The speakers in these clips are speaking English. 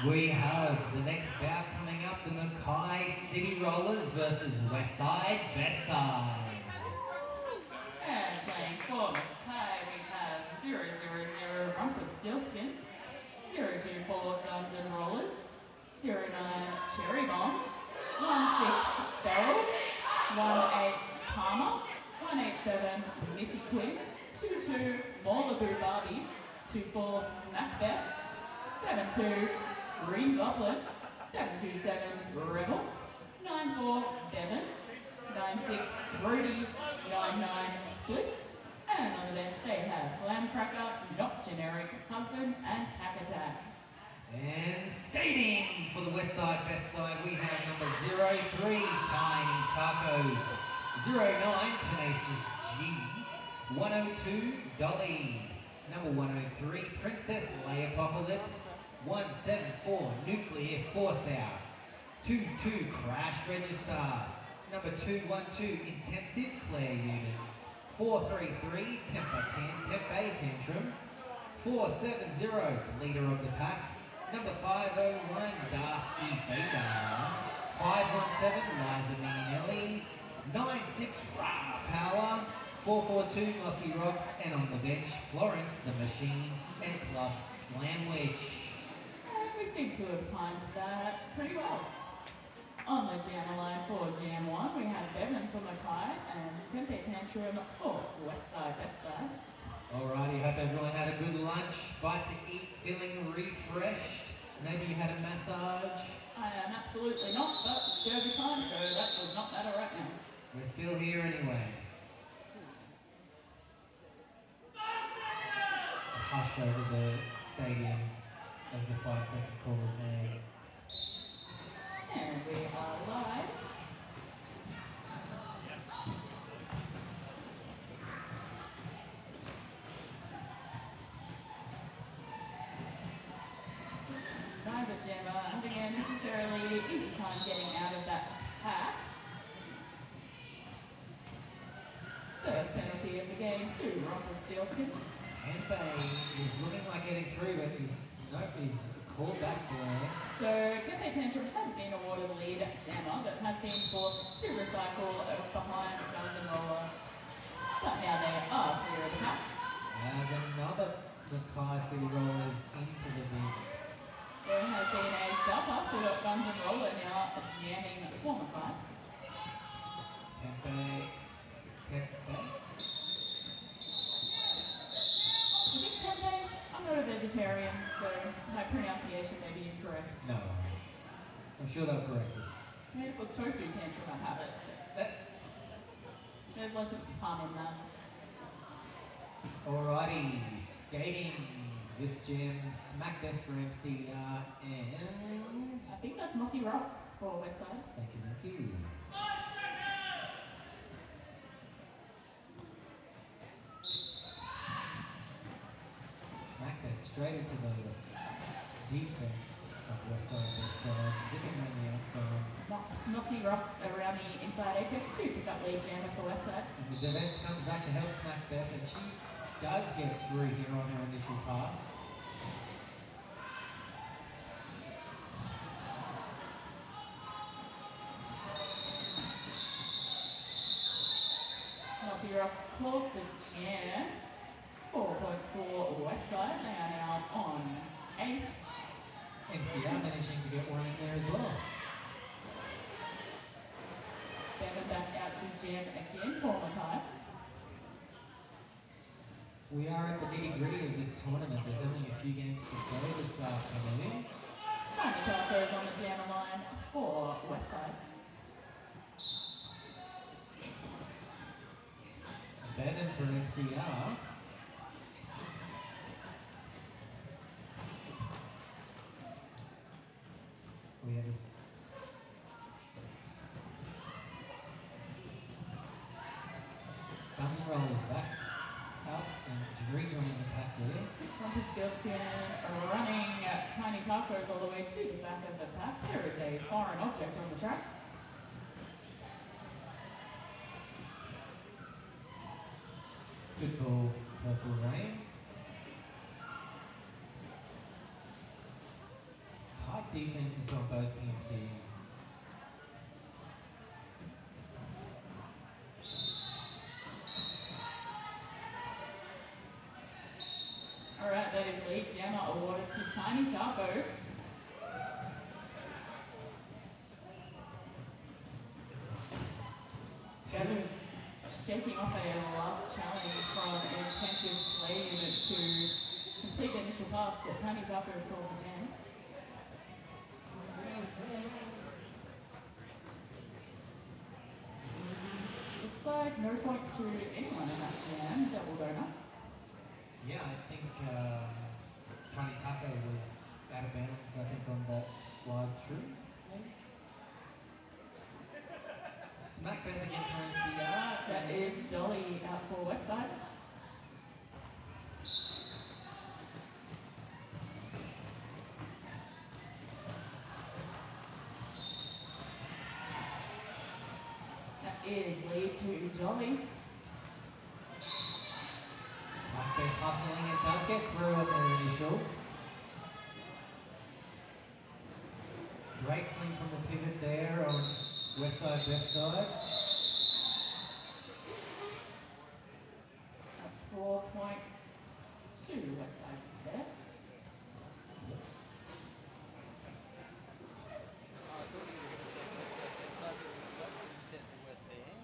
We have the next bout coming up, the Mackay City Rollers versus WestSide, BestSide. And playing for Mackay, we have 000 Rump with Steelskin, 024 Guns and Rollers, 09 Cherry Bomb, 16 Barrel, 18 Palmer, 187 Missy Quinn, 22 Malibu Barbie, 24 Smack Bet, 72 Green Goblin, 727 Revolt, 94 Bevan, 96 Rudy, 99 Splits, and on the bench they have Glam Cracker, Not Generic, Husband, and Pack Attack. And skating for the WestSide, BestSide, we have number 03 Tiny Tacos, 09 Tenacious G, 102 Dolly, number 103 Princess Apocalypse, 174 Nuclear Force Out, 22 Crash Register, number 212 Intensive Claire Unit, 433 Tempe Tantrum, 470 Leader of the Pack, number 501 Darth E. Vader, 517 Liza Mininelli, 96 Raw Power, 442 Mossy Rocks, and on the bench Florence the Machine and Club Slamwich. We seem to have timed that pretty well. On the jam line for Jam 1, we have Bevan for Mackay and Tempe Tantrum for WestSide, BestSide. Alrighty, hope everyone had a good lunch, bite to eat, feeling refreshed. Maybe you had a massage. I am absolutely not, but it's derby time, so that does not matter right now. We're still here anyway. A hush over the stadium as the 5-second call is made. And we are live. Neither jammer having a necessarily easy time getting out of that pack. First penalty of the game to Rumple Steelskin. Tempe is looking like getting through, but he's called back there. So Tempe Tantrum has been awarded lead jammer, but has been forced to recycle behind Guns and Roller. But now they are clear of the pack. As another Mackay City Rollers into the lead. There has been a star pass who got Guns and Roller now jamming for Mackay. Tempe. I think Tempe, I'm not a vegetarian, so my pronunciation may be incorrect. No worries. I'm sure they'll correct us. I mean, if it was tofu tantrum, I'd have it. There's less of harm in that. Alrighty, skating. This jam, Smack Death for MCR, and I think that's Mossy Rocks for WestSide. Thank you. Smack Death straight into the defense of WestSide, BestSide, zipping on the outside. Mossy Rocks around the inside apex too, pick up lead jammer for WestSide. And the defense comes back to help Smack Death, and she does get through here on her initial pass. Mossy Rocks calls the jam. 4 points for WestSide. They are now on 8. MCR managing to get one in there as well. Bevan back out to jam again for Mackay. We are at the nitty-gritty of this tournament. There's only a few games to go this afternoon. Tiny Tacos on the jammer line for WestSide. Bevan for MCR. We have a Guns and Rollers back up and rejoining the pack there. Rumpus Steelskin running Tiny Tacos all the way to the back of the pack. There is a foreign object on the track. Good ball, Purple Rain. top defenses on both teams here. Alright, that is lead jammer awarded to Tiny Tacos. Gavin shaking off a last challenge from an intensive play unit to complete the initial pass, but Tiny Tacos calls the jam. Looks like no points to anyone in that jam, double donuts. Yeah, I think Tiny Taco was out of bounds, I think, on that slide through. Smack better again for NCR. That is Dolly out for WestSide. That is lead to Dolly. Smack better hustling, it does get through at their initial. Great sling from the pivot there on WestSide, BestSide. That's 4 points to WestSide there. I thought you were going to say BestSide, but you stopped when you said the word there.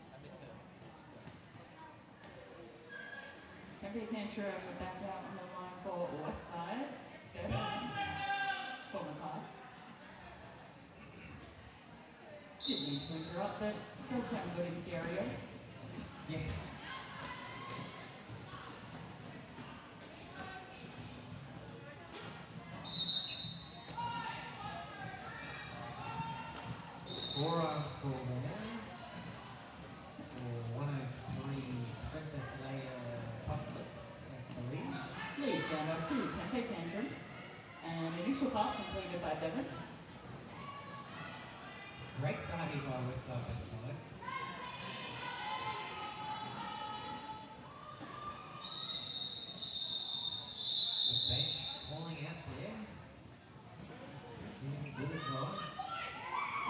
I misheard. Tempe Tantrum back out on the line for WestSide. For Mackay. Didn't mean to interrupt, but it does sound good in stereo. Yes. Forearms call there. Or 103 Princess Leia Pufflips at the lead. Lead jammer to Tempe Tantrum. And initial pass completed by Bevan. Great start here by WestSide, BestSide. The bench pulling out there. Giving good advice.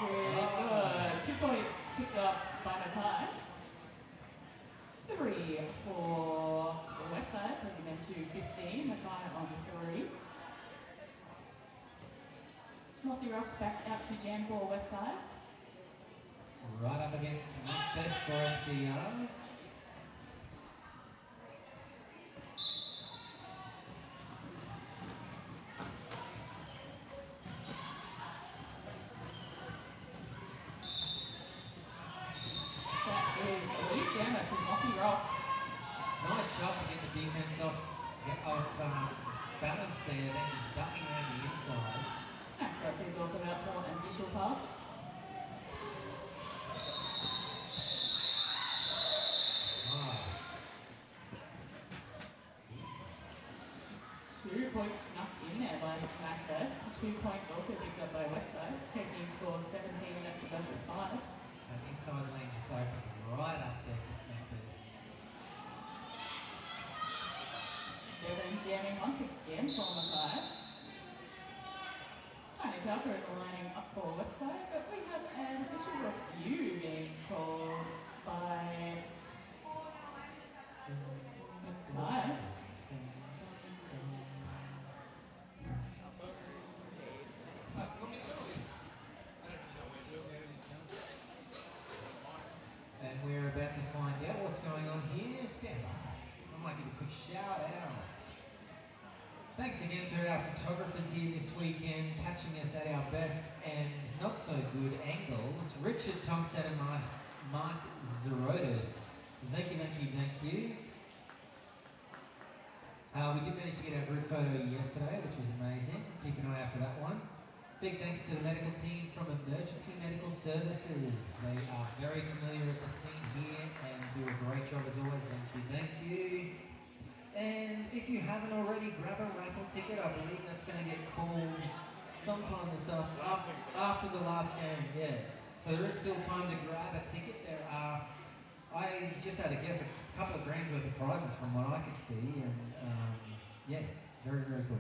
With 2 points picked up by Mackay. 3 for WestSide, taking them to 15. Mackay on 3. Mossy Rocks back out to jam for WestSide. Right up against Macbeth for NCR. That is lead jammer to Mossy Rocks. Nice shot to get the defense off balance there, then just ducking around the inside. Snackcrack is also out for an initial pass. Ah, 2 points snuck in there by Snackcrack. 2 points also picked up by WestSide. Taking score 17 versus 5. that inside lane just opened right up there for Smackbeth. Bevan jamming once again for Mackay. Tiny Tucker is aligning up for WestSide, but we have an issue review being called by Mackay. And we're about to find out what's going on here. Stand by. I might give a quick shout out. Thanks again to our photographers here this weekend, catching us at our best and not so good angles. Richard Thompson and Mark Zerotis. Thank you, thank you, thank you. We did manage to get our group photo yesterday, which was amazing. Keep an eye out for that one. Big thanks to the medical team from Emergency Medical Services. They are very familiar with the scene here and do a great job as always. Thank you, thank you. And if you haven't already, grab a raffle ticket. I believe that's going to get called sometime this after the last game. Yeah. So there is still time to grab a ticket. There are, I just had to guess, a couple of grand's worth of prizes from what I could see, and yeah, very, very cool.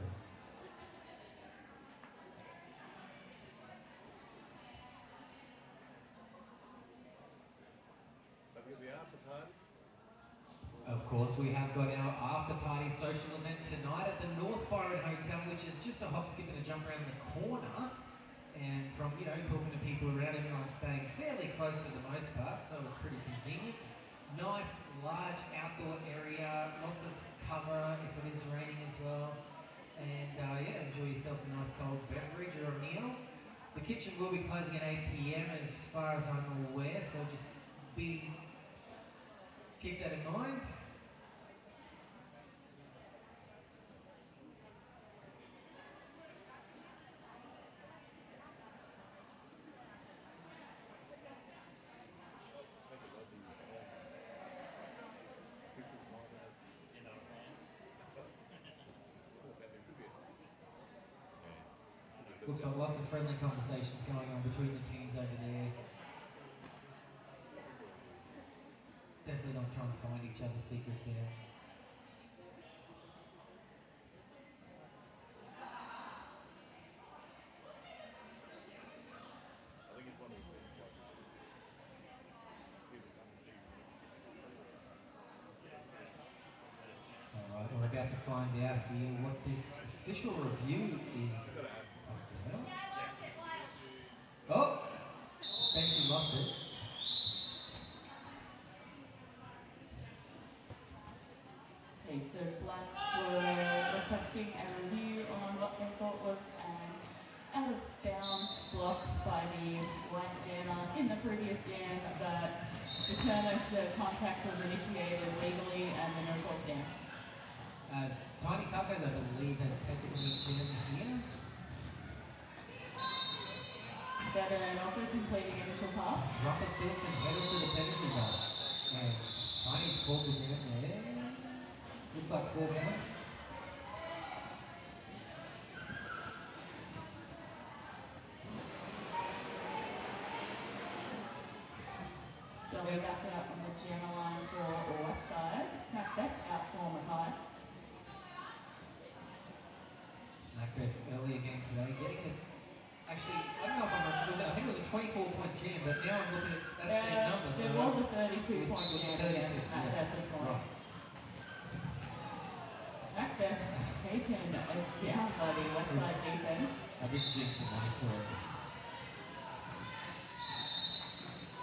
Of course, we have got our after-party social event tonight at the North Byron Hotel, which is just a hop, skip and a jump around the corner. And from, you know, talking to people around, everyone's staying fairly close for the most part, so it's pretty convenient. Nice, large outdoor area, lots of cover if it is raining as well. And yeah, enjoy yourself a nice cold beverage or a meal. The kitchen will be closing at 8 PM as far as I'm aware, so just keep that in mind. Looks like lots of friendly conversations going on between the teams over there. Definitely not trying to find each other's secrets here. Alright, we're about to find out here what this official review is. Oh! Thanks, we lost it. Okay, so Black were requesting a review on what they thought was an out-of-bounds block by the white jammer in the previous jam, but it's determined the contact was initiated legally and the no call stands. As Tiny Tacos, I believe, has technically jammed here. Bevan also completing initial pass. Dropper Steelsman headed to the penalty box. And Tiny's called the jam there. Looks like 4 points. Dolly back out on the jammer line for WestSide. Smack back out for Mackay. Snackbest early again today, getting it. Actually, I don't know if I think it was a 24-point jam, but now I'm looking at that's their number. So there was a 32-point jam against Smackbeth this morning. Right. Smackbeth taken down by the WestSide defense. I did jinx it, I swear.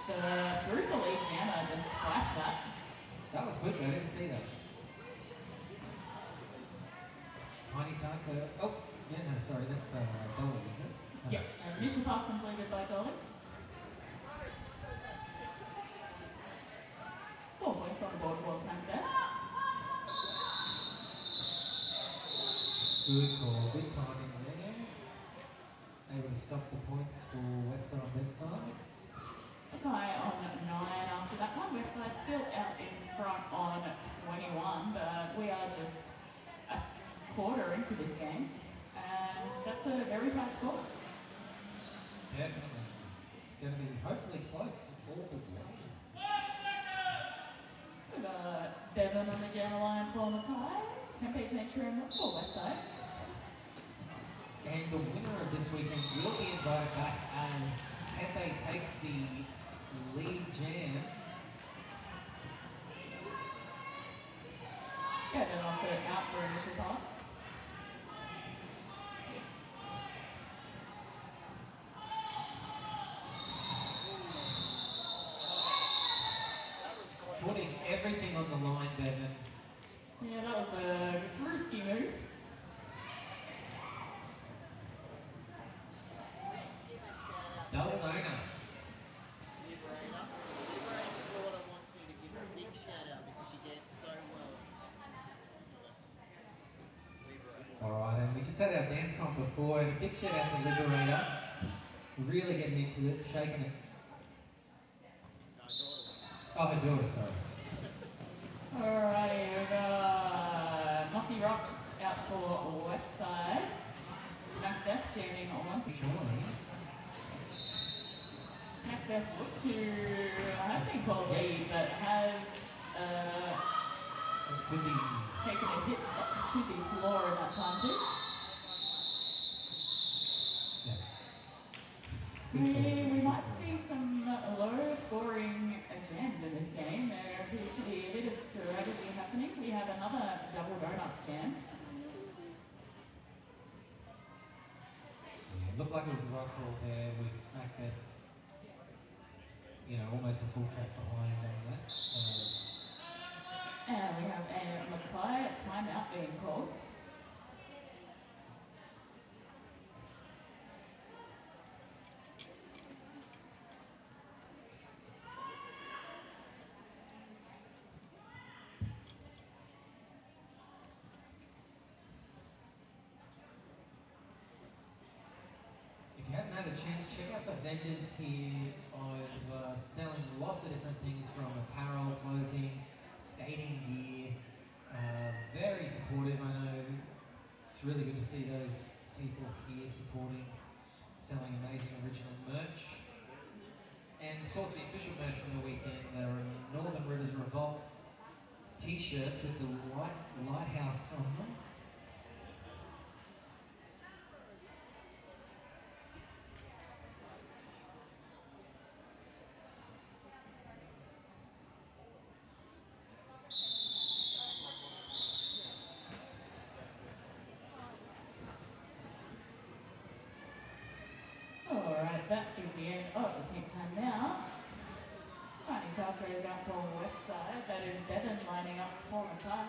The Group Elite jammer just splashed that. That was quick, I didn't see that. Tiny Taco. Oh, yeah, no, sorry, that's Dolly, is it? No. Yep, initial pass completed by Dolly. 4 points on the board for Smackbeth. Good call, good timing there. Able to stop the points for WestSide and BestSide. Mackay on 9 after that one. WestSide still out in front on 21, but we are just a quarter into this game, and that's a very tight score. Definitely. It's going to be hopefully close all the way. We've got Bevan on the jammer line for Mackay, Tempe Tantrum for WestSide. And the winner of this weekend will be invited back as Tempe takes the lead jam. Bevan also out for initial pass. Putting everything on the line, Bevan. Yeah, that was a risky move. Double donuts. Liberator's daughter wants me to give her a big shout out because she danced so well. Alright, and we just had our dance comp before, and a big shout out to Liberator. Really getting into it, shaking it. Oh, her daughter, sorry. Alrighty, we've got Mossy Rocks out for WestSide. Smackbeth jamming once again. Smackbeth looked to, has been called lead, but has taken a hit to the floor in that time too. Yeah. We might see some low scoring jams in this game. looked like it was the right call there with Smackbeth, you know, almost a full track behind on that. So. And we have a Mackay timeout being called. If you haven't had a chance, check out the vendors here of selling lots of different things from apparel, clothing, skating gear. Very supportive. I know it's really good to see those people here supporting, selling amazing original merch. And of course the official merch from the weekend, there are Northern Rivers Revolt t-shirts with the lighthouse on them. Alright, that is the end of the team time now. Tiny Sharper is out for WestSide. That is Bevan lining up for Mackay.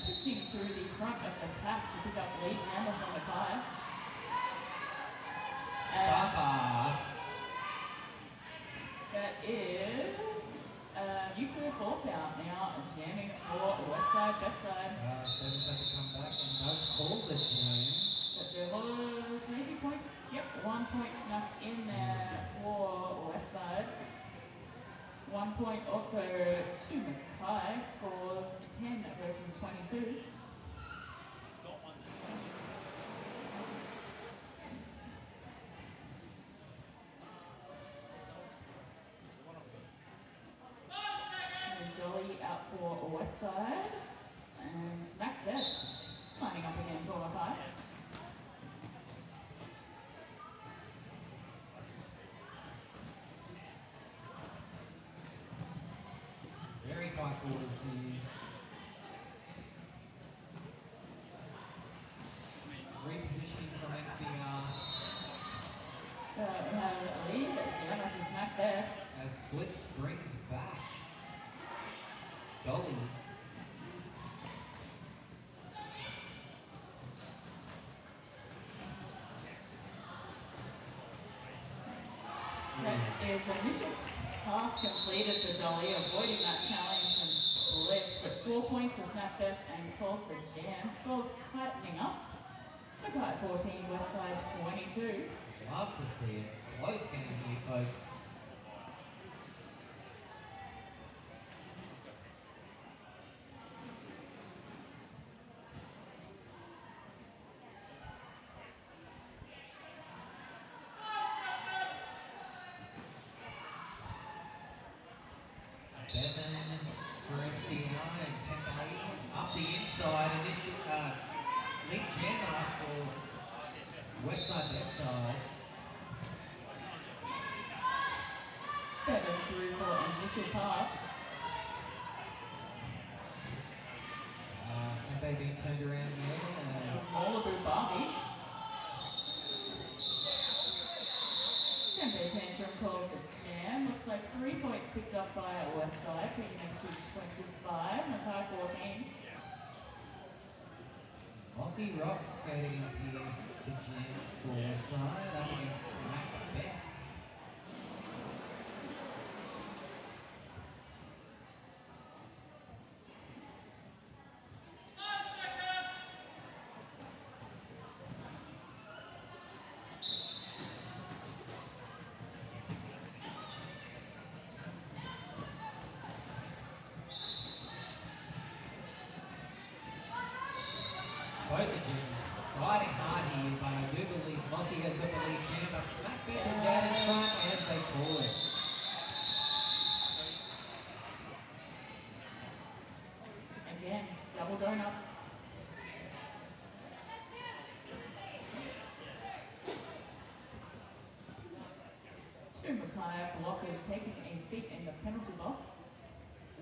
Pushing through the front of the pack to pick up lead jammer from Mackay. Star pass. That is Nuclear Force out now, jamming for WestSide, BestSide. Stevens had to come back and does call the jam. But there was maybe points, yep, 1 point snuck in there for WestSide. 1 point also to Mackay, scores 10 versus 22. There's Dolly out for WestSide, and Smackbeth lining up again for Mackay. Very tight quarters here. Repositioning from NCR. We have a lead, jammer to Smackbeth. As Splits brings back Dolly. That is the initial pass completed for Dolly, avoiding that challenge from Splits, but 4 points for Smackbeth and calls the jam. Scores tightening up. Mackay 14, WestSide 22. Love to see it. Close game here, folks. Bevan for MCR and Tempe up the inside. Initial lead jammer for WestSide, BestSide. Bevan through for initial pass. Tempe being turned around there. Malibu Barbie. Tempe Tantrum calls the jam. Looks like 3 points picked up by WestSide, taking them to 25. Mackay 14. Aussie Rock skating up here to jam for WestSide up against Smackbeth. Both the gyms fighting hard here, but I do believe Mossy has got the lead jam, but Smackbeth is out in front as they call it. double donuts. Two Mackay blockers taking a seat in the penalty box.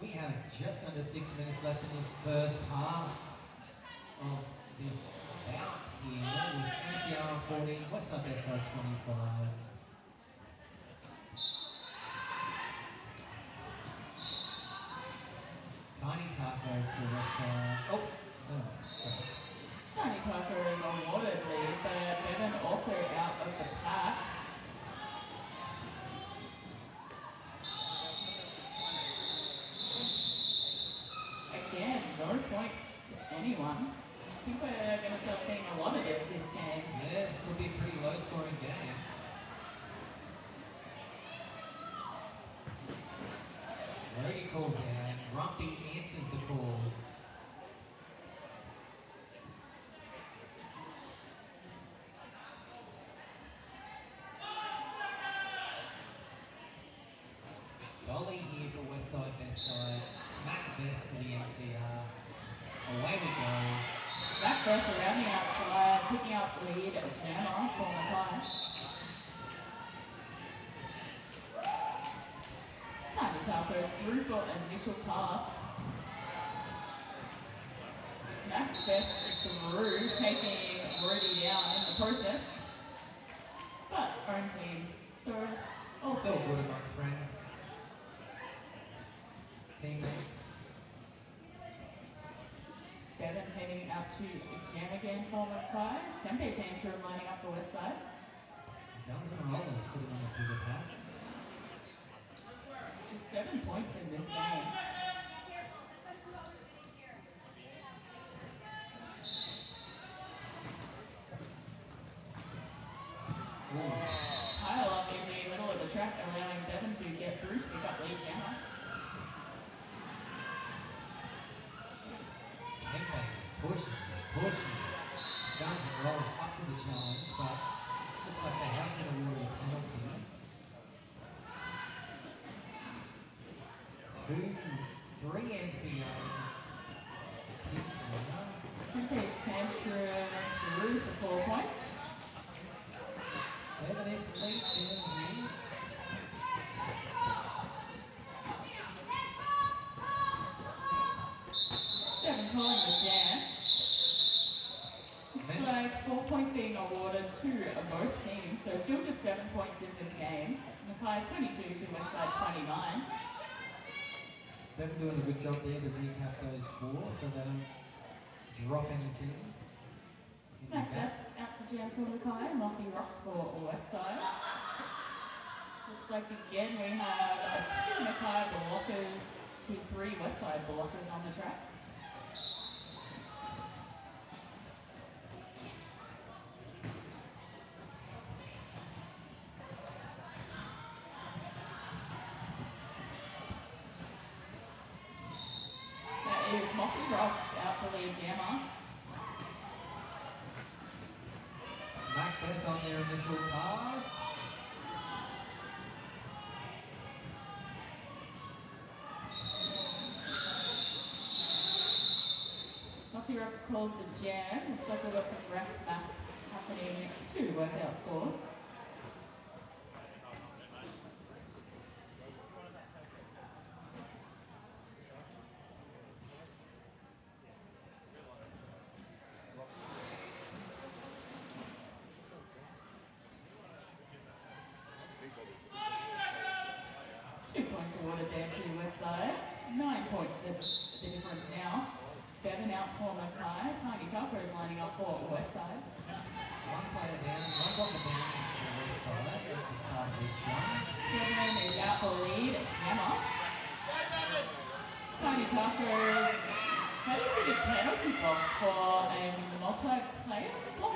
We have just under 6 minutes left in this first half of this bout here with NCR 14, WestSide BestSide 25. Tiny Tacos for WestSide. Oh, sorry. Tiny Taco is awarded lead, but Bevan also out of the pack. Again, no points to anyone. I think we're going to start seeing a lot of this game. Yeah, this will be a pretty low scoring game. Brody calls out, Rumpy answers the call. Dolly here for WestSide BestSide. Smack Beth for the NCR. Away we go. Back breath around the outside, picking up lead jammer for Mackay. Tiny Taco's through for initial pass. Smack best through, taking Brody down in the process. But own team, so It's all good amongst friends. Teammates. Bevan heading out to jam again for Mackay. Tempe Tantrum lining up for WestSide. Guns and Rollers putting on the bigger pack. Just 7 points in this game. Pile up in the middle of the track, allowing Bevan to get through to pick up lead jammer. Tempe pushing. Guns and Rollers up to the challenge, but looks like they have been awarded a penalty. 2-3 NCR. Tempe Tantrum through for 4 points. Bevan is lead down here. Bevan calling the jam. Looks like 4 points being awarded to both teams, so still just 7 points in this game. Mackay 22 to WestSide 29. Bevan doing a good job there to recap those four so they don't drop anything. Smack that out to jam for Mackay. Mossy Rocks for WestSide. Looks like again we have 2 Mackay blockers to 3 WestSide blockers on the track. That is Mossy Rocks out for lead jammer. Smack Beth on their initial card. Mossy Rocks calls the jam. Looks like we've got some ref maths happening to work out scores. Awarded there to WestSide. 9 points the difference now. Bevan out for Mackay. Tiny Taco is lining up for WestSide. One player down, one blocker down for WestSide at the start of this one. Bevan is out for lead. Jammer. Tiny Taco's heading to the penalty box for a multiplayer block.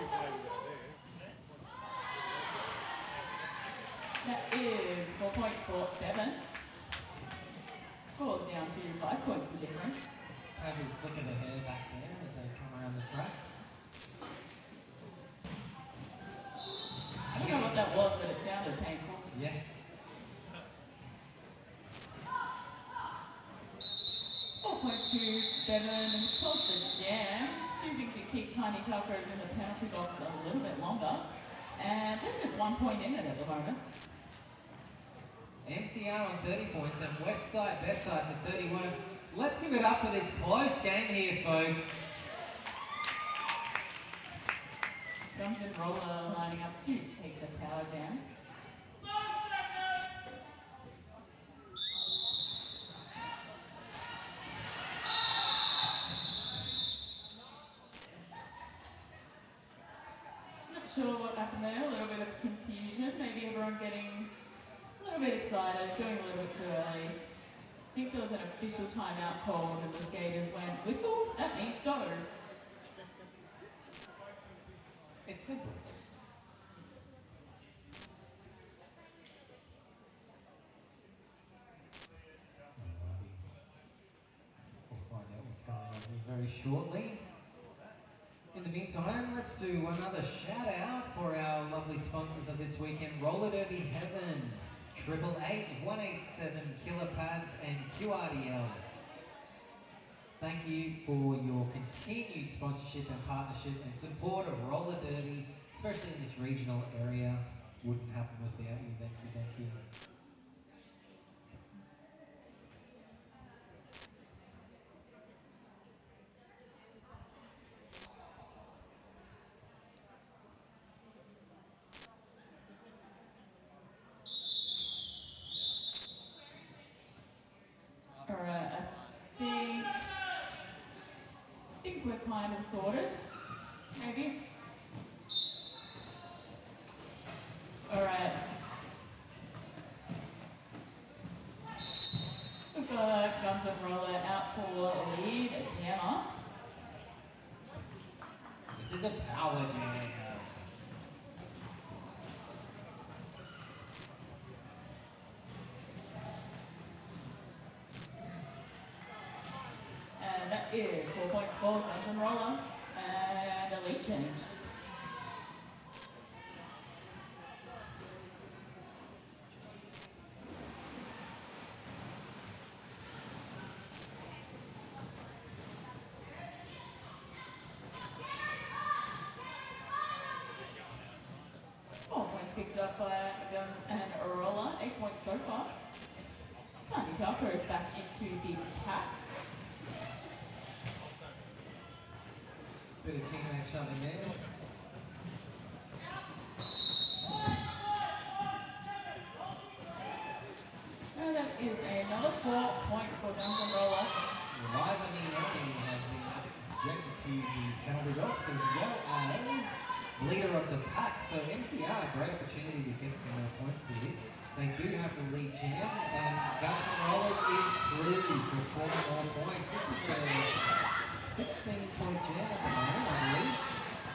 That is 4 points for Bevan. Scores down to 5 points the difference. Casual flick of the hair back there as they come around the track. I don't know what that was, but it sounded painful. Yeah. 4 points to Bevan, calls the keep Tiny Tacos in the penalty box a little bit longer. And there's just 1 point in it at the moment. MCR on 30 points and WestSide, BestSide for 31. Let's give it up for this close game here, folks. Guns and Roller lining up to take the power jam. Not sure what happened there, a little bit of confusion, maybe everyone getting a little bit excited, doing a little bit too early. I think there was an official timeout called and the skaters went, whistle, that means go. It's simple. We'll find out what's going on here very shortly. In the meantime, let's do another shout out for our lovely sponsors of this weekend, Roller Derby Heaven, 888 187 Killer Pads and CRDL. Thank you for your continued sponsorship and partnership and support of Roller Derby, especially in this regional area. Wouldn't happen without you. Thank you, thank you. Alright, I think we're kind of sorted, maybe. Alright. We've got Guns and Roller out for lead jammer. This is a power jam. And that is 4 points for Guns and Roller and a lead change. Picked up by Guns and Roller, 8 points so far. Tiny Tacos back into the pack. Bit of teammate shoving there. And that is another 4 points for Guns and Roller. Liza Mignelli has been ejected to the penalty box as well as leader of the pack. So MCR, great opportunity to get some more points here. They do have the lead jam, and Guns and Roller is through for 4 more points. This is a 16-point jam at the moment, I believe.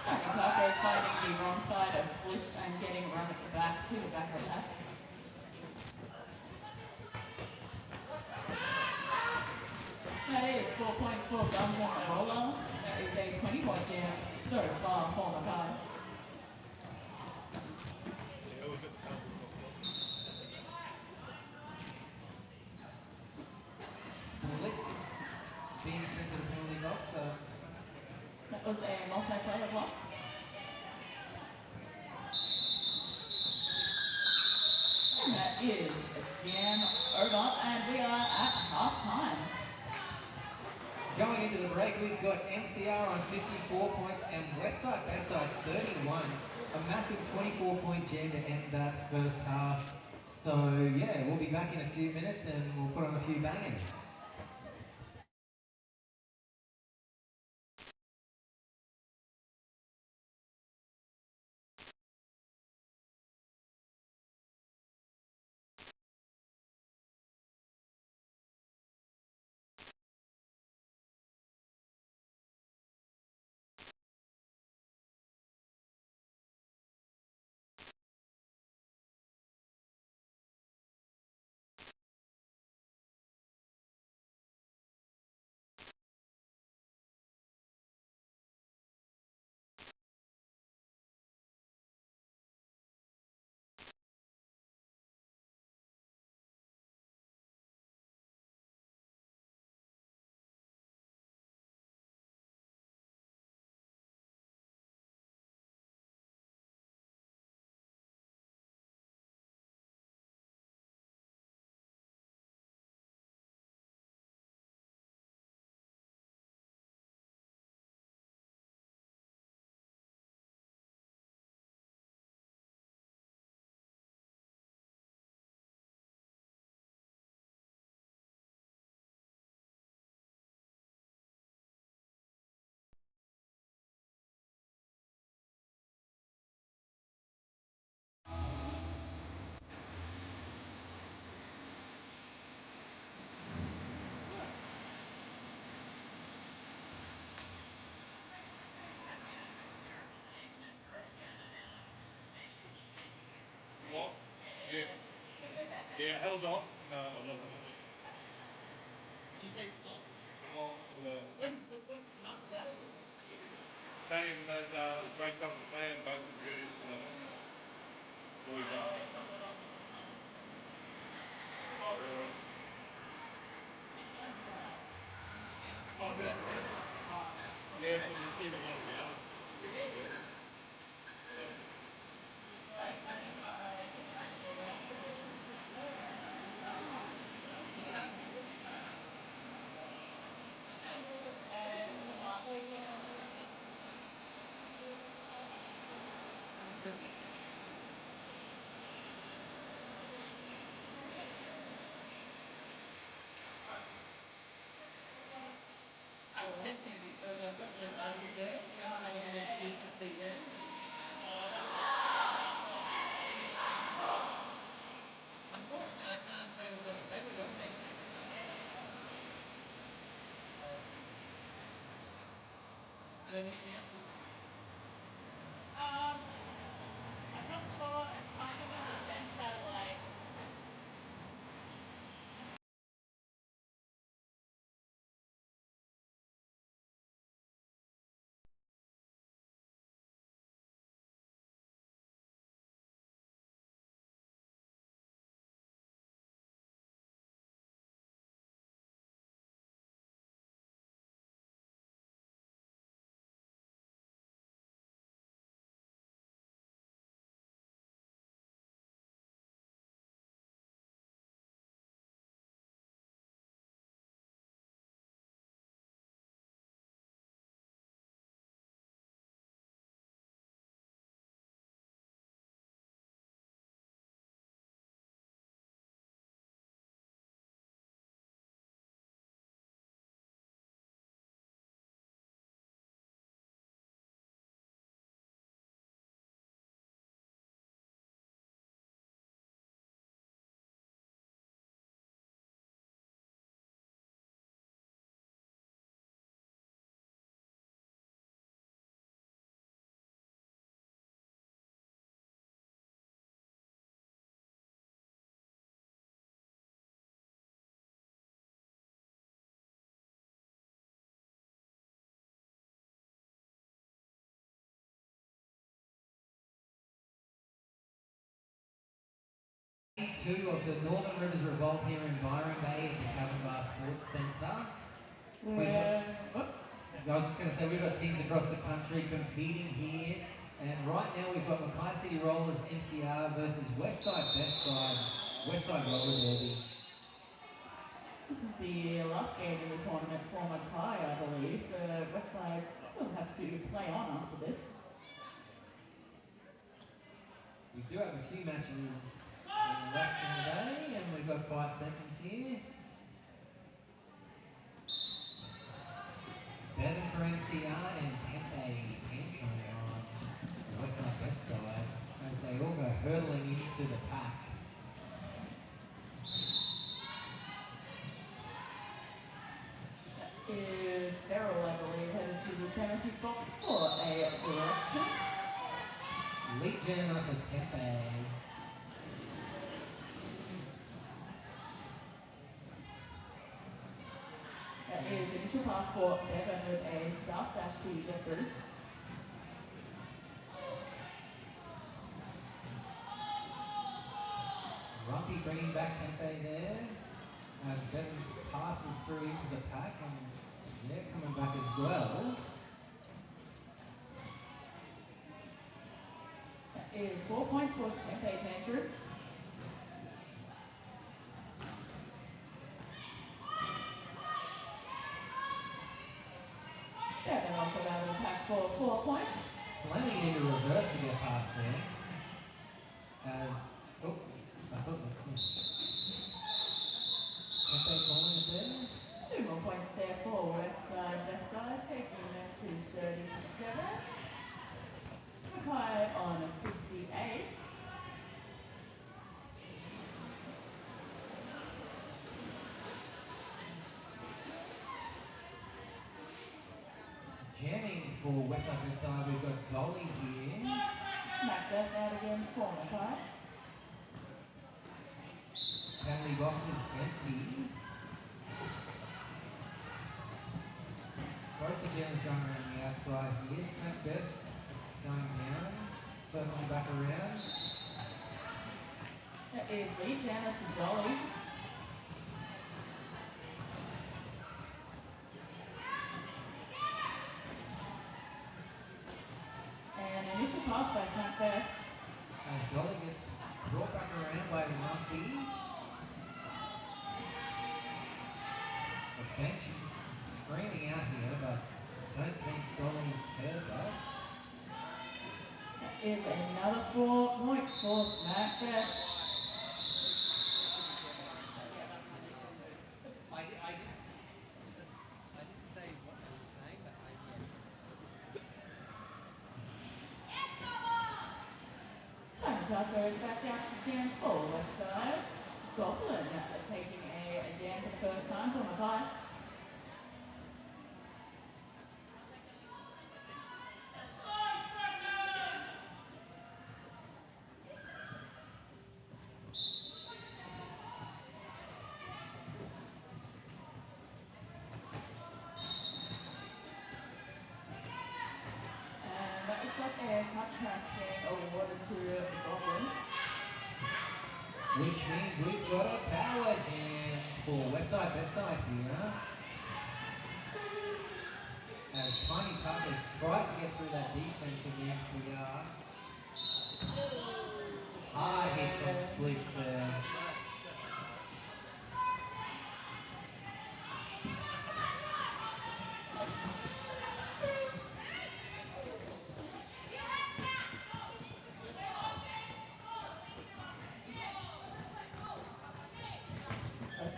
Tiny Tacos finding the wrong side of splits and getting run at the back to the back of the pack. That is 4 points for Guns and Roller. That is a 20-point jam so far for Mackay. Splits being sent to the penalty box. That was a multi-player block. And that is a jam over, and we are at half-time. Going into the break, we've got MCR on 54 points and WestSide, BestSide 31. A massive 24-point jam to end that first half. So yeah, we'll be back in a few minutes and we'll put on a few bangers. Yeah, held on. She said top. Saying that break up the fan, both of you. Boys up. Yeah, but you see the one now. Unfortunately, I can't say we've got a record of it. Are there anything else? I'm not sure. It's kind of in the sense that, like, Two of the Northern Rivers Revolt here in Byron Bay at the Cabin Sports Centre. I was just going to say, we've got teams across the country competing here, and right now we've got Mackay City Rollers MCR versus WestSide BestSide, WestSide Roller Derby. this is the last game in the tournament for Mackay, I believe. WestSide will have to play on after this. We do have a few matches left in the day, and we've got 5 seconds here. Bevan for NCR and Pepe Tantrum on the WestSide BestSide as they all go hurtling into the pack. Is Beryl, I believe, headed to the penalty box for a direction. Legion up at Tempe. That is initial pass for Bevan with a star dash to get through. Rumpy bringing back Tempe there as Bevan passes through into the pack, and they're coming back as well. That is 4 points for Tempe Tantrum. Bevan also out of the pack for 4 points. Slamming into reverse to get past there. As, oh, I thought that, Tempe calling it there. 2 more points there for WestSide BestSide, taking them to 37. Mackay on 58. Jamming for WestSide BestSide, we've got Dolly here. Smack that out again for Mackay. Penalty box is empty. Both the jammers going around the outside here. Smack bet going down. Circling back around. That is lead jammer to Dolly. And initial pass by Smack bet. And Dolly gets brought back around by the monkey. The bench is screaming out here, but I don't think Dolly's heard that. That is another 4 point for Smack bet. I didn't say what they were saying, but Tiny Tacos back out to jam for WestSide. Goblin taking a jam for the first time from Mackay. And that looks like a contract being awarded to the Goblin. Which means we've got a power jam for WestSide, BestSide here. As Tiny Tuckers tries to get through that defense of the NCR. Hard hit from Splits there.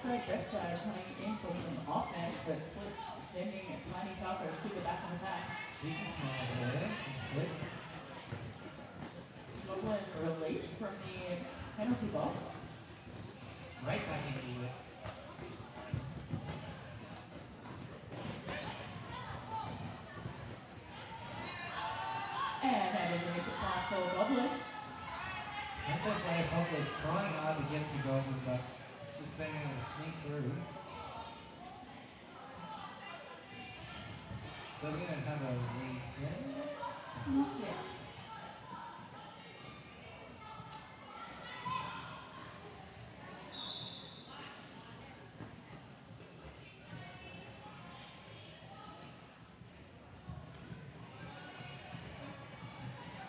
WestSide coming in for some offense, but Splits sending Tiny Tacos to the back of the pack. She can smile there. Splits. Goblin released from the penalty box. Right back into it. And that is initial pass for Goblin. Princess Leia probably trying hard to get to Goblin, but just being able to sneak through. So we're going to have a lead jam. Not yet.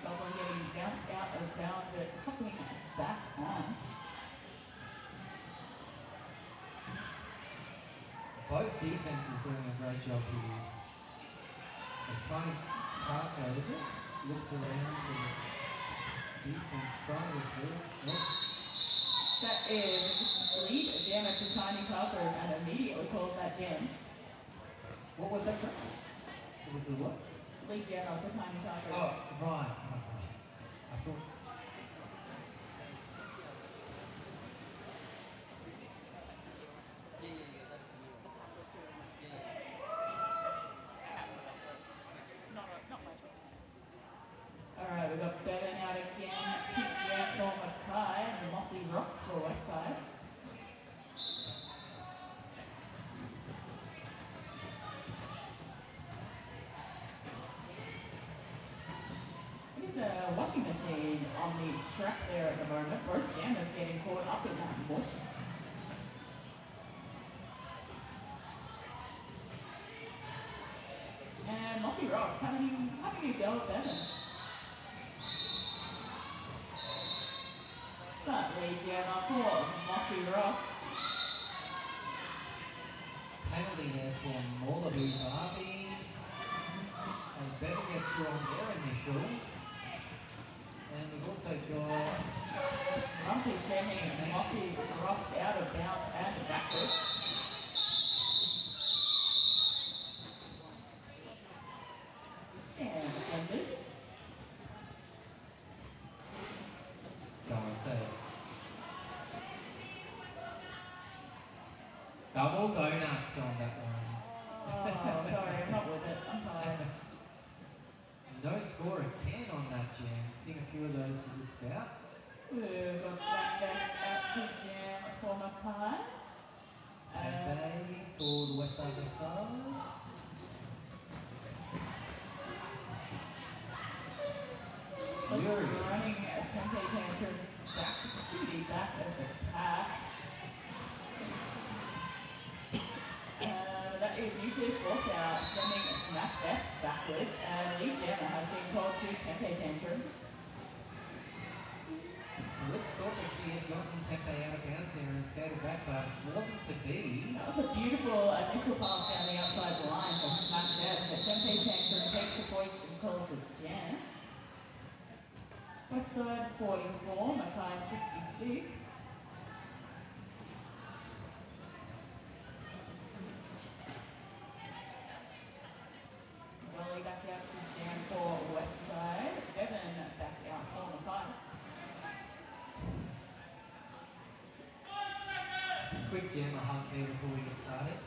Goblin getting bounced out of bounds, but popping back on. Both defenses doing a great job here. As Tiny Parker, is it? Looks around for the defense, trying to through. Yep. That is lead jammer to Tiny Tacos and immediately calls that jam. What was that from? It was the what? Lead jammer for Tiny Tacos. Oh, right. I thought. Alright, we've got Bevan out again. Kick jam for Mackay and Mossy Rocks for WestSide. There's a washing machine on the track there at the moment. Both jammers getting caught up in that mush. And Mossy Rocks having a go at Bevan. But lead jammer for Mossy Rocks. Penalty there for Mollaby Barbie. As Bevan gets through on their initial. And we've also got Rumpy sending Mossy Rocks out of bounds and backwards. And defended. Go on, say it. Double donuts on that one. Oh, sorry, I'm not with it. I'm tired. No score of 10 on that jam. Seen a few of those for this bout. We've got that back out to Jam for Mackay. Bay for the WestSide. Furious. Running a 10K tantrum back to the back of the pack. That is nuclear force out, sending Smack Death backwards, and Lee Jammer has been called to 10K tantrum. Let's thought that she had gotten Tempe out of bounds there and skated back, but wasn't to be. That was a beautiful initial pass down the outside line from Smack Death, but 10K tantrum takes the points and calls the jam. WestSide 44, Mackay 66. Dolly back out to jam for WestSide. Bevan back out for Mackay. Quick jammer hug there before we get started.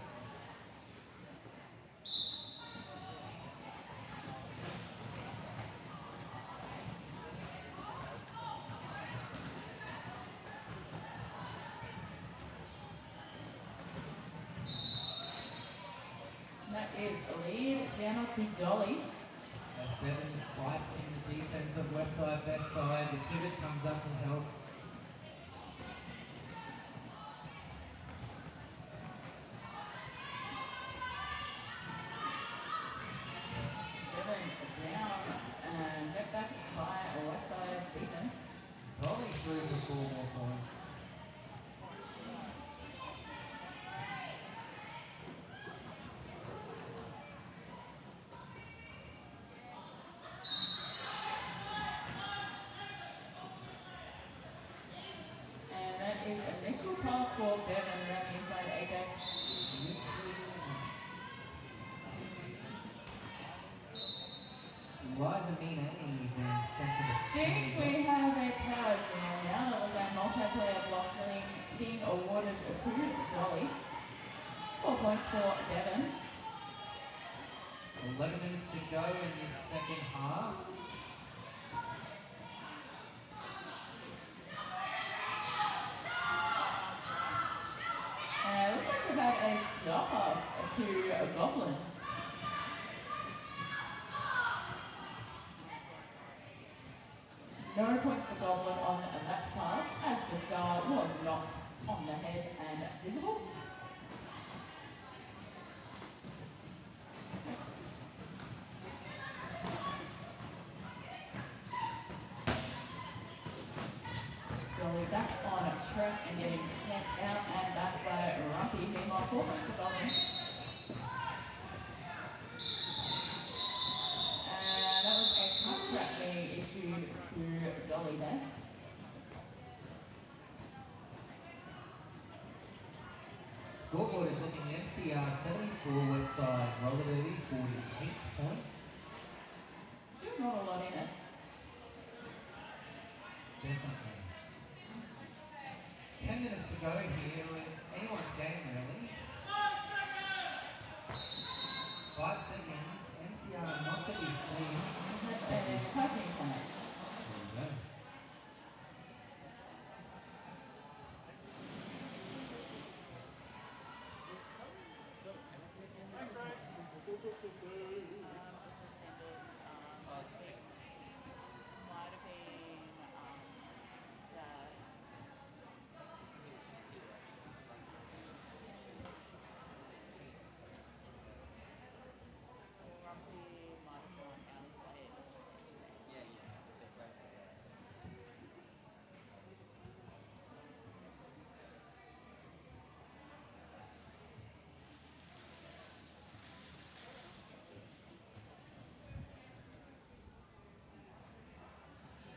That is lead jammer to Dolly. As Bevan fights in the defense of WestSide, BestSide, the pivot comes up to help. Bevan down and set back by WestSide defense. Dolly through for 4 more points. And that is initial pass for Bevan around the inside apex. Liza Meanani then sent to the Think we have a power jam now. That was our multiplayer block being awarded to Dolly. 4 points for Bevan. 11 minutes to go in this second half. Looks like we've had a stop to a Goblin. No points for Goblin on that pass, as the star was not on the head and visible. Dolly back on track and getting sent out and back by Rumpy. Meanwhile, 4 points for Goblin. And that was a cut track being issued to Dolly there. Scoreboard is looking MCR 74 WestSide, roller derby 48 points. Still not a lot in it. Definitely. 10 minutes to go here in anyone's game really. 5 seconds, MCR not to be seen. And touching tonight. There we go.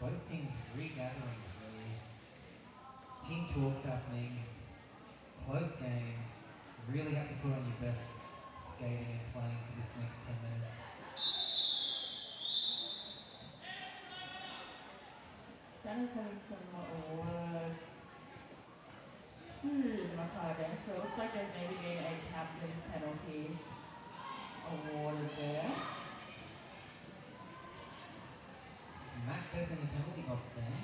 Both teams regathering really. Team talks happening, close game. Really have to put on your best skating and playing for this next 10 minutes. Santa's having some awards to the Mackay bench, so it looks like there's maybe been a captain's penalty awarded there. Smack Death in the penalty box then.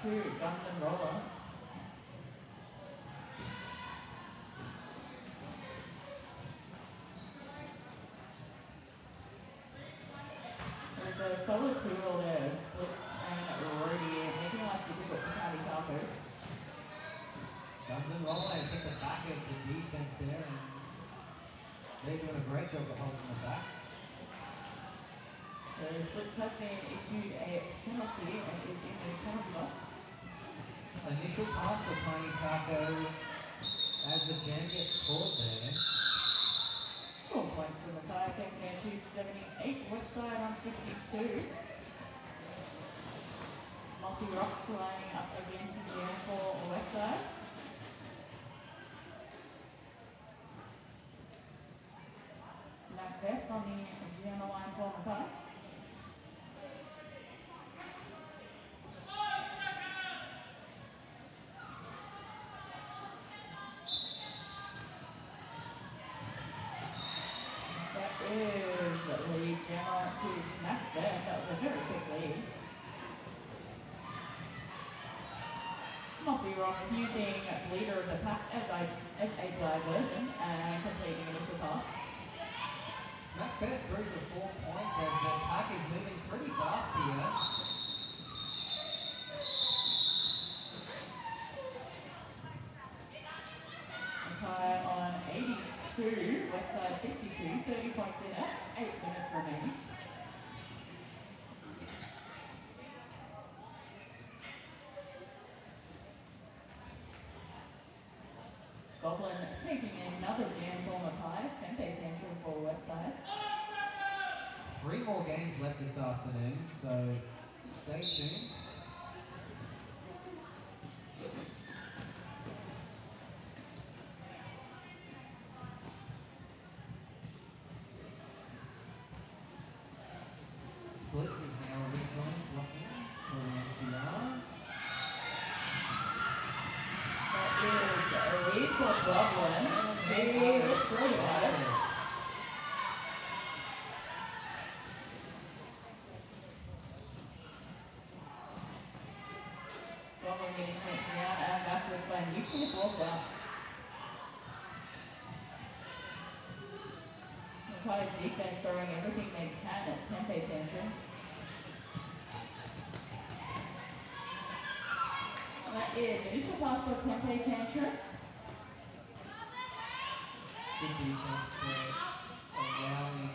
to Guns and Roller. There's a solo two-roll there, Splits and Rudy, making life difficult for Tiny Tacos. Guns and Roller hit the back of the defense there, and they're doing a great job of holding the back. The Splits has been issued a penalty and is in the penalty box. Initial pass for Tiny Taco as the jam gets caught there. 4 points for Mackay, taking their 278. WestSide on 52. Mossy Rocks lining up again to jam for WestSide. Snap Beth on the jammer line for Mackay. That is the lead jammer to Snap Beth. That was a very quick lead. Mossy Rocks using leader of the pack as a diversion and completing initial pass. Mackay through for 4 points as the pack is moving pretty fast here. Mackay on 82, WestSide 52, 30 points in it, 8 minutes remaining. Goblin taking another jam for Mackay, tempo tantrum for WestSide. 3 more games left this afternoon, so stay tuned. Splits is now rejoined blocking for the NCR. That is a lead for Goblin. Maybe let's throw it at it. Goblin getting sent down and backwards by Nuclear Force out. Mackay's defense throwing everything they can at tempo tantrum. That is initial pass for tempo tantrum. Good defense allowing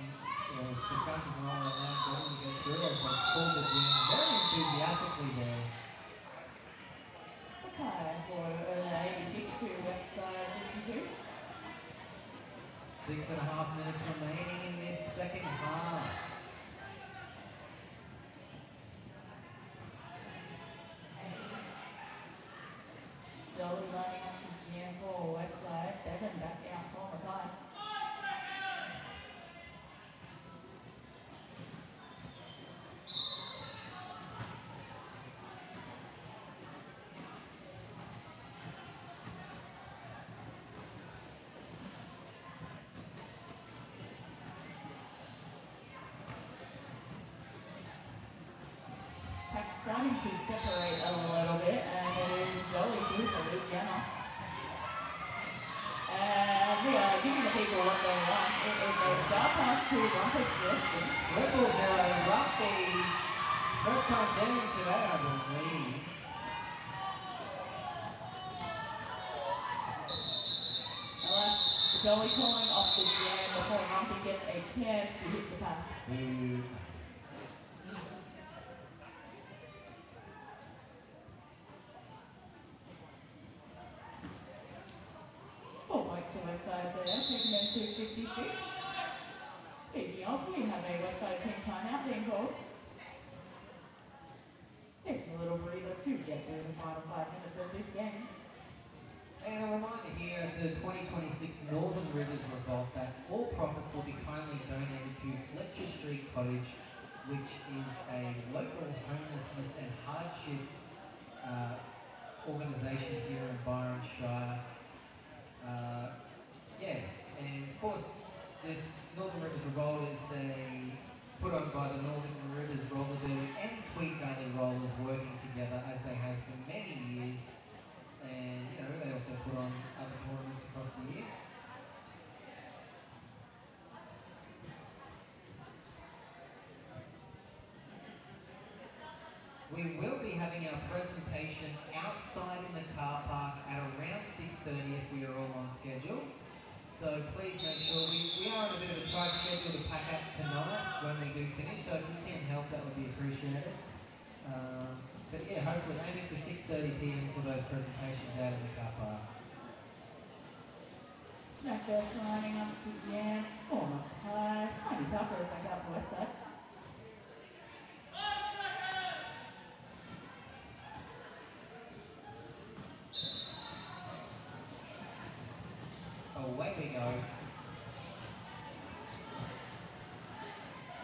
the Guns and Roller allowing Goblin to get through as they pull the jam very enthusiastically there. Mackay for 86 to WestSide 52. 6.5 minutes remaining in this second half. Dolly lining up to jam for WestSide. Devin back out for Mackay. Pack's starting to separate a little bit, and it is Dolly through for Luke Jenner. And we are giving the people what they want. It is a star pass to Rumpus Weston. Rebels are a roughly first time down today, I believe. Alas, Dolly calling off the jam before Rumpy gets a chance to hit the pack. Boo. 4 points to WestSide there, taking them to 56. Speaking of, we have a WestSide team timeout being called. Taking a little breather to get through the final 5 minutes of this game. And a reminder here of the 2026 Northern Rivers Revolt that all profits will be kindly donated to Fletcher Street Cottage, which is a local homelessness and hardship organisation here in Byron Shire. And of course, this Northern Rivers Revolt is put on by the Northern Rivers Roller Derby and Tweed Valley Rollers working together as they have for many years, and you know they also put on other tournaments across the year. We will be having our presentation outside in the car park at around 6:30 if we are all on schedule. So please make sure we are on a bit of a tight schedule to pack up tonight when we do finish. So if you can help, that would be appreciated. But yeah, hopefully aiming for 6:30 p.m. for those presentations out in the car park. Mackay lining up to jam for Mackay. Tiny Tucker is back up WestSide. Away we go.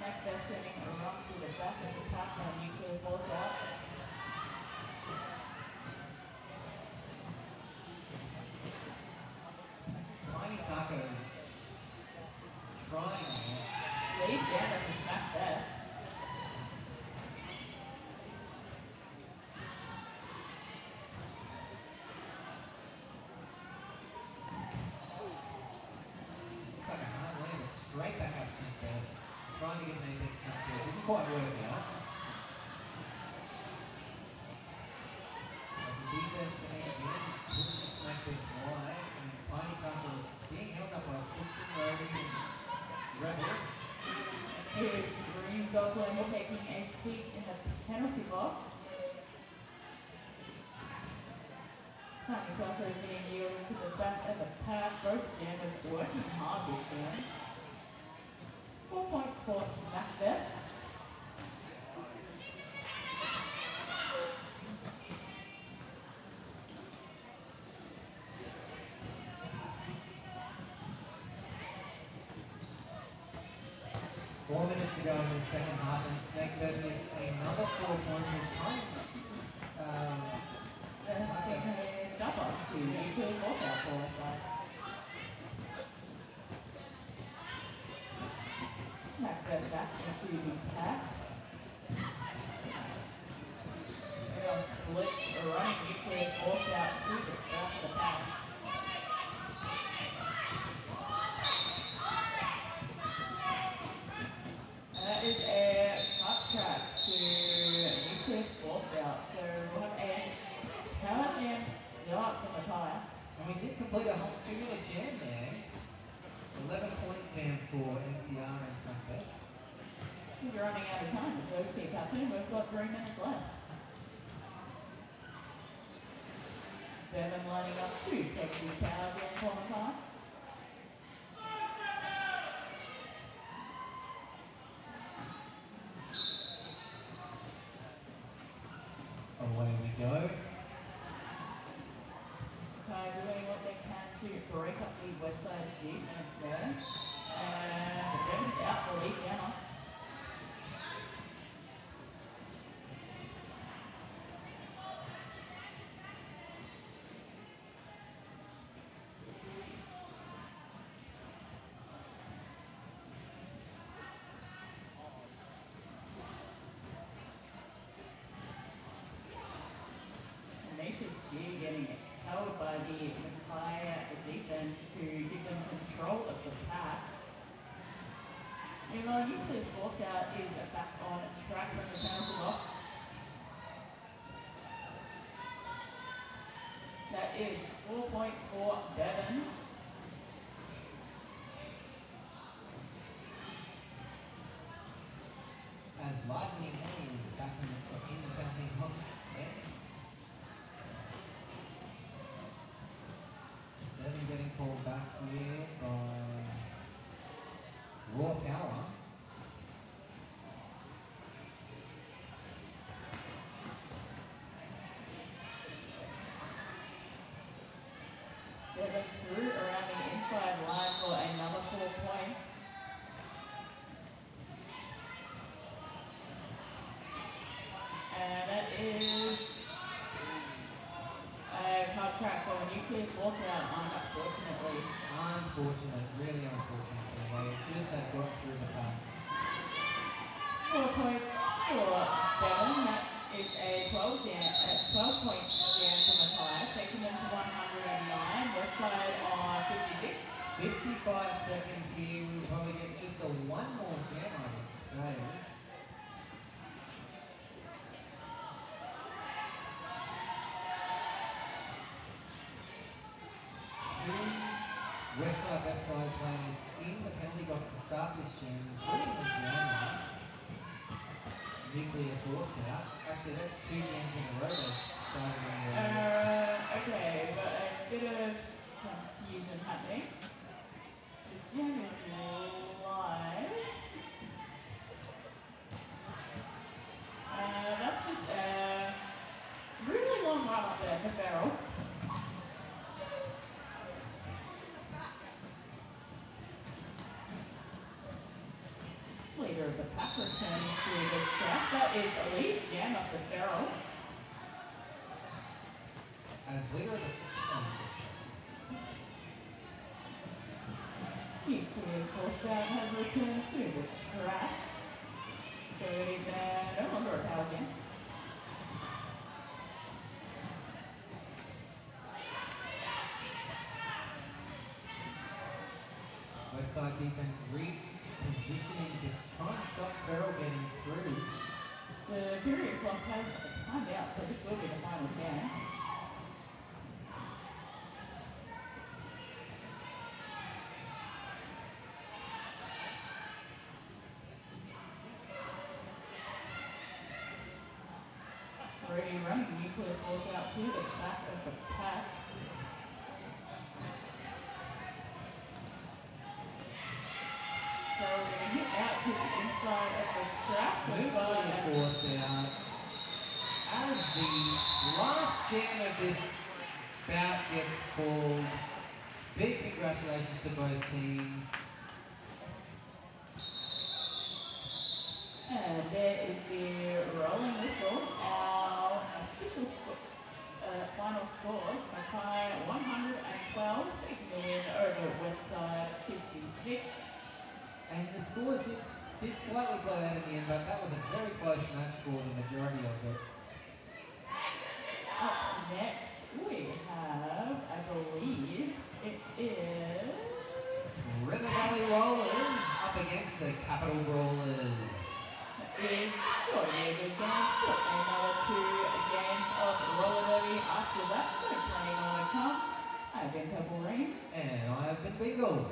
Mackay turning around to the back of the pack on nuclear force out. Tiny Taco trying there. Lead jammer to Mackay. Like a hard land, but straight back up Smith there. Trying to get an apex Smith there. Didn't quite work out. As the defense again pushes Smith there wide, and Tiny Taco is being held up by Stinson, Rody, and Revolt. Here's Green Goblin taking a seat in the penalty box. Tiny Tucker is being yielded to the back of the pack. Both jammers working hard this game. 4 points for Smackbet. Four minutes to go in the second half, and Snakebird gets another 4 points this time. Taking a stop off to nuclear force out for WestSide. Smackbet back into the pack. Real splits running nuclear force out to the back of the pack. That is a cut track to nuclear force out. So we'll have a power jam start from the tire. And we did complete a whole 2-minute jam there. 11-point jam for MCR and Snakebird. We're running out of time. The first pick up in. We've got 3 minutes left. Bevan lining up to take the power jam for the car. Away we go. Mackay doing what they can to break up the WestSide defense there. And Bevan's out for lead jammer. Tenacious G getting held by the Mackay defense to give them control of the pack. Meanwhile, nuclear force out is back on track from the penalty box. That is 4 points for Bevan. As Larson and Henry is back in the penalty box. Devin getting called back here by Raw Power. Bevan through around the inside line for another 4 points. And that is a car track for nuclear force out, unfortunately. Unfortunate, really unfortunate. They just have got through the pack. 4 points for Bevan. is a 12 point jam for Mackay, taking them to 109. WestSide on 56. 55 seconds here. We'll probably get just a one more jam, I would say. Two WestSide, BestSide players in the penalty box to start this jam, including the jammer. Nuclear force out. Actually, that's two jams in a row they've started on the Okay, but a bit of confusion happening. The jam is live. That's just a really long run up there for Farrell. Leader of the pack returning to the track. That is a lead jam up the Farrell. as leader of the Nuclear force out has returned to the track. So it is no longer a power jam. WestSide defense repositioning to try and stop Farrell getting through. The period clock has timed out, so this will be the final jam. Already running nuclear force out to the back of the pack. So we're going to hit out to the inside of the track. Nuclear force out. As the last jam of this bout gets called, big congratulations to both teams. And there is the rolling whistle. Our official final scores: Mackay 112, taking the win over WestSide 56. And the scores did slightly blow out in the end, but that was a very close match for the majority of it. Up next, we have, I believe, it is River Valley Rollers up against the Capital Brawlers. is surely a good game. Still another 2 games of roller derby after that. So playing on to come. I've been Purple Rain. And I have been Bingo.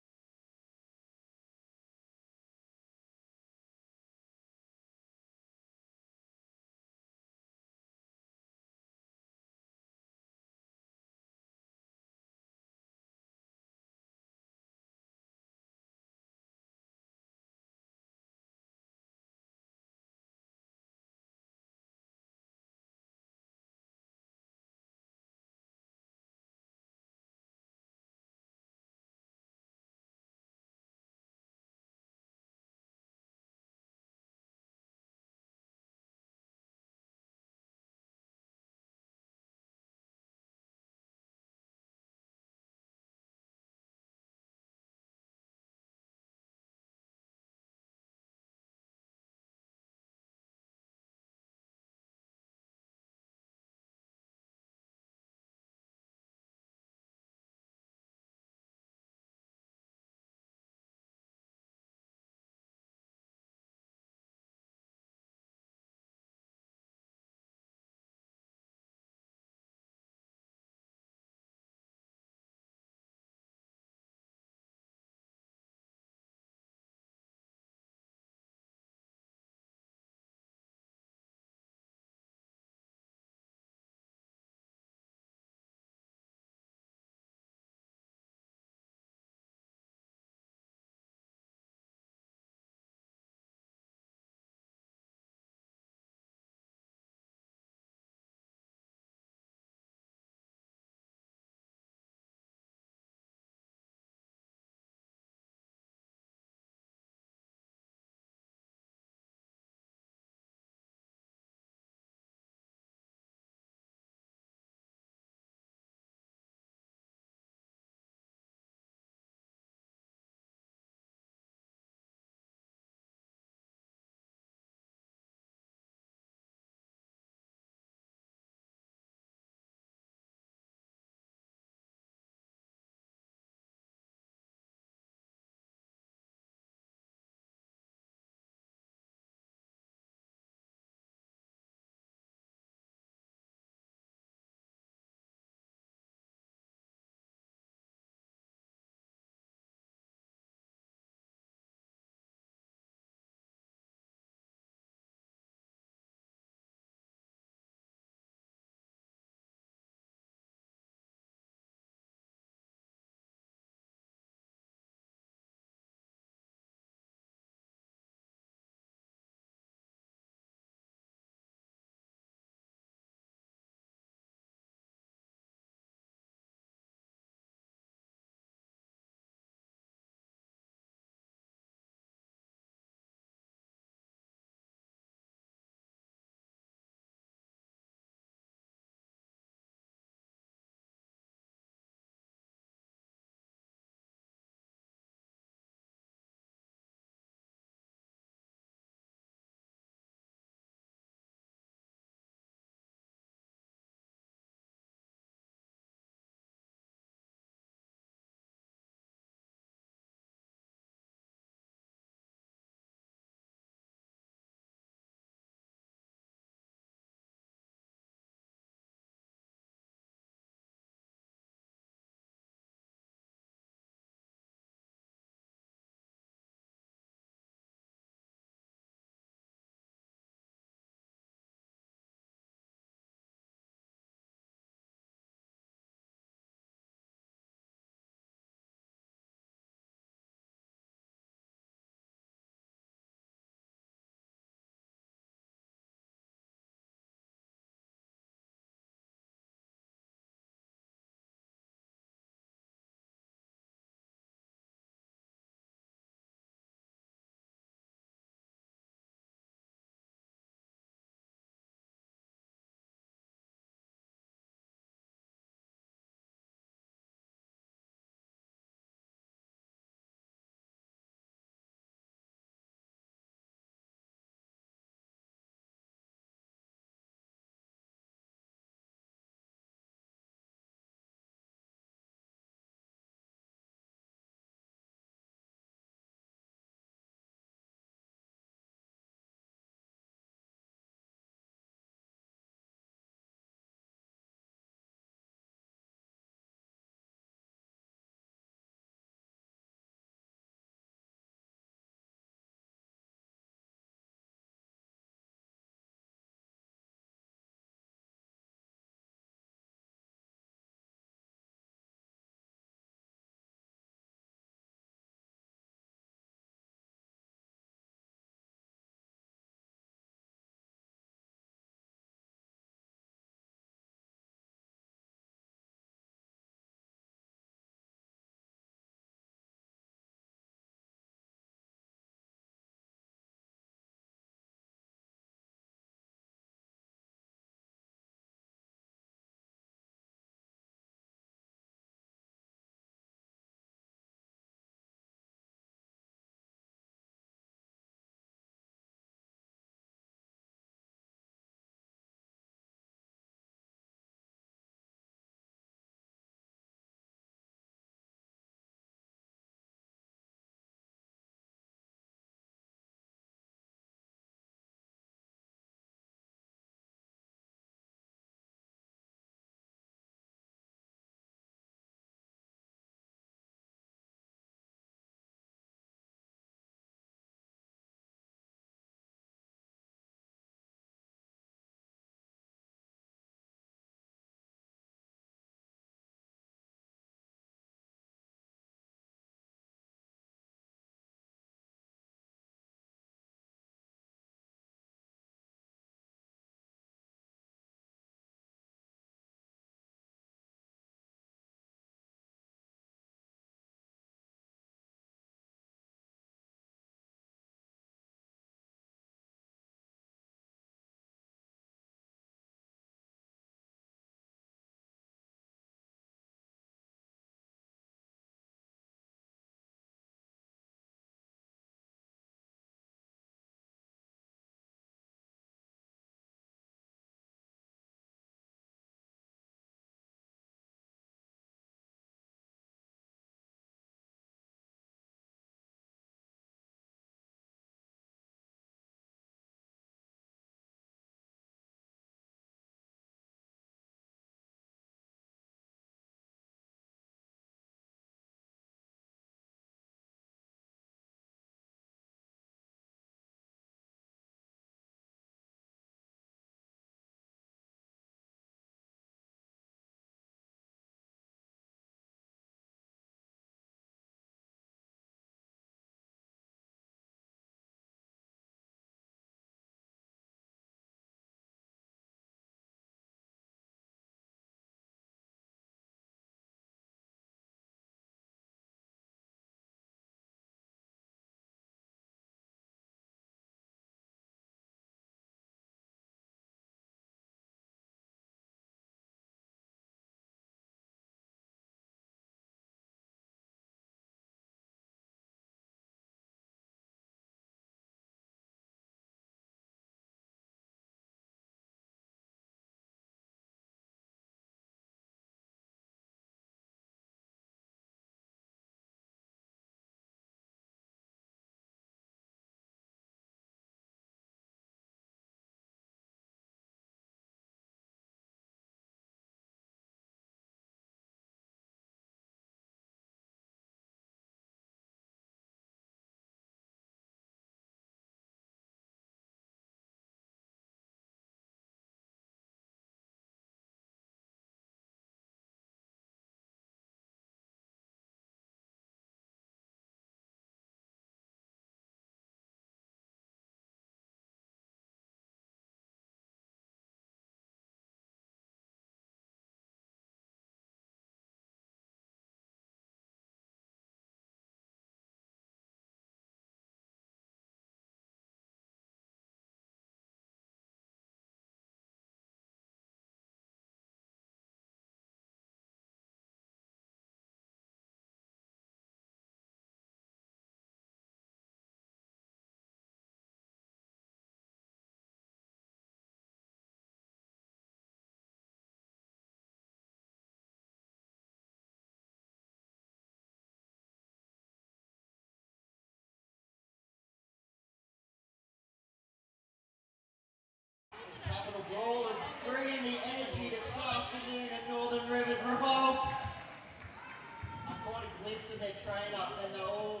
train up and they're all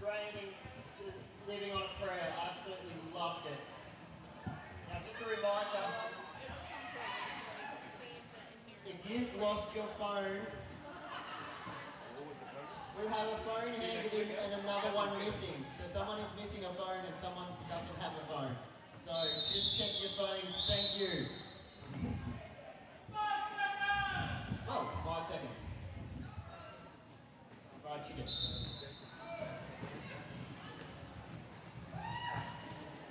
training, living on a prayer. Absolutely loved it. Now just a reminder, if you've lost your phone, we'll have a phone handed in and another one missing. So someone is missing a phone and someone doesn't have a phone. So just check your phones, thank you. Oh, 5 seconds. Fried chicken.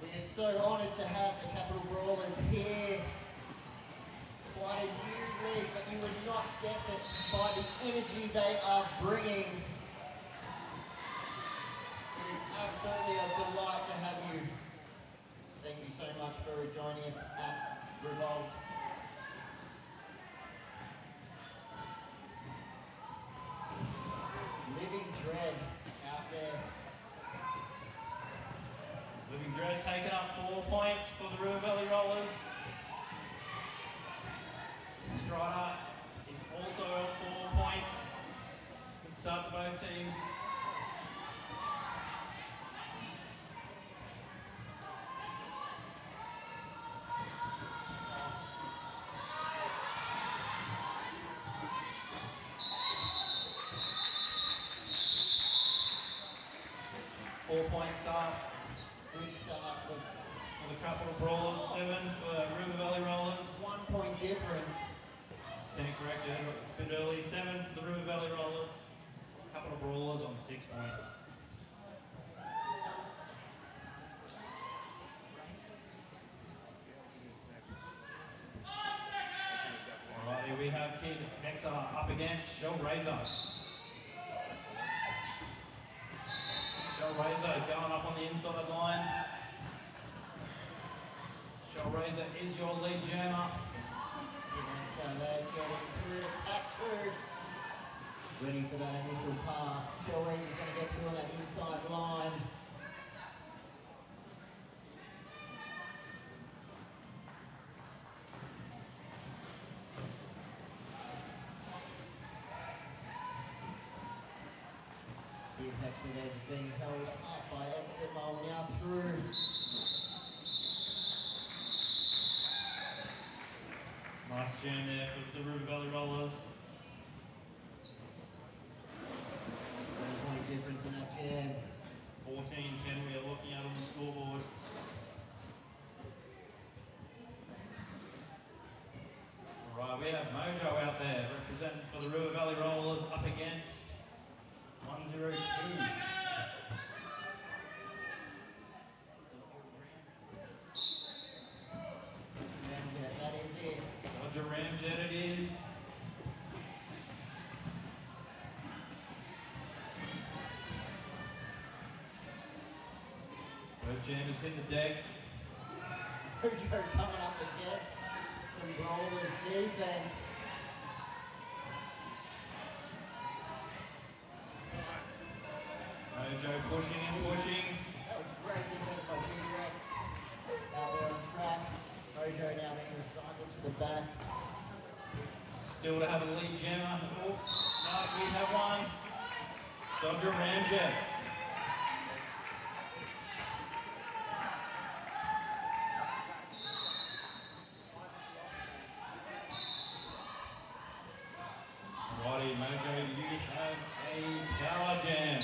We are so honoured to have the Capital Brawlers here. Quite a new league, but you would not guess it by the energy they are bringing. It is absolutely a delight to have you. Thank you so much for joining us at Revolt. Living Dread out there. Living Dread taking up 4 points for the River Valley Rollers. Strider is also on 4 points. Good start for both teams. Four-point start. Good start for For the Capital Brawlers, 7 for River Valley Rollers. 1 point difference. Stand corrected, a bit early, 7 for the River Valley Rollers. Capital Brawlers on 6 points. Alrighty, we have Kid next up against Shell Razor. Shell Razor going up on the inside line. Shell Razor is your lead jammer. So they're getting through the back through. Ready for that initial pass. Shellways is going to get through on that inside line. The effects of that is being held up by Exit Mole now through. Nice jam there for the River Valley Rollers. 1 point difference in that jam. 14-10 we are looking at on the scoreboard. Alright, we have Mojo out there representing for the River Valley Rollers up against 102. Ramjet, that is it. Dodger Ramjet it is. Both jammers hit the deck. Mojo coming up against some Brawlers defense. Mojo pushing and pushing. That was great defense by Big Rex. Now they're on track. Mojo now being recycled to the back. Still to have a lead jammer. Oh, no, we have one. Dodger Ramjet. Alrighty, Mojo, you have a power jam.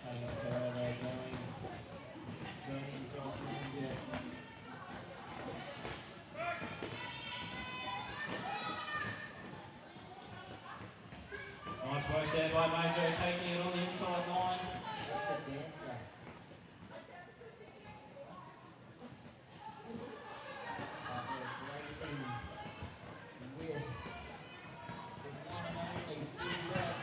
And that's where they're going. Joining Dog Ramjet. Nice work there by Mojo, taking it on the inside line. What a dancer. Out there racing with the one and only Big Rex.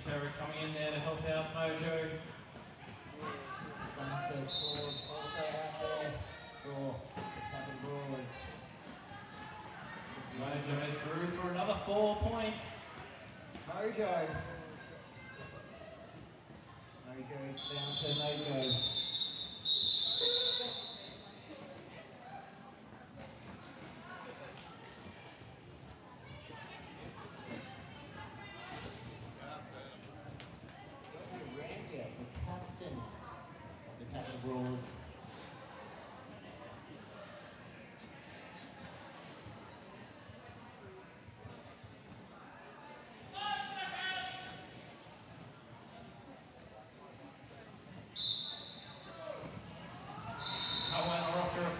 Terra coming in there to help out Mojo. Sunset Falls also out there for the Capital Brawlers. Mojo through for another 4 points. Mojo Grace found her mojo. WRDL, the captain of the Capital Brawlers.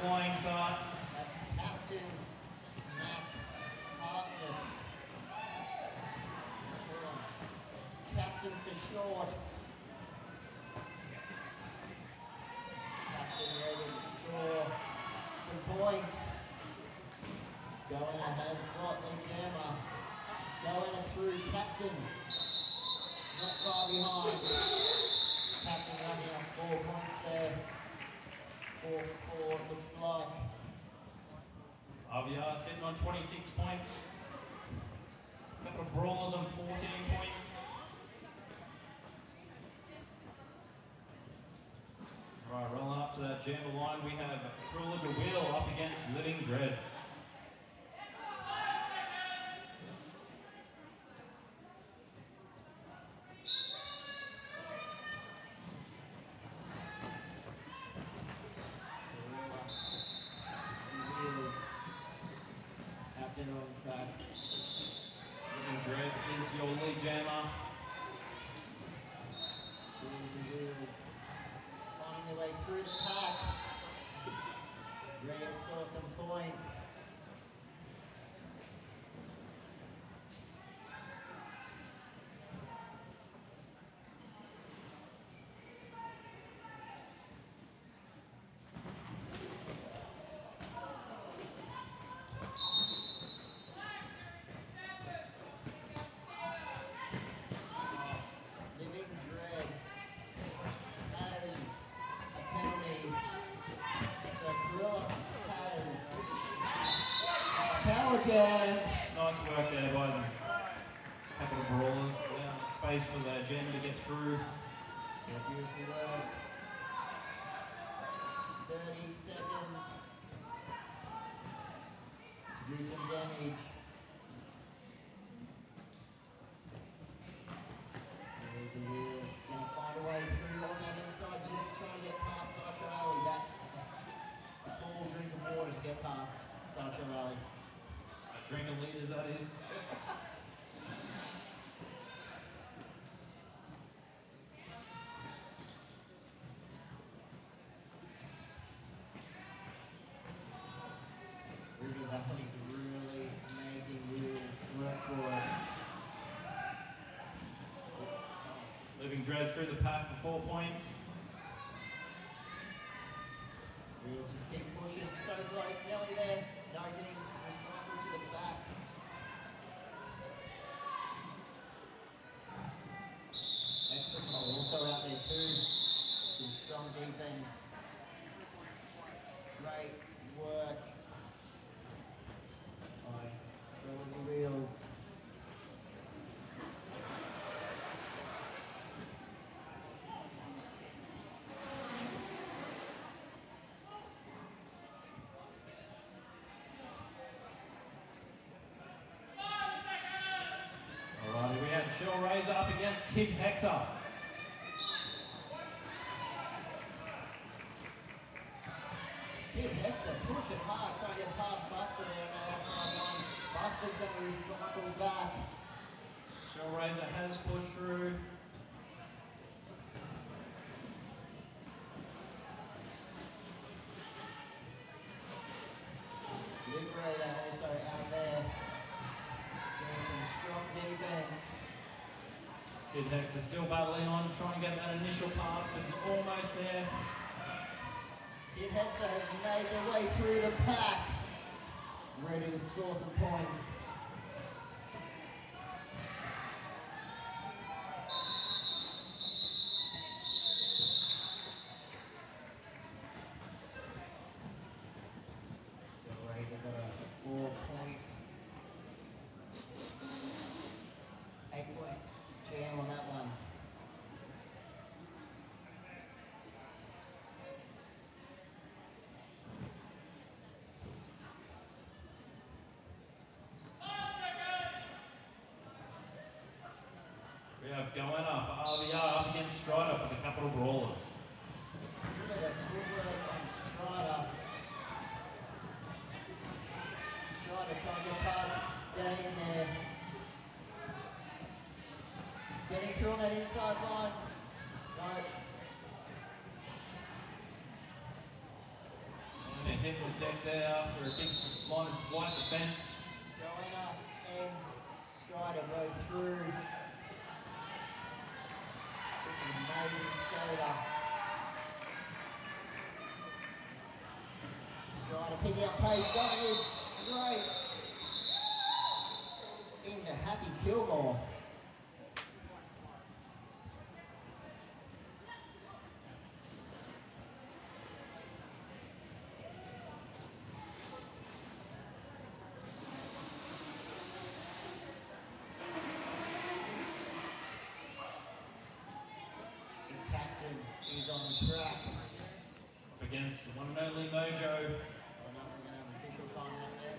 Flying start. That's Captain Smack Harkness. Just call him Captain for short. Captain ready to score some points. Going ahead's got the jammer. Going through Captain. Not far behind. Captain running up 4 points there. 4-4 looks like. RVR sitting on 26 points. Capital Brawlers on 14 points. Right, rolling up to that jammer line, we have Cruel of the Wheel up against Living Dread. On track. Living Dread is your lead jammer. Wheels finding their way through the pack. Ready to score some points. Jam. Nice work there by the Capital Brawlers. Space for the jammer to get through. Yeah, beautiful work. 30 seconds to do some damage. There's the Wheels. Gonna find a way through on that inside, just trying to get past Sideshow Alley. That's a small drink of water to get past Sideshow Alley. Drinking liters, that is. River Valley's really making Wheels work for it. Living Dread through the pack for 4 points. Wheels just keep pushing, so close, nearly there. No getting recycled to the back. Exocol also out there too. Some strong defense. Great work by the Wheels. Alrighty, we have Shell Razor up against Kid Hexer. Kid Hexer pushing hard, trying to get past Buster there on that outside line. Buster's going to recycle back. Shell Razor has pushed through. Liberator also out there. Doing some strong defense. Kid Hexer still battling on, trying to get that initial pass, but he's almost there. Kid Hexer has made their way through the pack. Ready to score some points. So Razor got a 4-point, 8-point jam on that one. have Goenna for RVR up against Strider for the Capital Brawlers. Look at that footwork on Strider. Strider trying to get past Dane there. Getting through on that inside line. No. Hit the deck there after a big line of wide defence. Goenna and Strider both through. This is an amazing skater. Strider picking up pace, going in straight into Happy Kilmore. Is on the track. Up against the one and only Mojo. We're not going to have official time out there.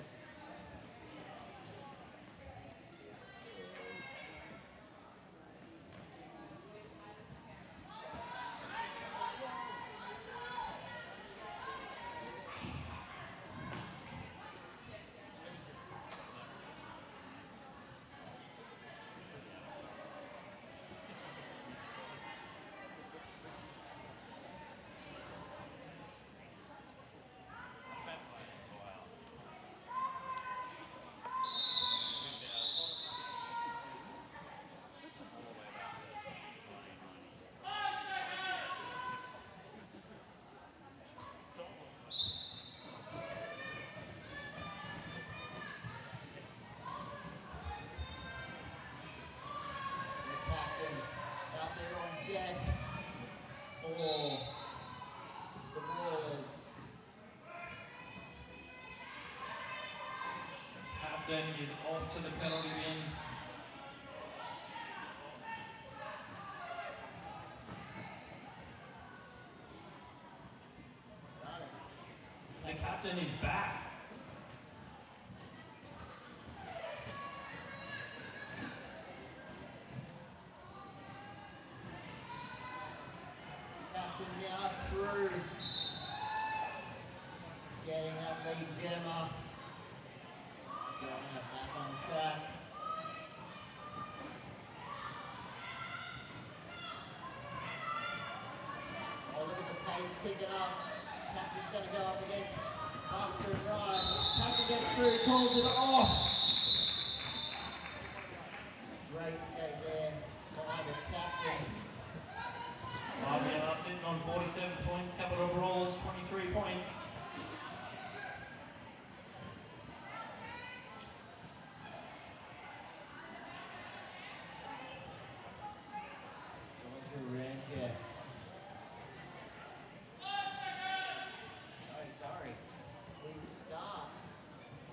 Out there on deck for the Brawlers. Captain is off to the penalty bin. The captain is back. Now through, getting that lead jammer, going back on track. Oh, look at the pace picking up. Captain's going to go up against Buster and Rice. Captain gets through, calls it off. Great skate there by the captain. RVR sitting on 47 points, Capital Brawlers 23 points. Georgia Ranger. Oh, sorry. We start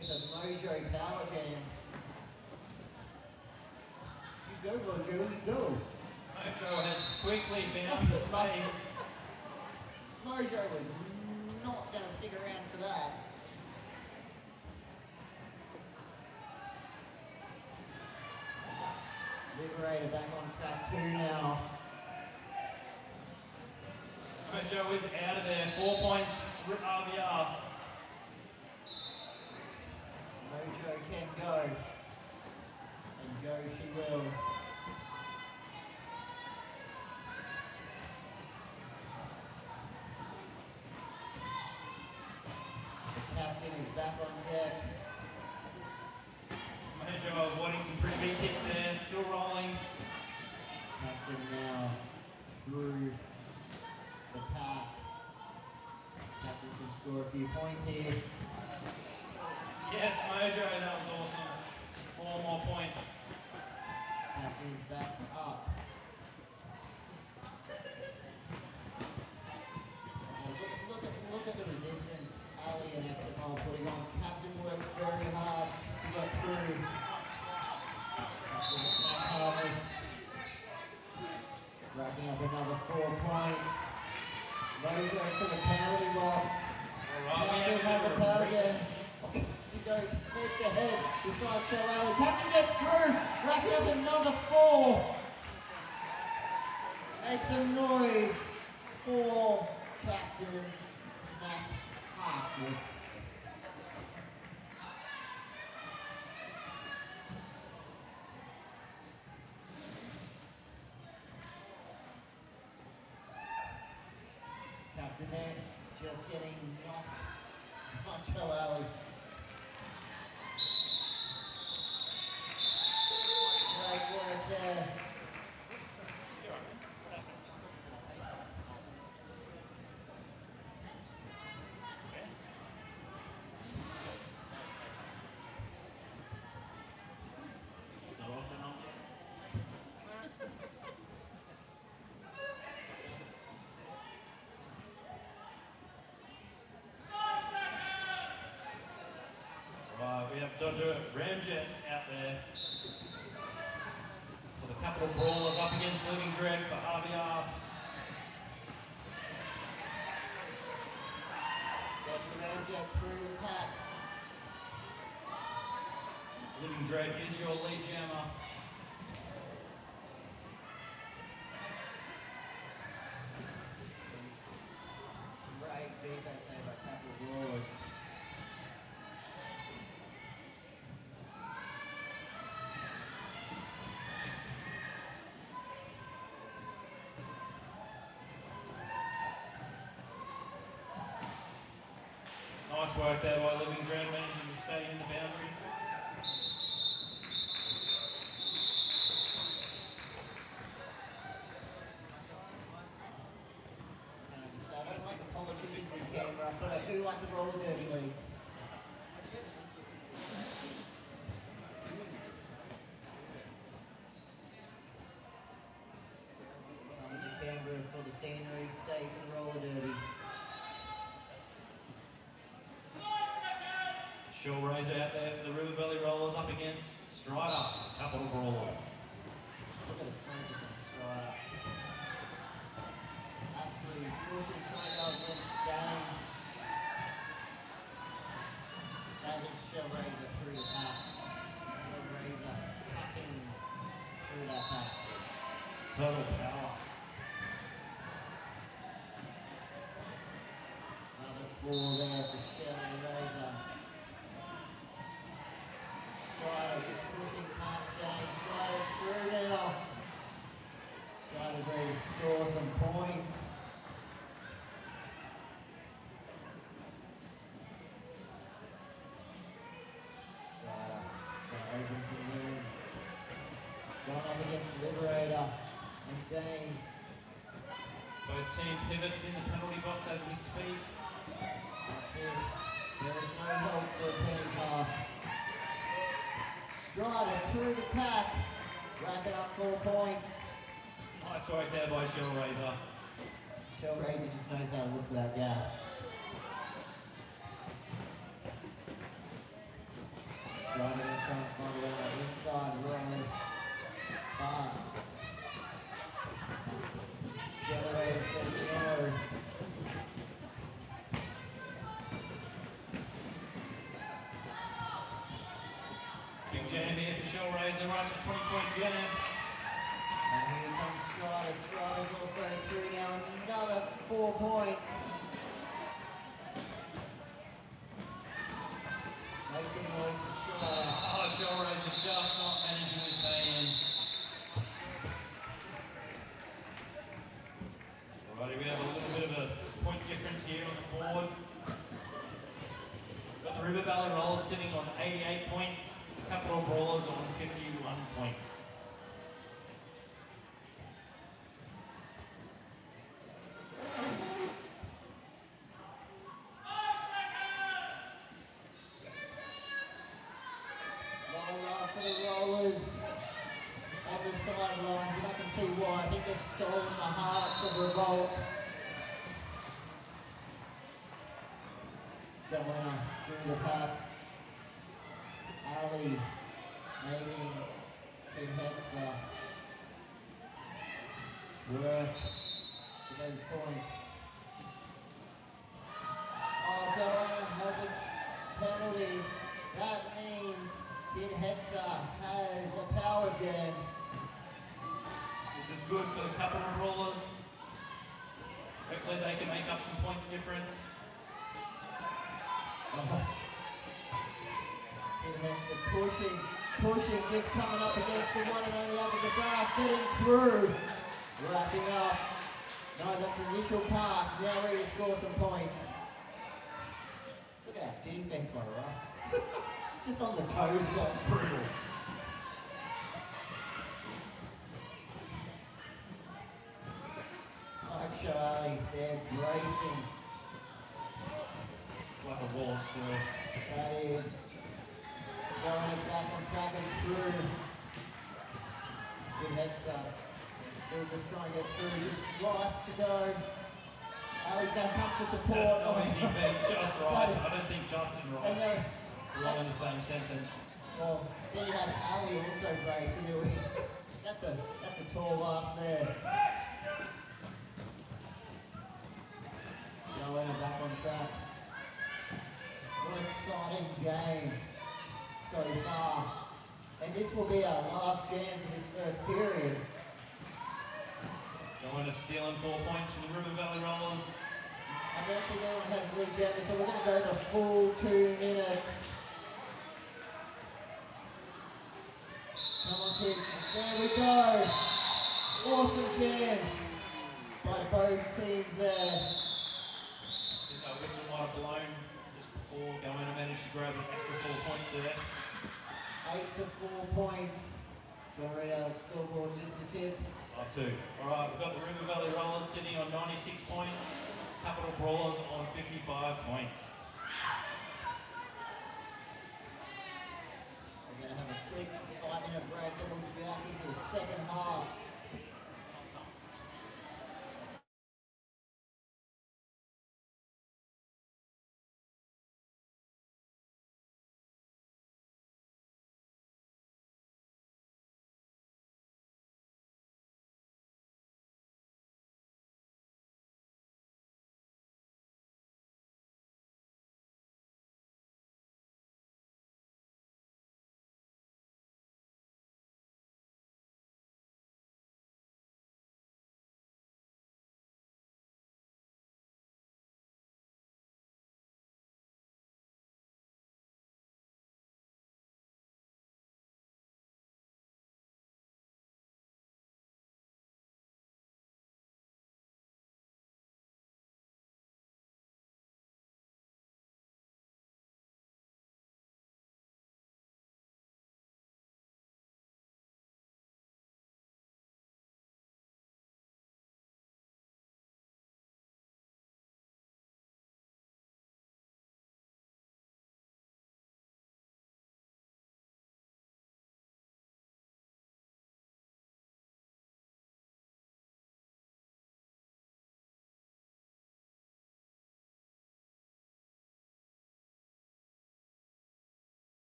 with a Mojo Power Jam. You go, Mojo, you go. Mojo has quickly found the space. Mojo was not going to stick around for that. Liberator back on track 2 now. Mojo is out of there, 4 points, RVR. Mojo can go. And go she will. Captain is back on deck. Mojo avoiding some pretty big hits there, still rolling. Captain now through the pack. Captain can score a few points here. Yes, Mojo, that was awesome. 4 more points. Captain is back up. Oh, look at the resistance Ali and XFL putting on. Captain works very hard to get through. Captain snack harvest. Racking up another 4 points. Mojo to the penalty box. Captain has a power game. He goes head to head. Decides Show Ali. Captain gets through. Racking up another 4. Make some noise for Captain Snap Harkless. Captain there, just getting knocked so much early. Great work there. We have Dodger Ramjet out there for the Capital Brawlers up against Living Dread for RBR. Dodger Ramjet through the pack. Living Dread is your lead jammer. Great defense there by Capital Brawlers. Nice work there by Living Dread, managing to stay in the boundaries. I don't like the politicians in Canberra, but I do like the roller derby leagues. Coming to Canberra for the scenery, stay for the roller derby. Shell Razor out there for the River Valley Rollers up against Strider, Capital Brawlers. Look at the focus on Strider. Absolutely pushing, trying to go against Dane. That is Shell Razor through the pack. Shell Razor cutting through that pack. Total power. Another 4 there for Shell Razor. Strider just pushing past Dane. Strider's through now. Strider's ready to score some points. Strider trying to open some room. Going up against Liberator and Dane. Both team pivots in the penalty box as we speak. That's it. There is no help for a penny pass. Strider through the pack, racking up 4 points. Nice work there by Shell Razor. Shell Razor just knows how to look for that gap. Strider going to try and find around that inside road. But Generator says no. Big jam here for Shell Razor, right to 20-point jam. And here comes Strider. Strider's also through now, another 4 points. Make some noise for Strider. Oh, Shell Razor just not managing to stay in. Alrighty, we have a little bit of a point difference here on the board. Got the River Valley Rollers sitting on 88 points. Capital Brawlers on 51 points. Not a lot for the Rollers on the sidelines, and I can see why. I think they've stolen the hearts of Revolt. Going through the pack. Ali aiming for Hetzer. Work for those points. Oh, Byron has a penalty. That means Kid Hetzer has a power jam. This is good for the Capital Brawlers. Hopefully they can make up some points difference. Hexer pushing, just coming up against the one and only Abacus, getting through, wrapping up. No, that's the initial pass, now ready to score some points. Look at that defense, by the way. Just on the toes, got through. Sideshow Alley, they're bracing. It's like a wall still. That is. Going us back on track and through. Good Hexer. Still just trying to get through. Just Rice to go. Ali's going to come for support. That's not easy for just Rice. I don't think Justin Rice belong in the same sentence. Well, then you had Ali also bracing. It was, that's a tall ass there. Going back on track. What an exciting game so far. And this will be our last jam for this first period. Going to stealing 4 points from the River Valley Rollers. I don't think anyone has lead jammer, so we're going to go the full 2 minutes. Come on, kid. There we go. Awesome jam by both teams there. I think that whistle might have blown just before going to manage to grab an extra 4 points there. 8 to 4 points. Do you want to read out the scoreboard, just the tip? Up 2. Alright, we've got the River Valley Rollers sitting on 96 points. Capital Brawlers on 55 points. We're going to have a quick 5-minute break, then we'll be back into the second half.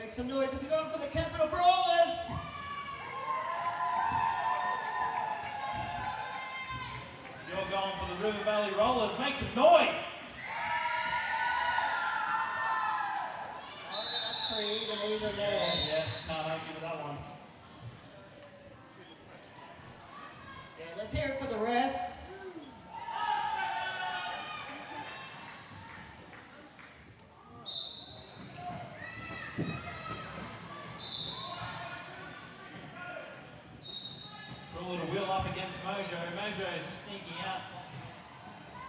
Make some noise if you're going for the Capital Brawlers. If you're going for the River Valley Rollers, make some noise! Oh, that's pretty even there. Yeah, can't argue with that one. Yeah, let's hear it for the refs. Brawler to wheel up against Mojo. Mojo sneaking out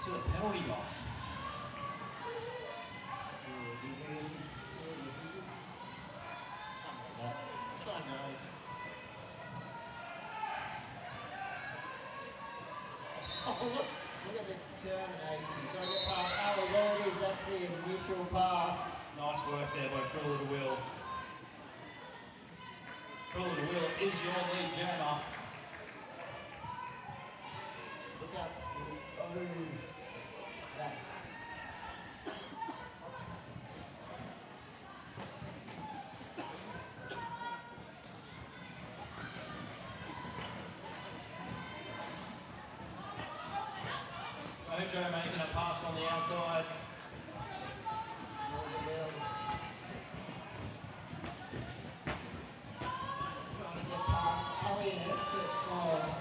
to the penalty box. Something like that. So nice. Oh, look at the determination. You've got to get past Ali. There it is. That's the initial pass. Nice work there by Brawler to wheel. Brawler to wheel is your lead jammer. Look how smooth that. Mojo making a pass on the outside. Trying to get past Ali and exit. Oh.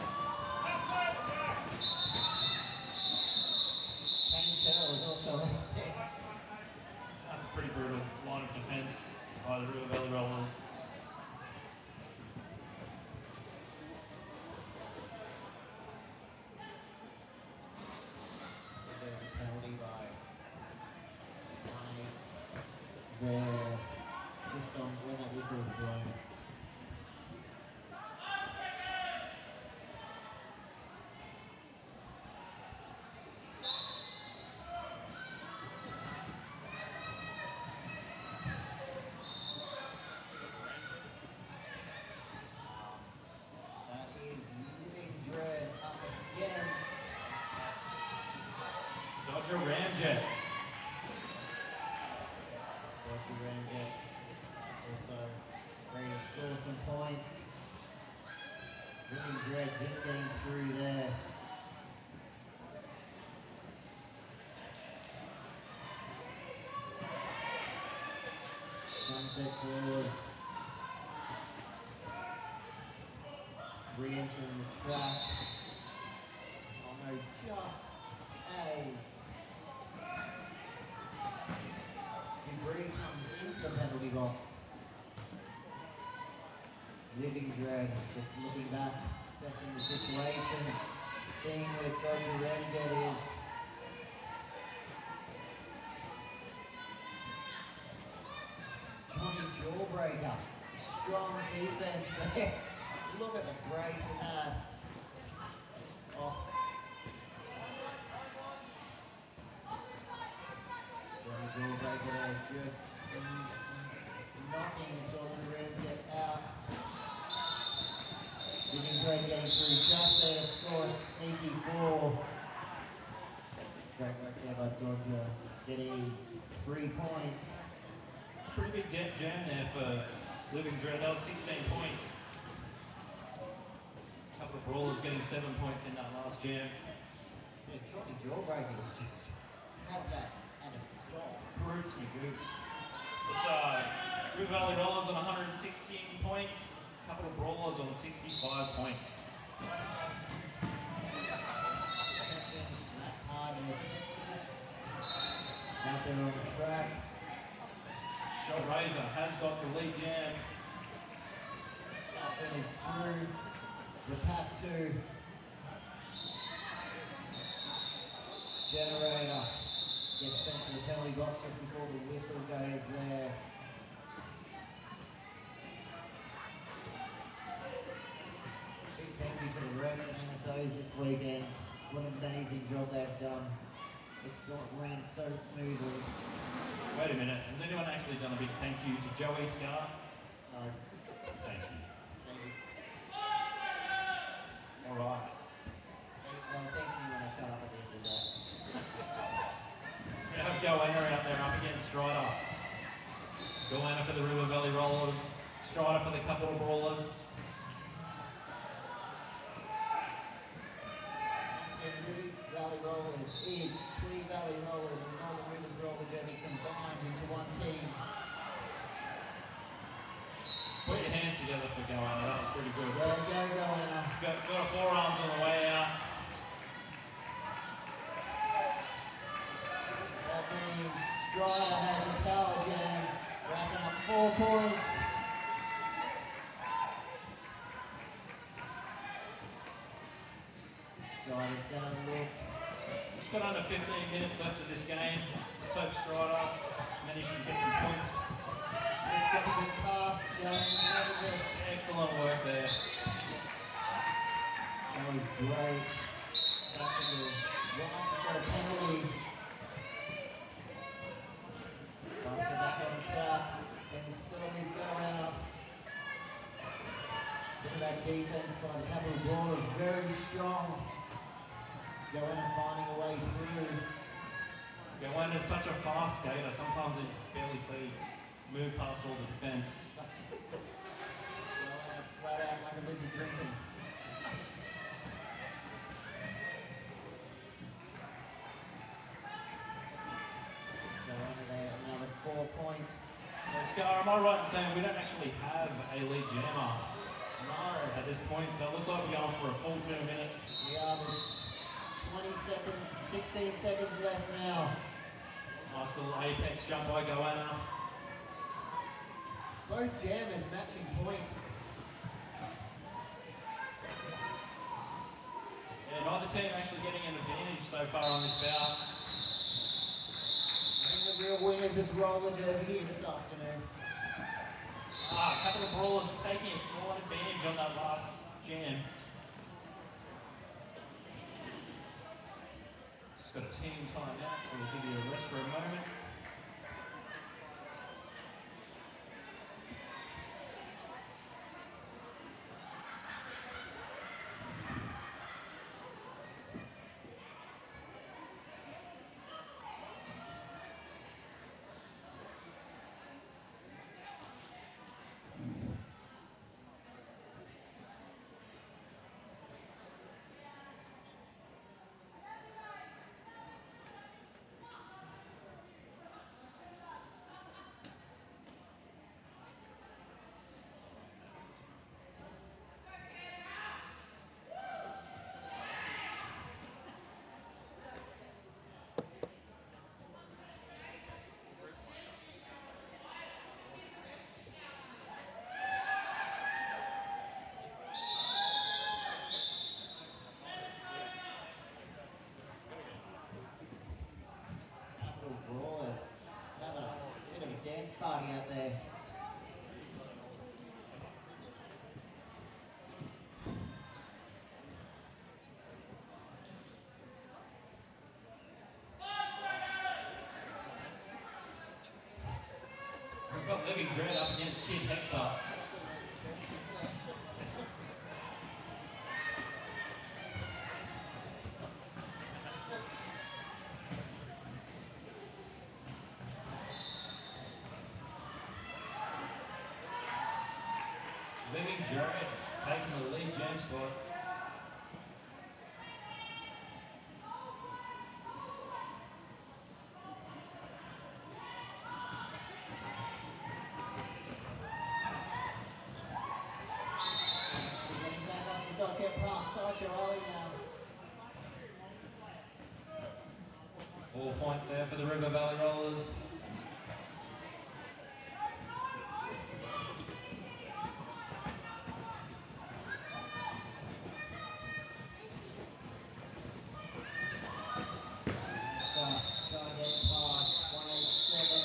Is also right there. That's a pretty brutal line of defence by the River Valley Rollers. There's a penalty by 1-8 there, just on when that whistle was blown. That is Living Dread up against Dodger Ramjet. Dodgy Ramjet. Also ready to score some points. Living Dread just getting through there. Sunset Brawlers re-entering the track. Oh no, just as debris comes into the penalty box. Living Dread just looking back, assessing the situation, seeing where Dodgy Ramjet is. Johnny Jawbreaker, strong defense there. Look at the brace in that. Oh. Johnny Jawbreaker there just knocking Dodgy Ramjet out. Living Dread getting through just there to score a sneaky ball. Great work there by Dodger, getting 3 points. Pretty big jam there for Living Dread. That was 16 points. A couple of Brawlers getting 7 points in that last jam. Yeah, Johnny Jawbreaker was just had that at a stop. Brutes me goods. It's River Valley Rollers on 116 points. A couple of Brawlers on 65 points. Captain Snap Hardness out there on the track. Shot Razor has got the lead jam. Captain is through the pack 2. Generator gets sent to the penalty box just before the whistle goes there. Big thank you to the refs and NSOs this weekend. What an amazing job they've done. It's ran so smoothly. Wait a minute, has anyone actually done a big thank you to Joey Scar? No, Thank you. thank you. All right. They'll thank me when I shut up at the end of the day. We have Goanna out there up against Strider. Goanna for the River Valley Rollers. Strider for the Capital Brawlers. Ruby Valley Rollers is Tweed Valley Rollers and Northern Rivers Roller Derby combined into one team. Put your hands together for Goanna, that was pretty good. There you go, Goanna. Got a forearms on the way out. That means Strider has a power jam, racking up 4 points. Strider's going to look. Just got under 15 minutes left of this game. Let's hope Strider manages to get some points. Just getting good pass, going over this. Excellent work there. That was great. Ross has got a penalty. Buster back on track. And Sylvie's going up. Look at that defense by the Capital Brawlers, very strong. Goanna finding a way through. Goanna's such a fast skater, sometimes you barely see move past all the defence. Goanna flat out like a lizard drinking. Goanna there, another 4 points. So Scar, am I right in saying we don't actually have a lead jammer No. at this point, so it looks like we're going for a full 2 minutes. We are just 20 seconds, 16 seconds left now. Nice little apex jump by Goanna. Both jammers matching points. Yeah, neither team actually getting an advantage so far on this bout. I think the real winners is roller derby here this afternoon. Capital Brawlers taking a slight advantage on that last jam. Just got a team time out, so we'll give you a rest for a moment. Brawlers having a bit of a dance party out there. We've got Living Dread up against Kid Hexa. Living Dread taking the lead jam spot. So getting back up, he's got to get past Sideshow Ollie now. 4 points there for the River Valley Rollers. Trying to get past 187.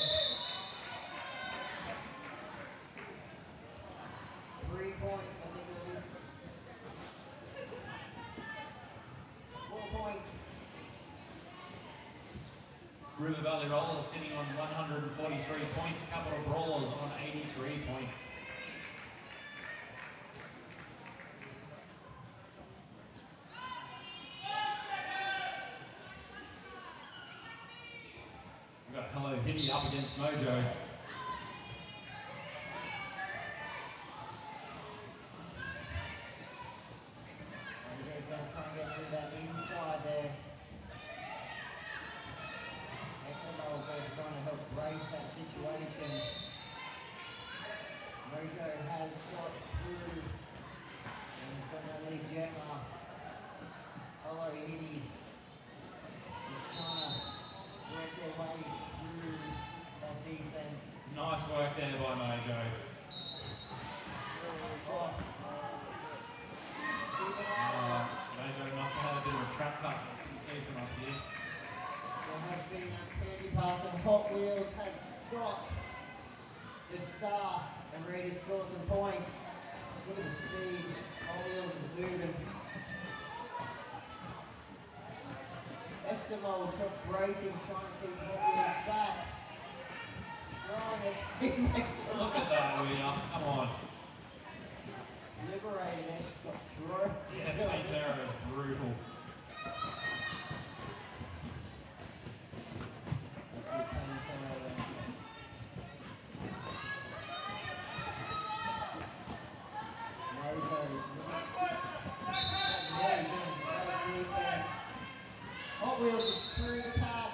3 points, I think it is. 4 points. River Valley Rollers sitting on 143 points. Capital Brawlers on 83 points. We've got Hello Hitty up against Mojo. Mojo has got through. And he's going to leave Gemma. Although Hitty is trying to work their way through that defense. Nice work there by Mojo. Oh. Mojo must have had a bit of a trap cut. You can see from up here. There has been a candy pass and Hot Wheels has got the star and ready to score some points. Look at the speed. Hot Wheels is moving. Eximo racing, trying to keep Hot Wheels back. Throwing it. Look at that, Leah. Come on. Liberating it. Scott throw. Yeah, Pantera is brutal. That's it, Pantera then. Mojo. Yeah, he's doing great defense. Hot Wheels is through the pad.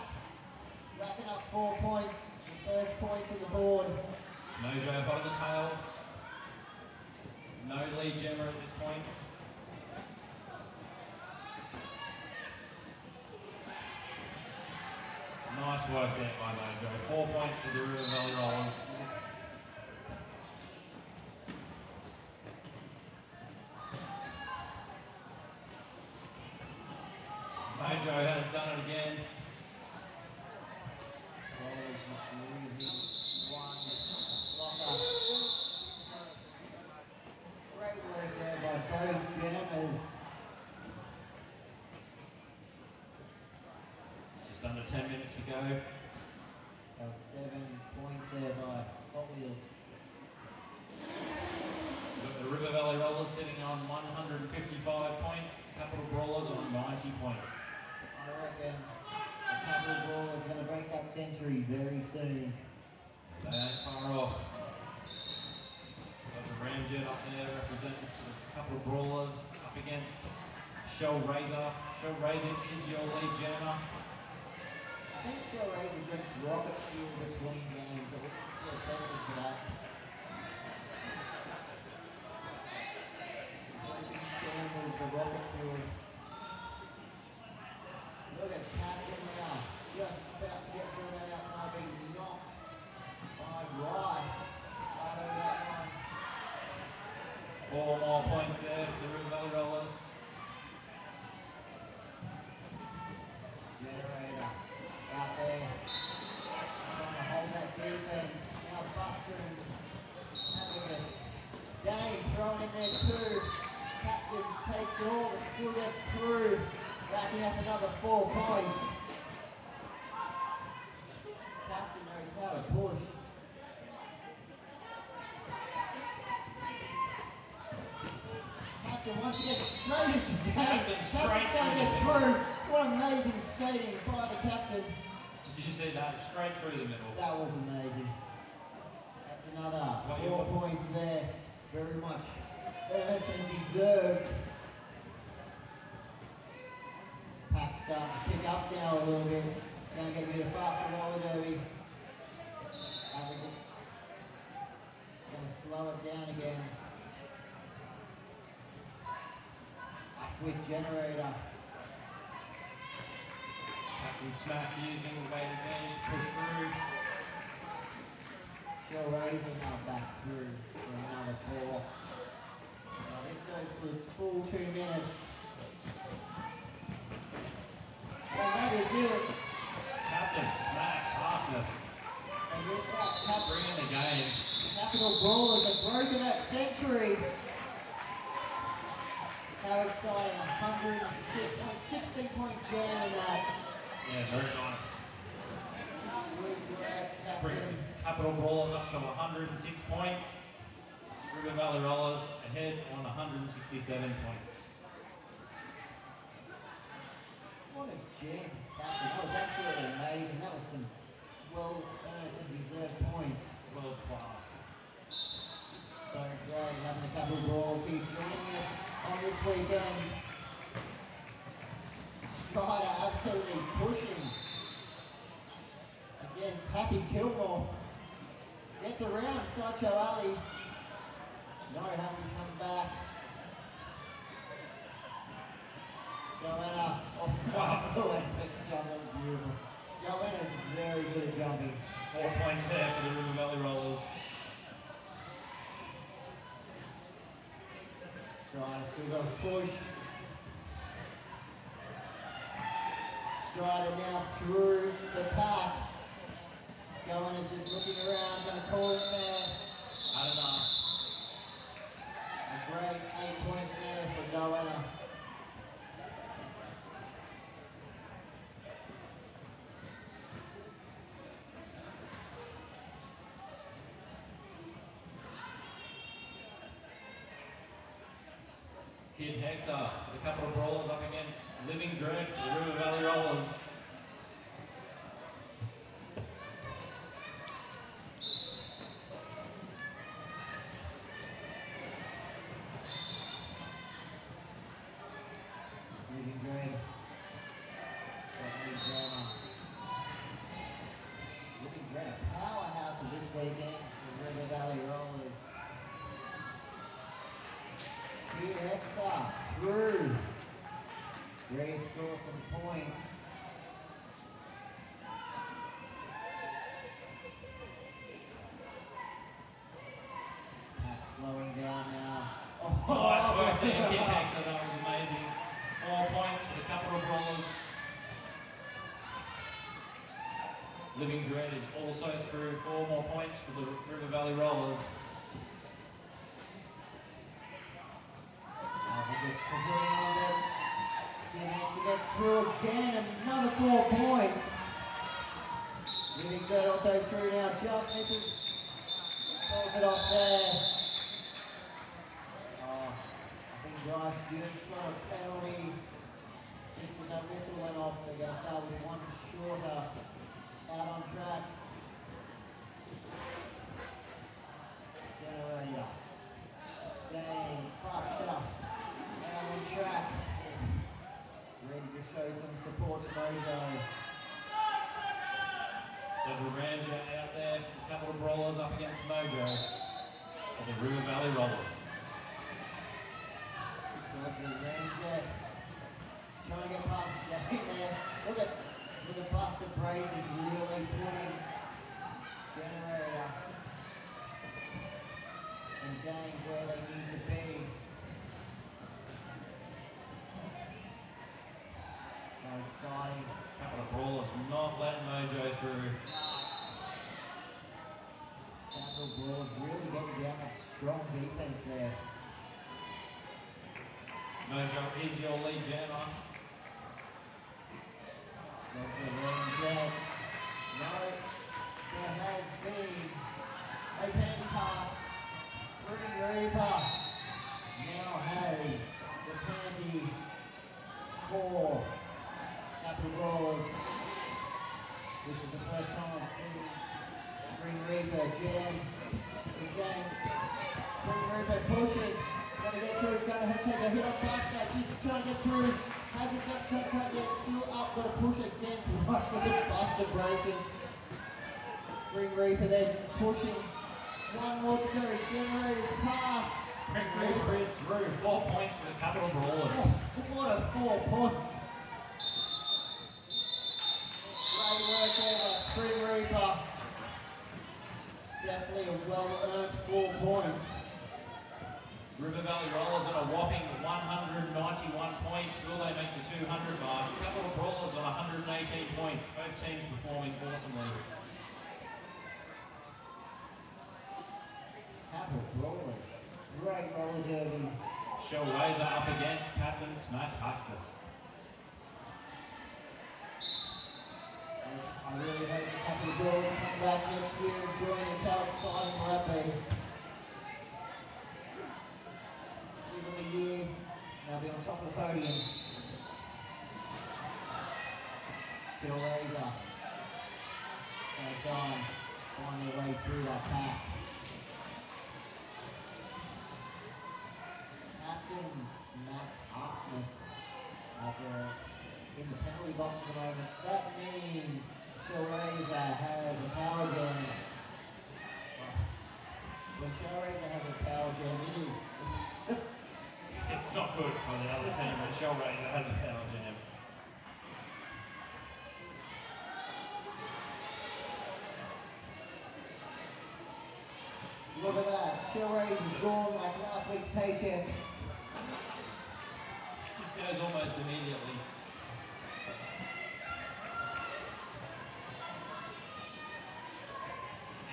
Racking up 4 points. First points on the board. Mojo bottom of the tail. No lead Gemma at this point. Nice work there by Mojo. 4 points for the River Valley Rollers. Mojo has done it again. Great work there by both Gemmas. Just under 10 minutes to go. That was 7 points there by Hot Wheels. We've got the River Valley Rollers sitting on 155 points. Capital Brawlers on 90 points. I reckon the Capital Ball is going to break that century very soon. They ain't far off. Got the Ramjet up there representing the Capital Brawlers up against Shell Razor. Shell Razor is your lead jammer. I think Shell Razor drinks rocket fuel between games. I wouldn't do a testing for that. Big scandal with the rocket fuel. Look at Captain now, just about to get through that outside, being knocked by Rice. Out of that one. 4 more points there for the River Valley Rollers. Generator out there, trying to hold that defense. Now Buster and Happiness. Dane thrown in there too. Captain takes it all, but still gets through. Racking up another 4 points. Captain knows how to push. Captain once again straight into Dane. Captain's straight Captain's going to get through. What amazing skating by the captain. Did you see that? Straight through the middle. That was amazing. That's another What 4 points there. Very much earned and deserved. Pack's starting to pick up now a little bit. Going to get a bit of faster roller derby. Averages going to slow it down again. Up with Generator. Captain Smack using the weight advantage to push through. Shell Razor now back through for another 4. Now this goes for the full 2 minutes. And that is it. Captain Smack, Harkness, And with that, bringing the game. Capital Brawlers have broken that century. How exciting, 16-point jam in that. Yeah, very nice. Good work, Brings Captain. Capital Brawlers up to 106 points. River Valley Rollers ahead on 167 points. What a jam, Captain. That was absolutely amazing. That was some well-earned and deserved points. World class. So great having the Capital Brawlers here joining us on this weekend. Strider absolutely pushing against Happy Kilmore. Gets around Sideshow Ali. Strider still got a push. Strider now through the pack. Gowan is just looking around, going to call it there. I don't know. A great 8 points there for Goanna. Kid Hexa, the Capital Brawlers up against Living Dread, the River Valley Rollers. Living Dread. Living Dread, a powerhouse for this weekend, the River Valley Rollers. Kid Hexa through. Ready to score some points. Pat slowing down now. Nice work there, Kid Hexa, that was amazing. 4 points for the Capital Brawlers. Living Dread is also through 4 more points for the River Valley Rollers. Just putting on them. Kid Hexa gets through again, another 4 points. Living Dread also through now, just misses. Calls it off there. I think Bryce just got a penalty just as that whistle went off. They're going to start with one shorter out on track. Generator. Dane, Buster, out on track. Ready to show some support to Mojo. There's a Ranger out there for the Capital Brawlers up against Mojo for the River Valley Rollers. Ranger trying to get past Jane there. Look at Buster bracing, really putting Generator and Jane where they need to be. So exciting. Capital Brawlers not letting Mojo through. Capital Brawlers really getting down that strong defense there. Mojo is your lead jammer. Ranger. No, there has been a penny pass. Spring Reaper now has the penalty for Capital Brawlers. This is the first time I've seen Spring Reaper jam this game. Spring Reaper pushing, gonna get through, gonna take a hit on Buster, just trying to get through. Hasn't got track quite yet, still up, got to push against Rush. Look at Buster bracing. Spring Reaper there just pushing. One more to go, Generator's pass. Spring Reaper is through. 4 points for the Capital Brawlers. Oh, what a 4 points. Great work there by Spring Reaper. Definitely a well-earned 4 points. River Valley Rollers on a whopping 191 points. Will they make the 200 mark? Capital Brawlers on 118 points. Both teams performing awesomely. Capital Brawlers. Great roller derby. Shellraiser up against Captain Smack Harkness. I really hope the Capital Brawlers come back next year and join us. How exciting will that be? Give them a year, they'll be on top of the podium. Shellraiser. They've gone, find their way through that pack. Captain Smack Harkness in the penalty box at the moment. That means Shellraiser has a power jam. When Shellraiser has a power jam, it is. It's not good for the other team, but Shellraiser has a power jam. Look at that. Shellraiser's gone like last week's paycheck. It goes almost immediately.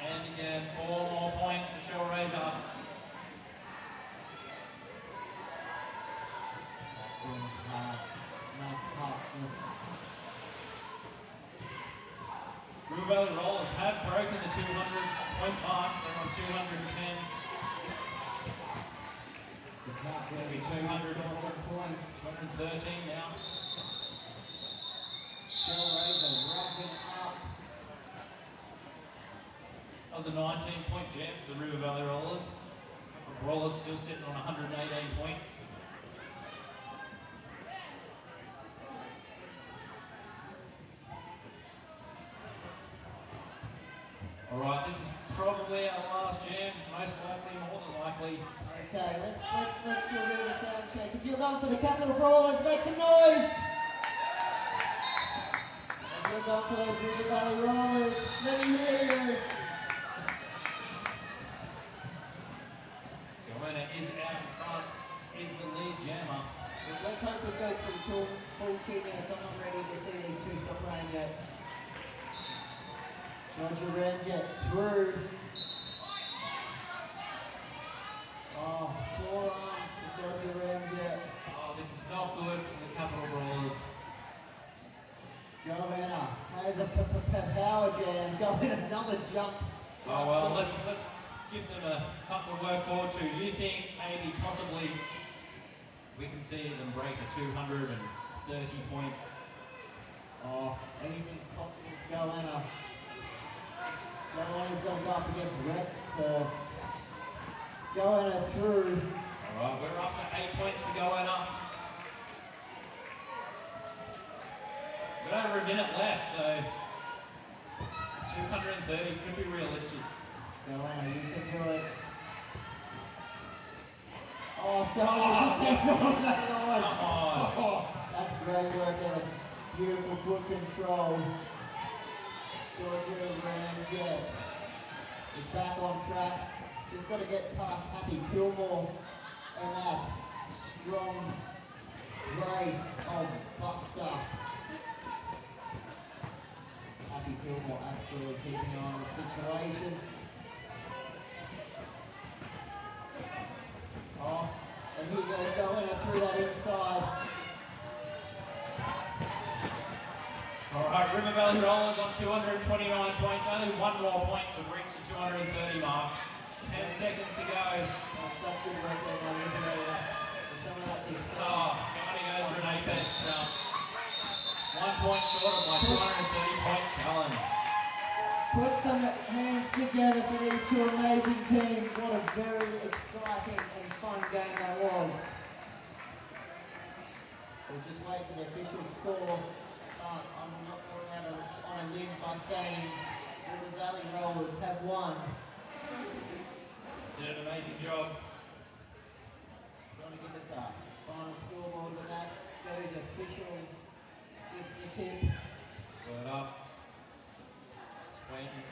And again, 4 more points for Shell Razor. River Valley Rollers have broken the 200-point mark. They're on 210. It's going to be 200 points. 213 now. Shell Razor wrapping up. That was a 19-point jam for the River Valley Rollers. The Brawlers still sitting on 118 points. Alright, this is probably our last jam, most likely, more than likely. Okay, let's do a bit of a sound check. If you're going for the Capital Brawlers, make some noise! If you're going for those River Valley Rollers, let me hear you! Joanna is out in front, is the lead jammer. Let's hope this goes for the full 2 minutes. I'm not ready to see these two stop playing yet. Georgia Ramjet through. Oh, forearm for Georgia Ramjet. Oh, this is not good for the Capital Brawlers. Joanna has a power jam. Going another jump. Oh well, let's give them something to work forward to. Do you think maybe possibly we can see them break a 230 points? Oh, anything's possible for Joanna. Joanna's going to go up against Rex first. Joanna through. Alright, we're up to 8 points for Joanna. We've got over a minute left, so 230 could be realistic. Joanna, you can do it. Oh, Joanna just can't go on that line. Oh, that's great work there. That's beautiful foot control. Georgia Ramjet is back on track. Just got to get past Happy Gilmore and that strong race of Buster. Happy Gilmore absolutely keeping on the situation. Oh, and here goes Joanna through that inside. Alright, River Valley Rollers on 229 points, only 1 more point to reach the 230 mark. 10 seconds to go. Oh, such good work there by River Valley. Some of that defense. Oh, Johnny goes for an apex now. 1 point short of my 230-point challenge. Put some hands together for these two amazing teams. What a very exciting and fun game that was. We'll just wait for the official score. I'm not going out on a limb by saying River Valley Rollers have won. Did an amazing job. Want to give us a final scoreboard with that? Goes official, just the tip. Put up. Just waiting.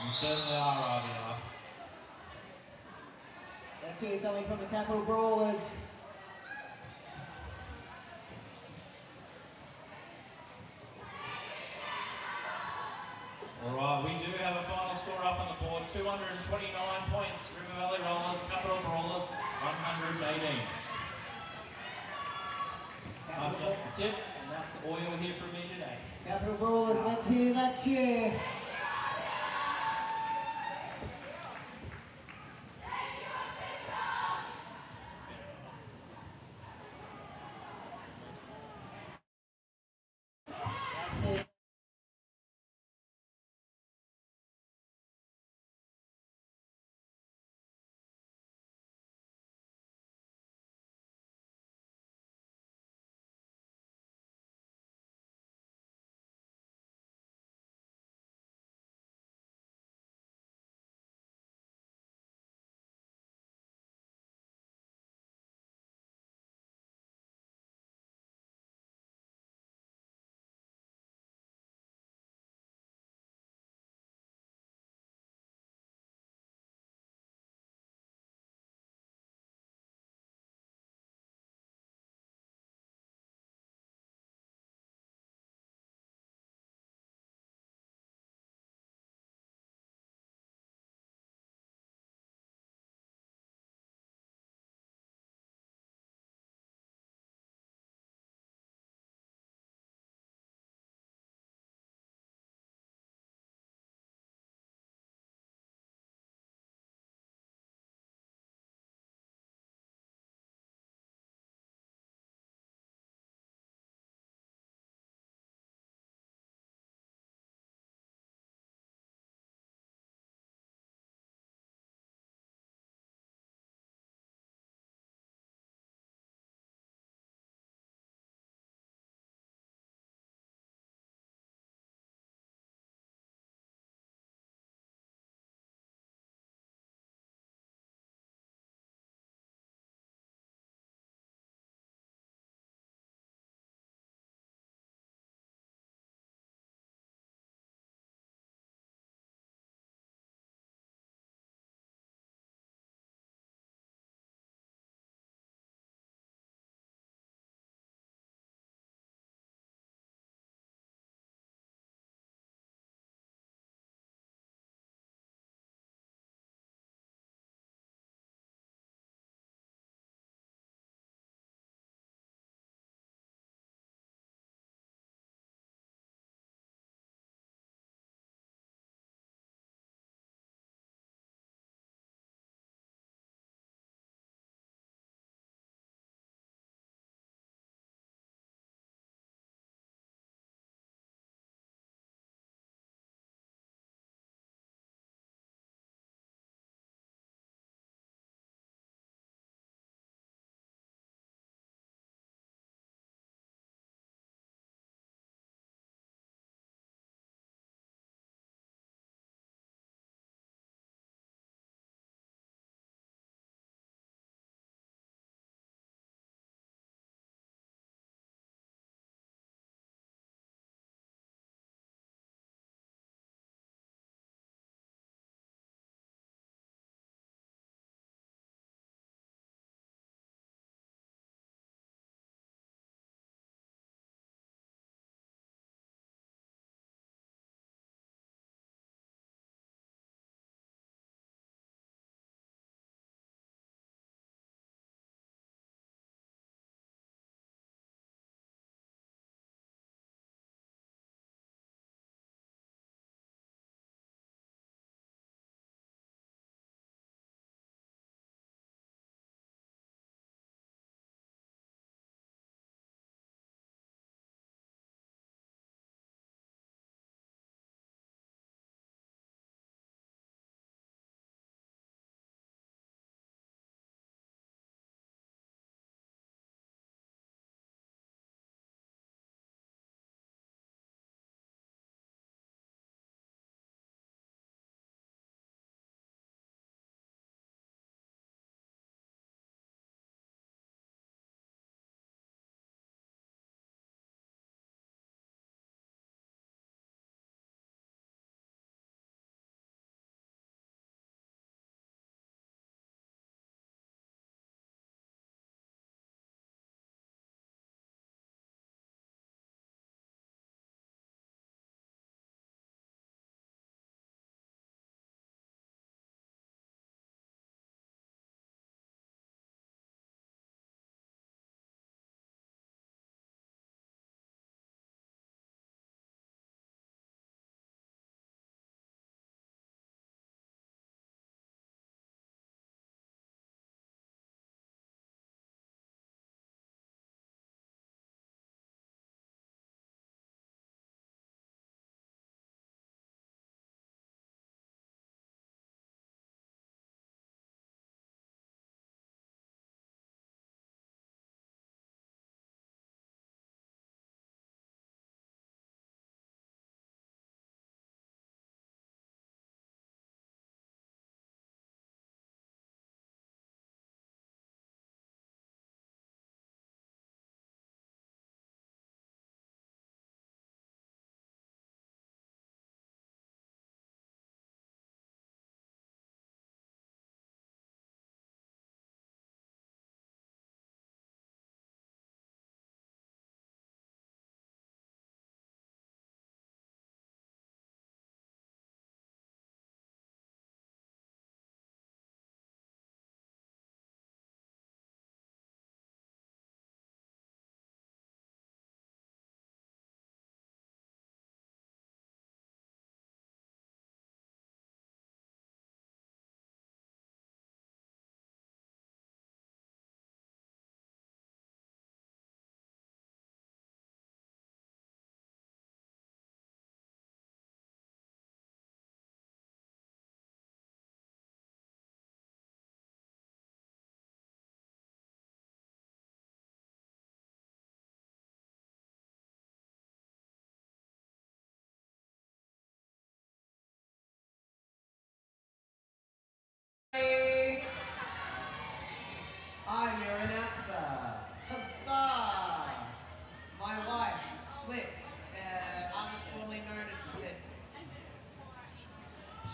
You certainly are, RVR. Let's hear something from the Capital Brawlers. Alright, we do have a final score up on the board. 229 points. River Valley Rollers, Capital Brawlers, 118. Just the tip, and that's all you'll hear from me today. Capital Brawlers, let's hear that cheer.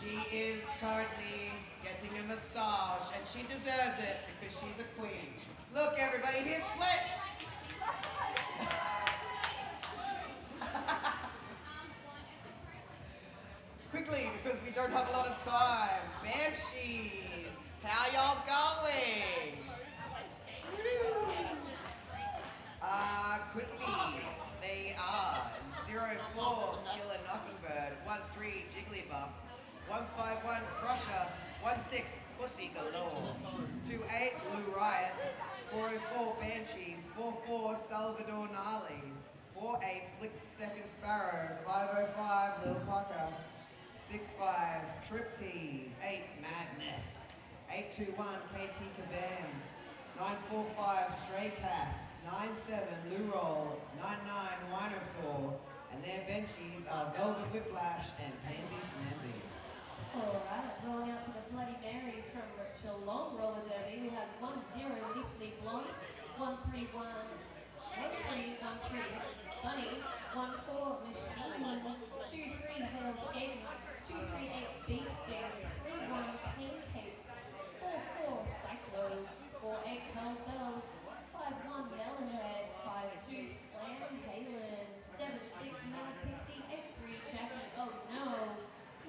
She is currently getting a massage, and she deserves it because she's a queen. Look, everybody, here's splits. Quickly, because we don't have a lot of time. Bamshees, how y'all going? Quickly, they are 04 Killer Knockingbird, 13 Jigglybuff, 151 Crusher, 16 Pussy Galore, 28 Blue Riot, 404 Banshee, 44 Salvador Nali, 48 Split Second Sparrow, 505 Little Pucker, 65 Trip Tease, 8 Madness, 821 KT Kabam, 945 Stray Cass, 97 Lou Roll, 99 Winosaur, and their benchies are Velvet Whiplash and Pansy Slanty. Alright, rolling out for the Bloody Marys from Geelong Roller Derby, we have 10 Liftly Blonde, 131 Bunny, 14 Machine, 23 Hail Skating, 238 Bee Stings, 31 Pancakes, 44 Cyclo, 48 Hells Bells, 51 Melonhead, 52 Slam Halen, 76 Mel Pixie, 83 Jackie, oh no,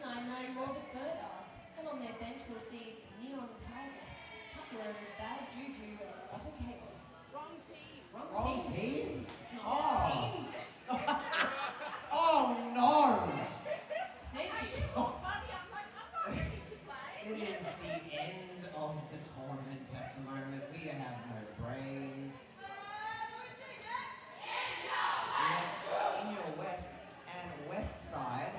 99 Morbid Birder, and on their bench we'll see Neon Tigress, Puckler, Bad Juju, and Utter Chaos. Wrong team. Wrong team? It's not Oh. that team. Oh no! Thank you. It is the end of the tournament at the moment. We have no brains. In your West and WestSide.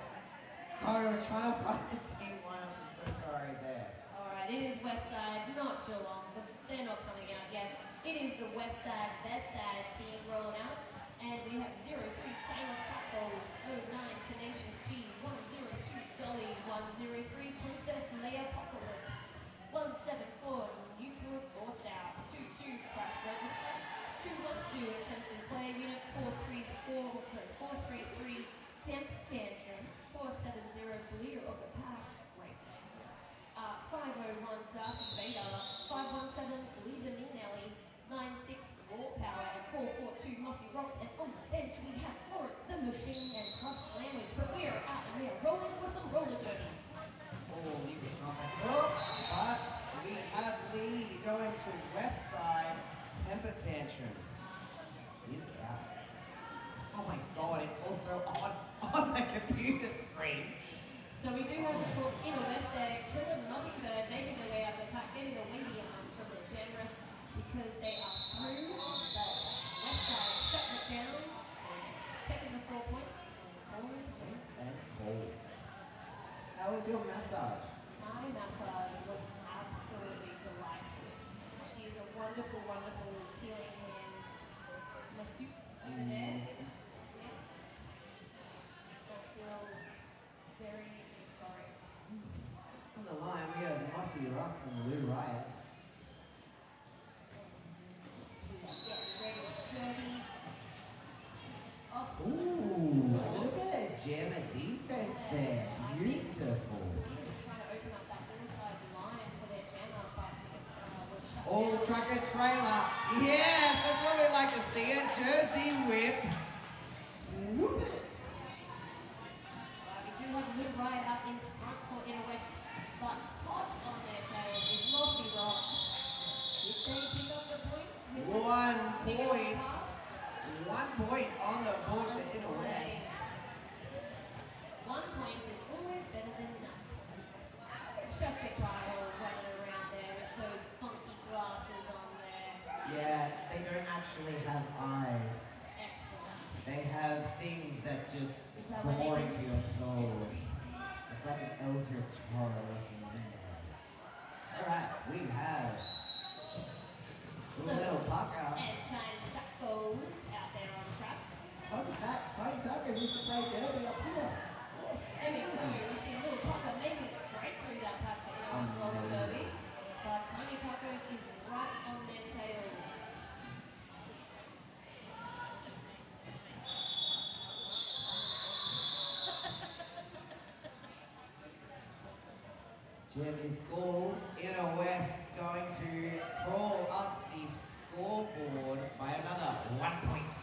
So we're trying to find the team lineups. I'm so sorry there. Alright, it is WestSide, not Geelong, but they're not coming out yet. It is the WestSide, BestSide team rolling out. And we have 03 Taylor Tacos, 09 Tenacious G, 102 Dolly, 103 Princess Leia Apocalypse, 174 Nuclear Force Out, 22 Crash Register, 212 Intensive Play Unit, 433 Temp Tantrum, 470 Bleeder of the Pack, great. 501 Darky Vader, 517 Lisa Minelli, 96 Raw Power, and 442 Mossy Rocks, and on the bench we have Florence the Machine and Club Sandwich, but we are out and we are rolling for some roller derby. Oh, these are strong ones. Oh, but we have lead going to WestSide. Temper Tantrum is out. Oh my god, it's also on the computer screen. So we do have the book in a West there, Killer Mockingbird making their way out of the pack, getting a weighty amounts from the genre because they are through, but WestSide shutting it down, taking the 4 points, and holding points. And cold. How was your massage? My massage was absolutely delightful. She is a wonderful, wonderful healing hands masseuse over there. Yes. I feel very euphoric. On the line, we have Mossy Rocks and Lou Riot. Get ready, dirty. Oh, Ooh, a little bit of jammer defense there. Beautiful. he was trying to open up that inside line for their jammer, but it was shut Oh, down. trucker trailer. Yes, that's what we like to see. A Jersey whip. Whoop it. We do have Blue Riot up in front for Inner West, but hot on their tail is Mossy Rocks. Did they pick up the points? With 1 the point. pass? 1 point on the board for Inner West. 1 point is always better than nothing. Shut your pile running around there with those funky glasses on there. Yeah, they don't actually have eyes. Excellent. They have things that just Is that why they bore can into your soul. It's like an eldritch horror looking man. Alright, we have Little Pucker. And Tiny Tacos out there on track. Fun fact, Tiny Tucker used to play derby up here. There we go. We see a Little Pucker making it straight through that pack for Inner West Roller Derby. But Tiny Tacos is right on their tail. Jim is called. Inner West going to crawl up the scoreboard by another 1 point.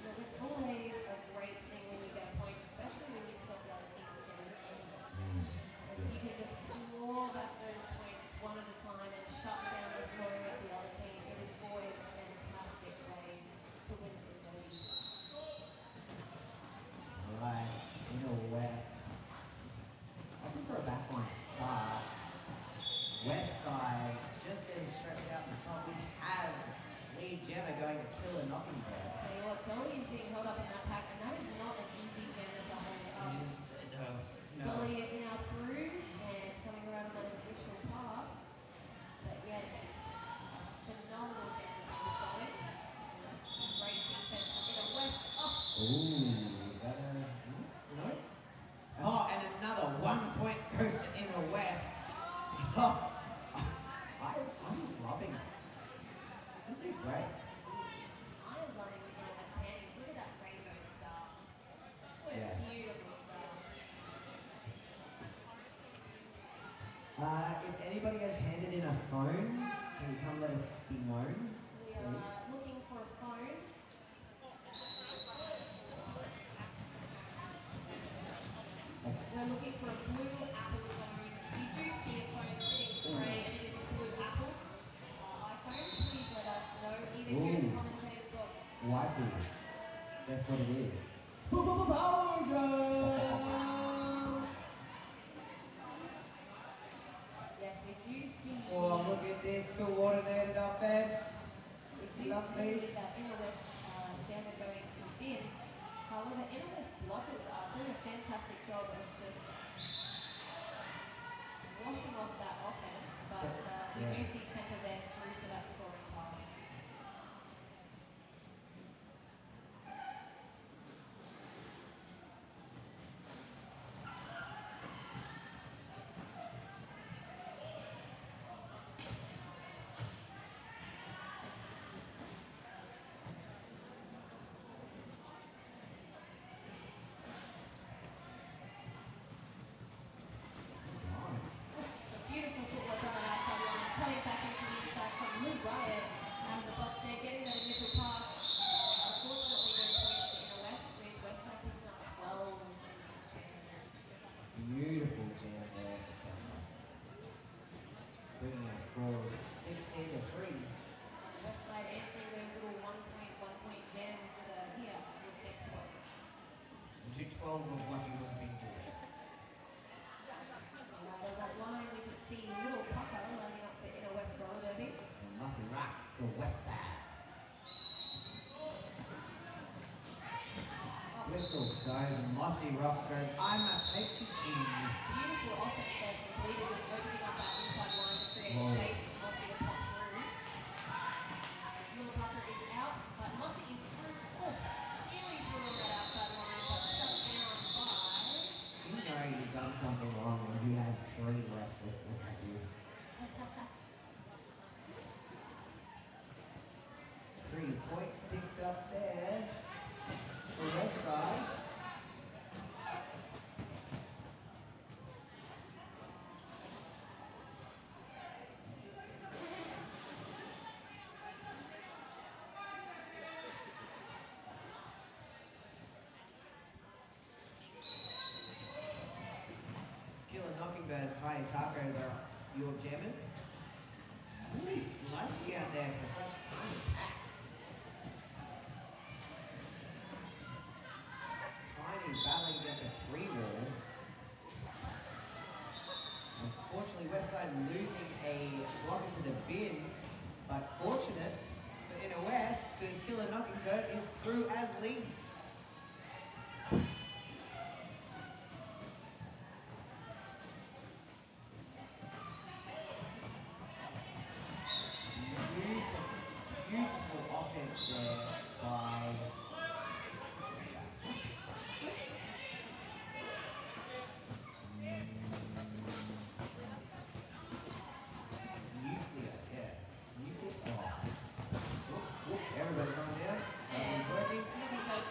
Look, it's always a great thing when you get a point, especially when you stop the other team from getting any. And you can just claw back those points one at a time and shut down the scoring of the other team. It is always a fantastic way to win some games. Right, Inner West. Looking for a backline start. WestSide just getting stretched out the top. We have lead Gemma going to kill a knocking bird. Tell you what, Dolly is being held up in that pack, and that is not an easy Gemma to hold up. No. Dolly is now through and coming around with an official pass. But yes, phenomenal game that they were going. Great defense from Inner West. Oh, Ooh, is that a... No? Oh, and another 1 point goes to Inner West. Oh, I'm loving this. This is great. I am loving the Inner West panties. Look at that rainbow star. What a Yes. beautiful star. If anybody has handed in a phone, can you come let us be known, We please? are looking for a phone. We're looking for a blue Apple phone. If you do see a phone sitting straight and it is a blue Apple iPhone, please let us know either here in the Ooh. commentators box. Waifu. Guess what it is? Power Jam! Yes, we do see. Oh, look at this coordinated offense. We do Lovely. see that Inner West Jam are going to win. However, Inner West blockers are doing a fantastic job of just washing off that offense, but we do see Temper there through for that scoring pass. So beautiful footwork on that outside line, cutting back into the inside from Lou Riot out of the box there, getting that initial pass. Unfortunately, no points for Inner West, with WestSide picking up 12. Beautiful jam there for Temper. Bringing our scores 16 to 3. WestSide answering those little 1 point jams with a here, we'll take 12. Do 12 of what you have been doing. On that line, we can see Little Pucker lining up for Inner West roller derby. And Mussy Rocks for WestSide. Whistle goes and Mossy Rocks goes, I'm a take it in. Beautiful offense there from Bleeder, just opening up that inside line to create Whoa. space for Mossy to pop through. Little Pucker is out, but Mossy is through. Oh, nearly through on that outside line, but shut down by. You know you've done something wrong when you have 3 less whistling at you. 3 points picked up there for WestSide. Killer Knockingbird and Tiny Tacos are your jammers. Really sludgy out there for such tiny packs. Tiny battling against a 3-wall. Unfortunately, WestSide losing a block into the bin, but fortunate for Inner West because Killer Knockingbird is through as lead. Beautiful offense there by Nuclear, yeah. Nuclear. Oh. Whoop, whoop. Everybody's going down. Everybody's working. Knockingbird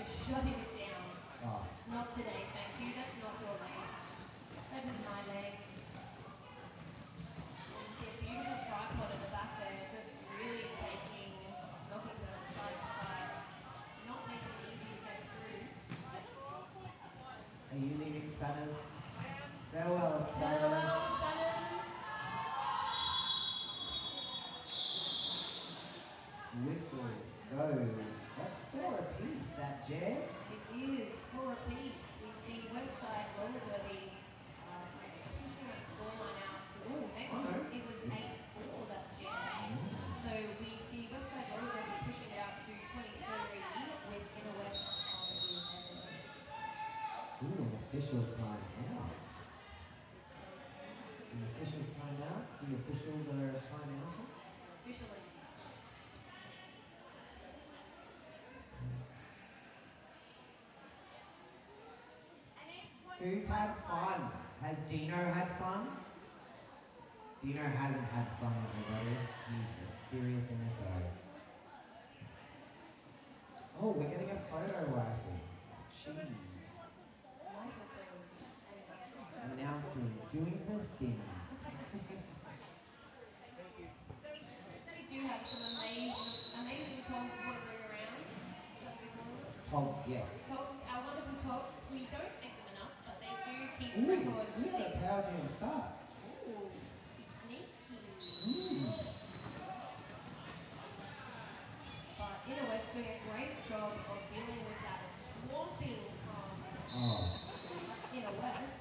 just shutting it down. Oh, Not today, thank you. That's not your leg. That is my leg. You can see a beautiful tripod at the back there, just really knocking them side to side, not making it easy to get through. are you leaving, Spanners? Farewell, Spanners. Farewell, Spanners. Whistle goes. That's 4 apiece, that jam. It is 4 apiece. We see WestSide roller derby pushing that scoreline out to, oh, hang on, it was 8-4 that jam. So we see WestSide roller derby pushing it out to 23 with Inner West on the edge. Ooh, an official timeout. An official timeout. The officials are timeouting. Officially. Who's had fun? Has Dino had fun? Dino hasn't had fun, everybody. He's a serious NSO. Oh, we're getting a photo rifle. Jeez. Announcing, doing the things. We do have some amazing togs wandering around. Is that what we call them? Togs, yes. Togs, our wonderful togs. We don't make them enough, but they do keep Ooh, records we with got a these. power jam start. Ooh, sneaky. But Inner West doing a great job of dealing with that swamping from Oh. Inner West.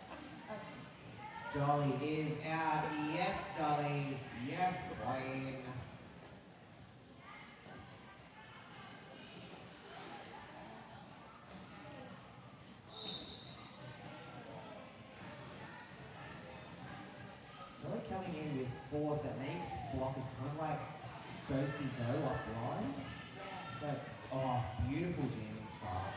Dolly is out. Yes, Dolly. Yes, Queen. Dolly coming in with force that makes blockers kind of like go-see-go up lines. It's like, oh, beautiful jamming style.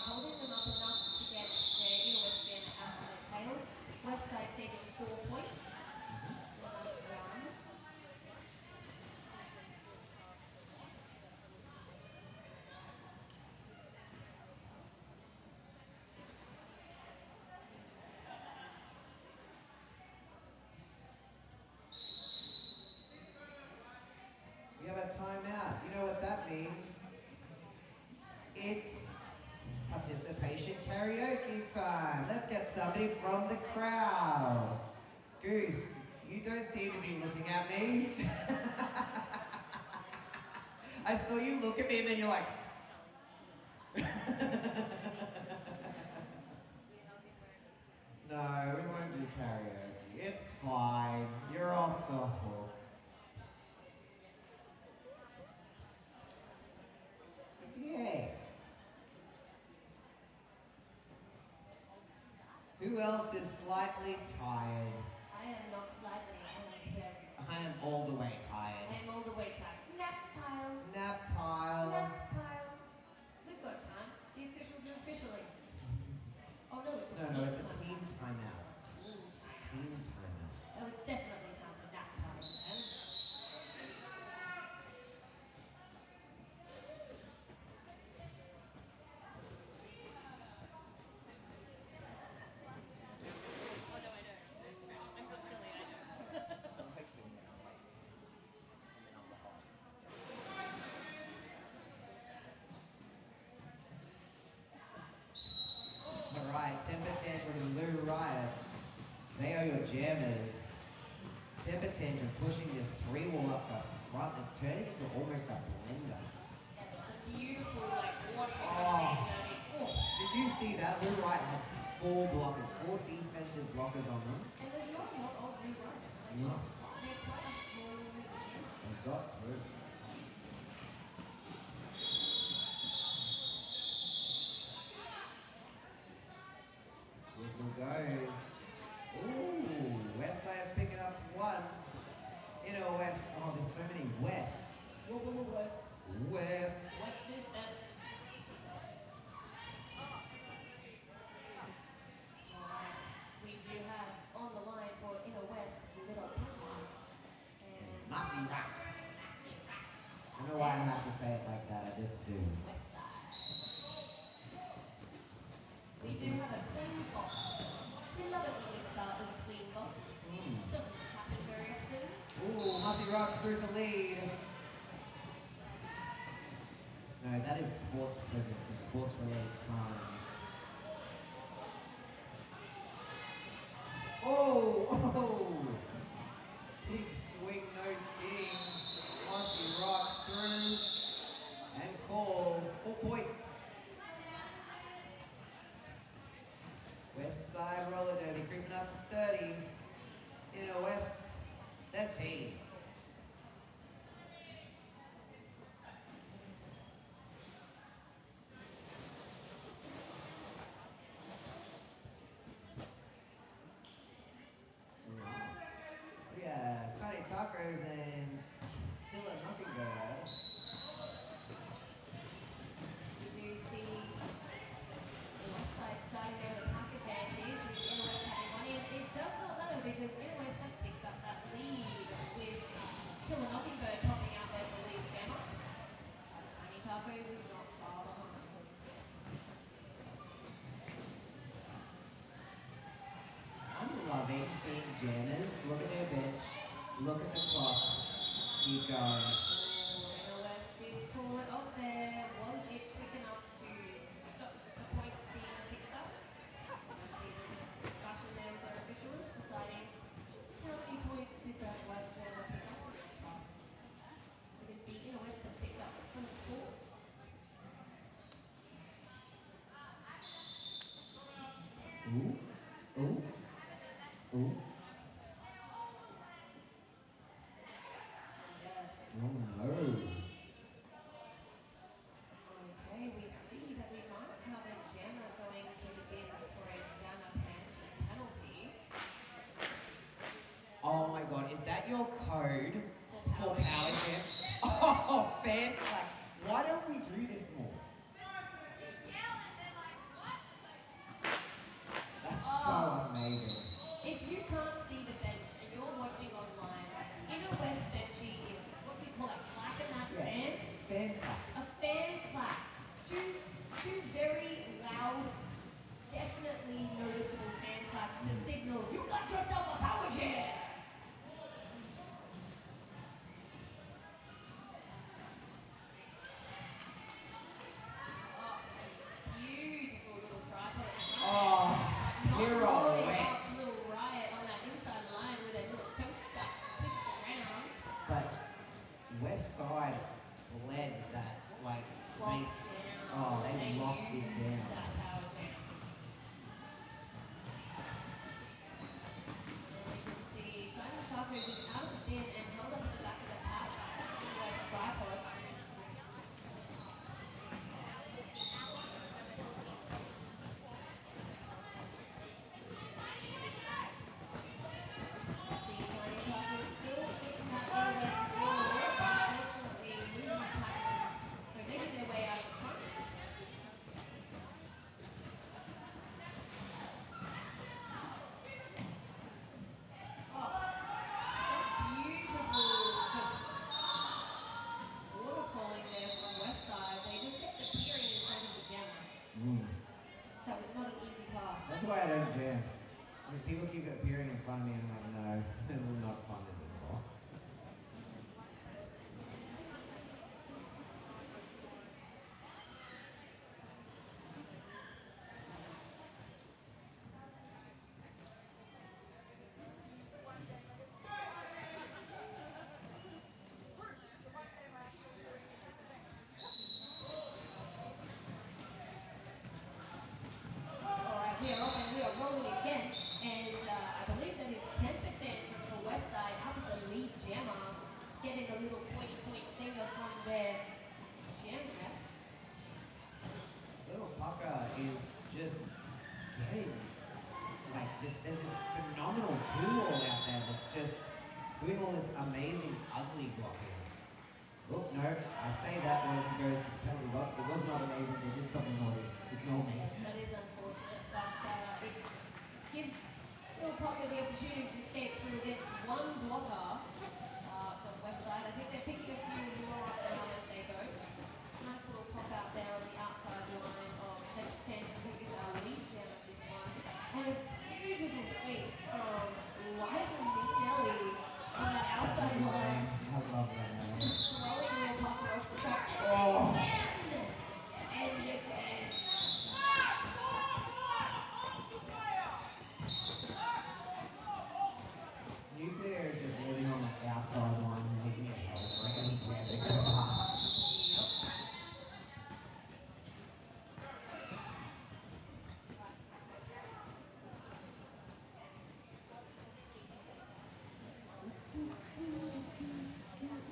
Holding them up enough to get their Inner West jam out on their tail. WestSide taking 4 points. We have a timeout. You know what that means? It's participation karaoke time. Let's get somebody from the crowd. Goose, you don't seem to be looking at me. I saw you look at me and then you're like... No, we won't do karaoke. It's fine. You're off the hook. Yes. Who else is slightly tired? I am not slightly, I am very. I am all the way tired. I am all the way tired. Nap pile. Nap pile. Nap pile. We've got time. The officials are officially. Oh no, it's a team. No, it's a team timeout. Team time. Team timeout. That was definitely time for nap pile, man. Alright, Temper Tantrum and Lou Riot. They are your jammers. Temper Tantrum pushing this 3-wall up the front. It's turning into almost a blender. Yes, a beautiful, like, washing Oh. machine dirty. Oh. Did you see that? Lou Riot had 4 blockers, 4 defensive blockers on them. And there's not a lot of new riders. No. They're quite a small gym. They got through. Whistle goes. Ooh, WestSide picking up 1. Inner West. Oh, there's so many Wests. West. West. West is best. Alright, we do have on the line for Inner West, Little Papa. And Massey Racks. it like that, I just do. WestSide. We do have a clean box. We love it when we start with a clean box. Doesn't happen very often. Ooh, Mussy Rocks through the lead. No, that is sports present for sports related crimes. Oh! Big swing, no ding. Mussy Rocks through and call 4 points. West Side Roller Derby creeping up to 30. Inner West 13. We have Tiny Tacos and Hilla Mockingbird. You do see the West Side starting there with a pack advantage with Inner West having one in. It does not matter because Inner West have picked up that lead with Killer Mockingbird popping out there for the lead jammer. Tiny Tacos is not far behind. I'm loving seeing jammers. Look at their bench. Look at the clock. Keep going. Inner West did pull it off there. Was it quick enough to stop the points being picked up? See the discussion there with their officials deciding just how many points did that white jammer pick up in that box. You can see Inner West has picked up 4. Ooh. Ooh. Ooh. Yes. Oh no. Okay, we see that we might have a jammer going to the bin for a jammer penalty. Oh my god, is that your code For for Power Power Jam? Jam? Oh, fan clutch. Why don't we do this more? That's so amazing. If you can't see the bench and you're watching online, Inner West Benchy is what we call a clap in that fan. Fan clutch. A fan clap. Two very loud, definitely noticeable fan claps to signal you got yourself a power jam. Oh, beautiful little tripod. Oh, Not hero loading wet. up little riot on that inside line with a little toaster twist around. But West Side bled that, like, Locked down. they locked it used down. that power jam. And you can see Tiny Tacos is out of the bin and held up at the back of the pack by West tripod. See Tiny Tacos still in that Inner West forward, unfortunately losing the pack, so making their way out of the front. Oh, some beautiful just water falling there from West Side. They just kept appearing in front of the jammer. That was not an easy pass. That's why I don't jam. I mean, people keep appearing in front of me and I'm like, no, this is not fun anymore. Alright, we are off and we are rolling again. And I believe that is temper tantrum for Westside out of the lead jammer. Getting a little pointy point finger from their jam rep. Little Pucker is just getting, like, there's this phenomenal tool out there that's just doing all this amazing ugly blocking. Oh, no, I say that when it goes to the penalty box. It was not amazing, they did something naughty. Ignore me. Yes, that is unfortunate, but it gives Little Pucker the opportunity to skate through against one blocker from Westside. I think they're picking a few more up now as they go. out there on the outside line of 10, who is our lead gem of this one. And a beautiful sweep from Liza Minelli on that outside line. I love that man. Just throwing the pucker off the track. And Oh. again! And again. Nuclear is just living on the outside line and making it hell for any jam to go past.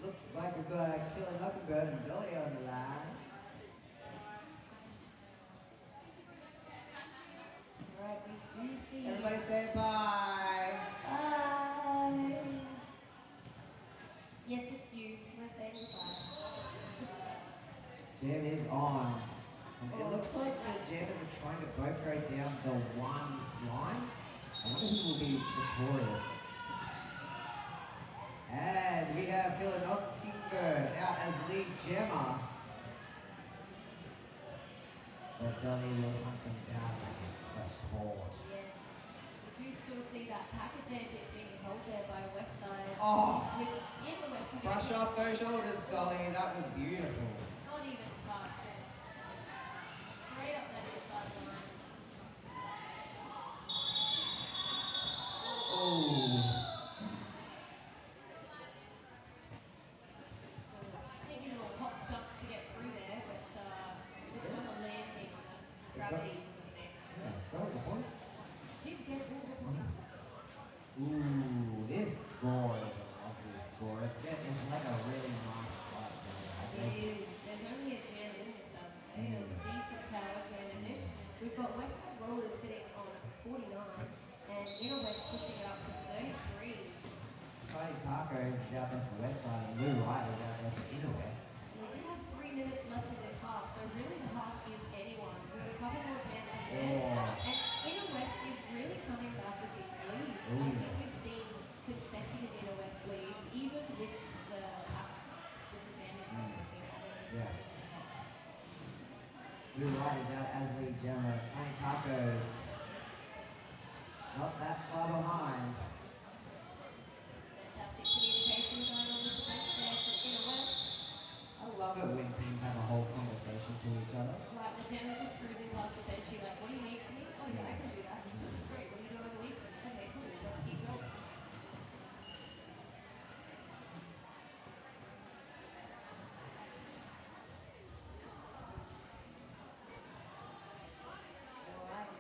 Looks like we've got Killer Luckenberg and Dolly on the line. Alright, we do see. Everybody say bye. Bye. Yes, it's you. We're saying goodbye. Jam is on. And it looks like the jammers are trying to both go down the one line. I wonder who will be victorious. And we have Killer Luckenberg out as lead jammer. But Dolly will hunt them down like it's a sport. Yes. We do still see that pack advantage being held there by WestSide. Oh! In the West, Brush off those shoulders, Dolly. That was beautiful. not even touch. Straight up that inside line. Oh! Sneaky little hop jump to get through there, but on the landing, gravity wasn't there. Yeah, throw the points. Did get all the points. Ooh, this score is a lovely score. It's like a really nice fight. It is. There's only a jam in this, I would say. There's a decent power jam in this. We've got WestSide Brawlers sitting on 49 and Inner West pushing it up to 33. Tiny Tacos is out there for Westside and Blue Riders out there for Inner West. We do have 3 minutes left in this half, so really the half is anyone's. We've got a couple more chances there. Oh. And Inner West is really coming back with these leads. Oh, I think yes. we've seen consecutive Inner West leads, even with the disadvantage that they've been having. Yes. Blue Riders out as lead jammer. Tiny Tacos not that far behind. Fantastic communication going on with the bench there from Inner West. I love it when teams have a whole conversation to each other. Right, the jammer's just cruising past the bench. You're like, what do you need from me? Oh yeah, I can do that. This is great. What are you doing over the weekend? Okay, cool. Let's keep going. Alright.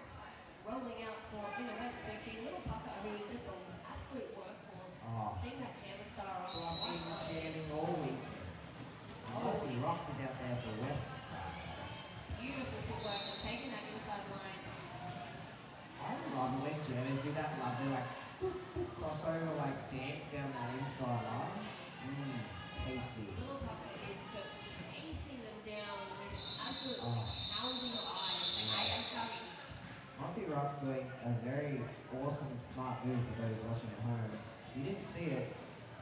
Rolling out for Inner West, we see Little Pucker, who is just an absolute workhorse. Oh. Seeing that jammer star on. Blocking, jamming all week. Aussie Rocks is out there for Westside. Beautiful footwork and taking that inside line. I love when jammers do that lovely like boop, boop, crossover, like dance down that inside line. Tasty. Little Pucker is just chasing them down with absolutely Oh. pounding eyes. Like, I am coming. Aussie Rocks doing a very awesome and smart move for those watching at home. You didn't see it.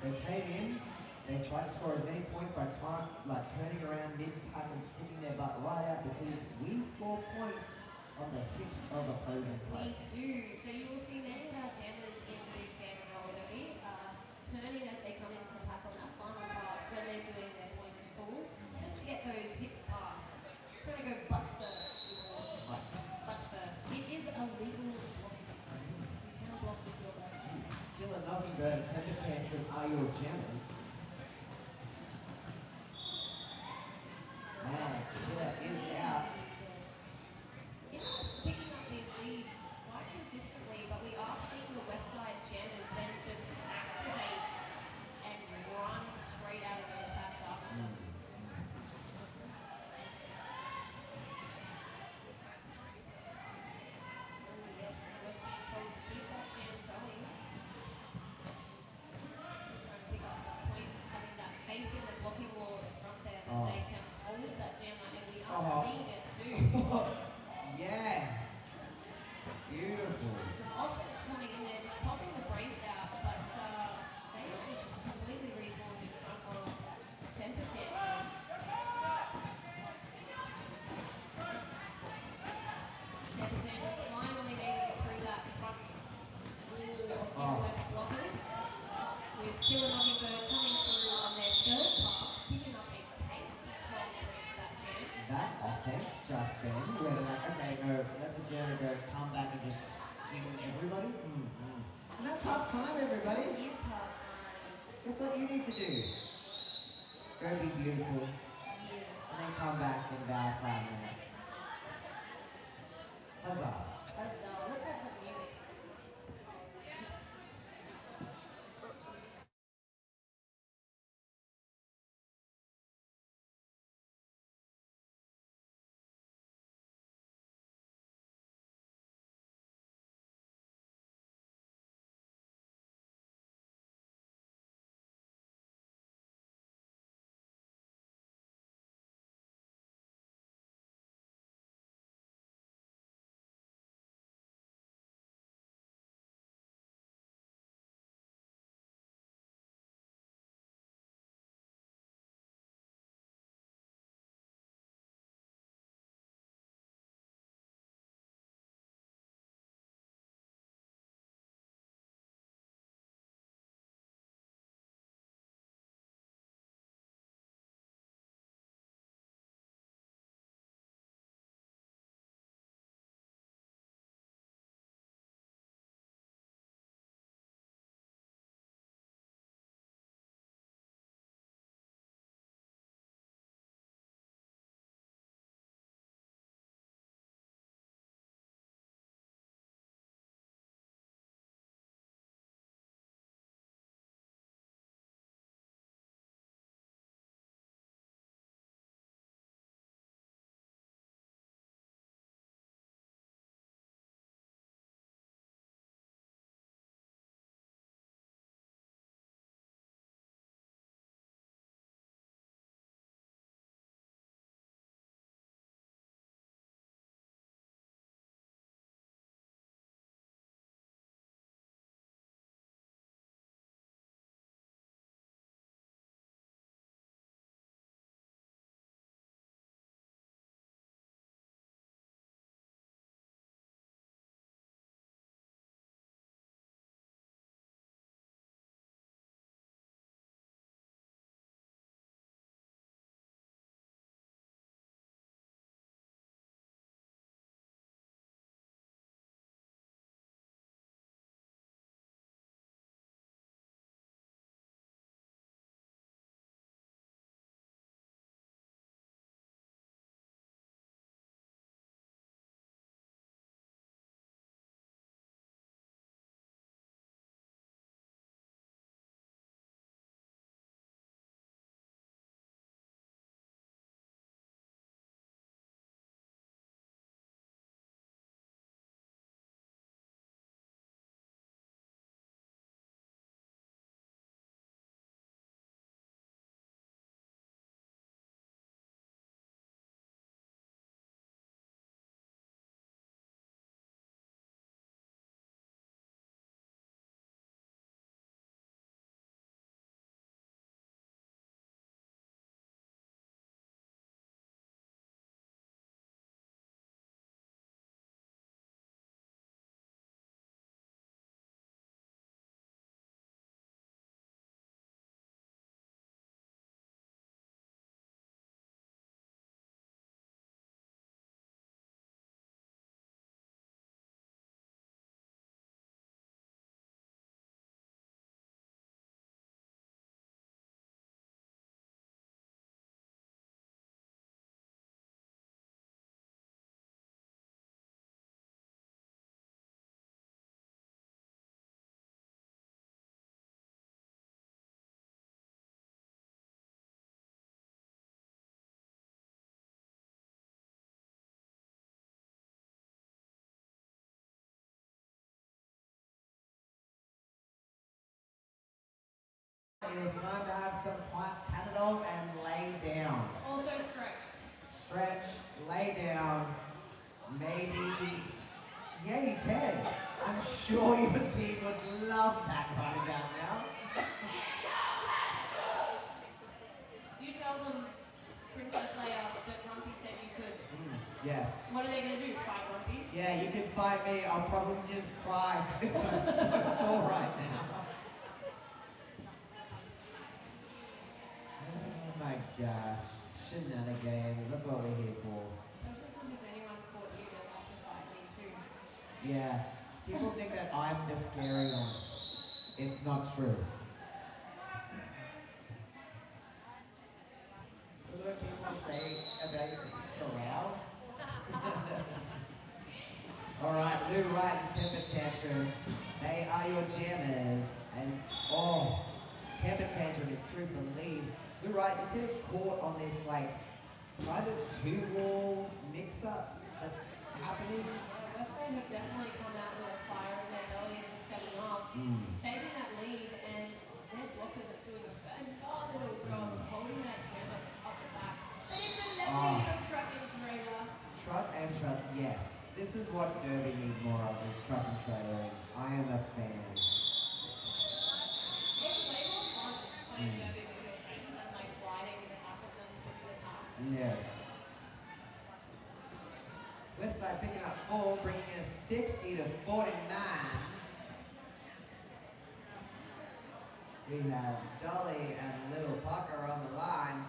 They came in, they tried to score as many points by turning around mid-pack and sticking their butt right out because we score points on the hips of opposing We players. do. So you will see many of our jammers in this game of WSRD turning as they come into the pack on that final pass when they're doing their points and full, just to get those hips past. Trying to go butt first. Right. Butt first. It is a legal block. You can block with your left. Killer Knockingbird and Temper Tantrum are your jammers. Man, Killer is out. It's picking up these leads quite consistently, but we are seeing the WestSide jammers then just activate and run straight out of those packs after them. Oh yes, and West being told to keep that jam going. Trying to pick up some points half time, everybody. It is half time. Guess what you need to do? Go be beautiful, Yeah. and then come back in about 5 minutes. Huzzah. Let's have some music. It is time to have some Panadol and lay down. Also stretch. Stretch, lay down, maybe, yeah you can. I'm sure your team would love that right about now. You tell them Princess Leia that Grumpy said you could. Yes. What are they going to do? Fight Grumpy? Yeah, you can fight me. I'll probably just cry because I'm so sore right now. Oh my gosh. Shenanigans. That's what we're here for. Especially because if anyone fought you, they'll have to fight me too. Yeah. People think that I'm the scary one. It's not true. That's what people say about you, it's aroused. Alright, Lou Wright and Temper Tantrum. They are your jammers. And, oh, Temper Tantrum is through for lead. Lou Wright just getting caught on this, like, kind of two-wall mix-up that's happening. WestSide have definitely come out with a fire in their belly in the second half, taking that lead, and their blockers are doing a phenomenal job of holding that camera up the back. But it's a lesson of truck and trailer. Truck and trailer, yes. This is what Derby needs more of, is truck and trailering. I am a fan. It's way more fun playing Derby with your friends and like riding in the back of them through the park. Yes. WestSide picking up 4, bringing us 60 to 49. We have Dolly and Little Pucker on the line.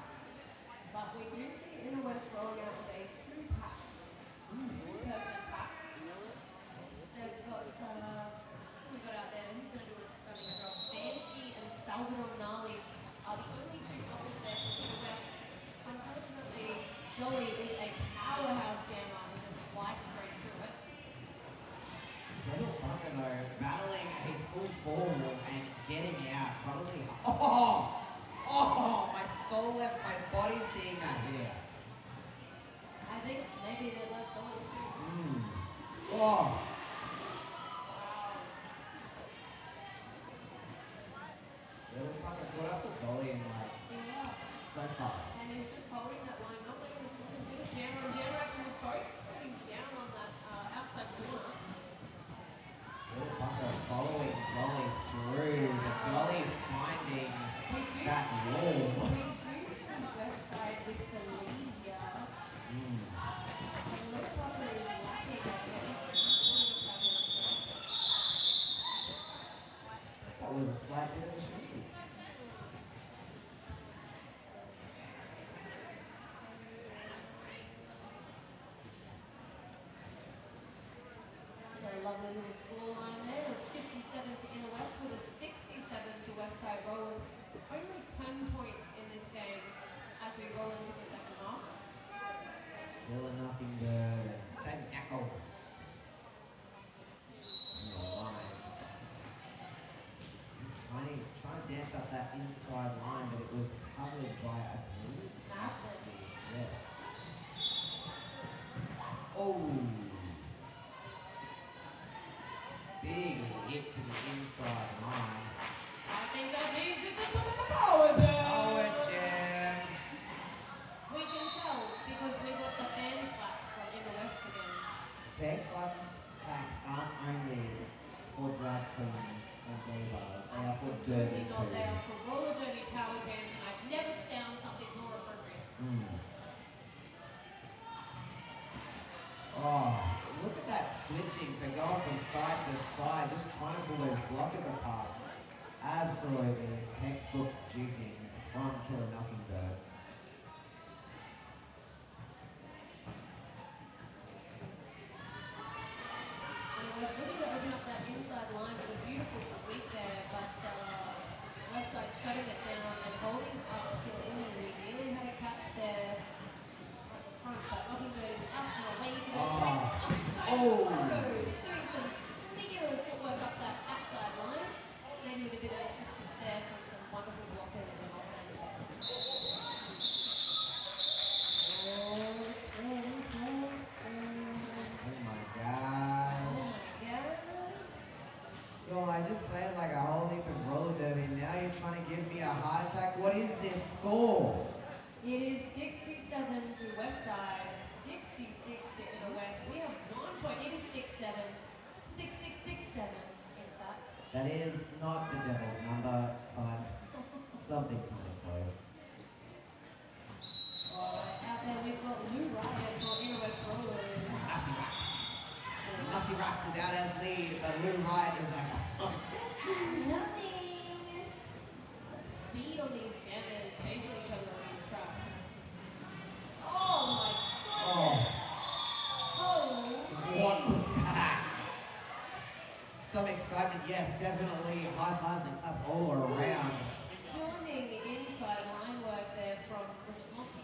But we do see Inner West rolling out with a two-pack. Two-person pack. They've got, we got out there, and he's going to do a stunning job. Bamshees and Salvador Nali are the only two couples there from Inner West. Unfortunately, Dolly is a powerhouse jammer and just slice straight through it. Little Pucker though, battling a full forward and getting out probably. Oh! Oh! My soul left my body seeing that here. I think maybe they left Dolly too. Oh! Wow. Little Pucker caught up to Dolly and like Yeah. so fast. And he's just holding that line, not letting him do a bit of jammer and jammer action with both sitting down on that outside corner. Little Pucker following Dolly through, but Dolly finding that wall. We do see WestSide with the lead here. And Little Pucker is lacking that That was a slight bit of a shanky. So a lovely little scoreline there of 57 to Inner West with a 67 to WestSide Roller. So only 10 points in this game as we roll into the second half. Killer Knockingbird and 10 tackles. On the line. Tiny trying to dance up that inside line, but it was covered by a blue. Yes. Oh! Big hit to the inside line. I think that means it's a bit of a power jam. Power jam. We can tell because we got the fan clap from Inner West again. Fan club packs aren't only for drag queens and divas, they are for derby Absolutely not. They too. are for roller derby power jams, and I've never found something more appropriate. Oh, look at that switching, so going from side to side, just trying to pull those blockers apart. Absolutely textbook juking from Killer Knockingbird. And was looking to open up that inside line with a beautiful sweep there, but WestSide shutting it down and holding up Killer. We nearly had a catch there at the front, but Knockingbird is up and away for those points. He's doing some sneaky little footwork up that outside line, maybe with a bit of assistance there from some wonderful blockers and offense. Oh my gosh. Yo, I just played like a whole heap of roller derby, and now you're trying to give me a heart attack? What is this score? It is 67 to WestSide, 66 to Inner West. We have 1 point. It is 6-7. 6-6-6-7, in fact. That is not the devil's number, but something kind of close. Alright, out there we've got Lou Ryan for Inner West Rollers. Mussy Rax. Mussy Rax is out as lead, but Lou Wright is like, oh, Nothing. Some speed on these jammers, chasing each other around the track. Oh my goodness. Oh, what was that? some excitement. Yes, definitely high fives and claps all around. Joining inside line work there from, was it Mossy?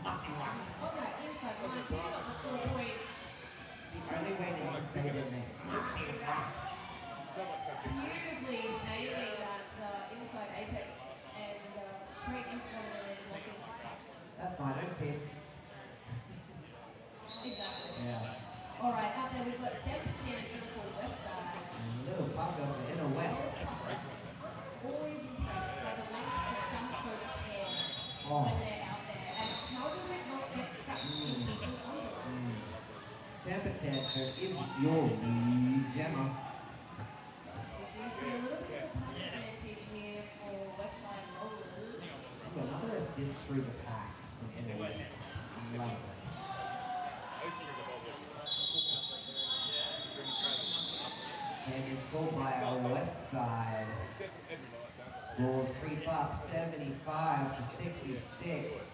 Mussy Rocks. Oh no, inside line, picks up the 4 points. It's the only way they can say their name. Mussy Rocks. Beautifully nailing that inside apex and straight into one of their blockers. That's my own team. Exactly. Yeah. Alright, out there we've got 10 for 10 for WestSide. Little puck of the inner west. Always impressed by the length of some folks' hair Oh. when they're out there. And how does it not get trapped in people's underwear? Temper tantrum is your lead gemma. We do see a little bit of a pack advantage here for WestSide Brawlers. Ooh, another assist through the pack from inner west. Love it. And is called by our west side. Scores creep up 75 to 66.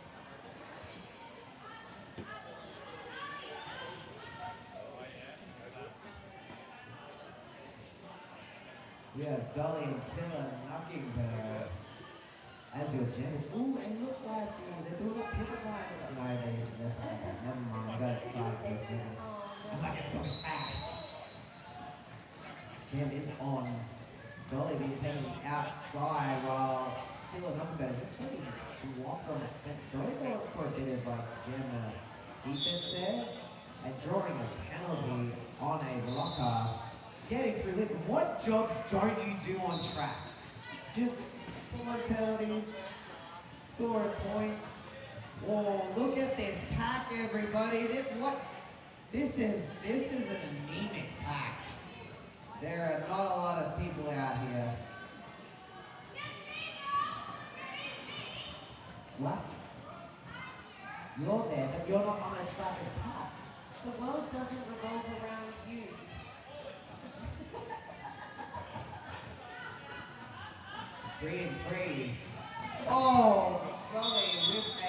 We have Dolly and Killer knocking her as your gems. Ooh, and look like they're doing a pivot lines. No, that's not that. Never mind. I got excited for a second. I'm like, it's going fast. Gem is on. Dolly being taken outside while Killer Knockabout just getting swapped on that set. Dolly going for a bit of Gem defense there and drawing a penalty on a blocker. Getting through lip. What jobs don't you do on track? Just pull on penalties, score points. Oh, look at this pack, everybody. This is an anemic pack. There are not a lot of people out here. What? You're there, but you're not on a track as pack. The world doesn't revolve around you. 3 and 3. Oh, Dolly with a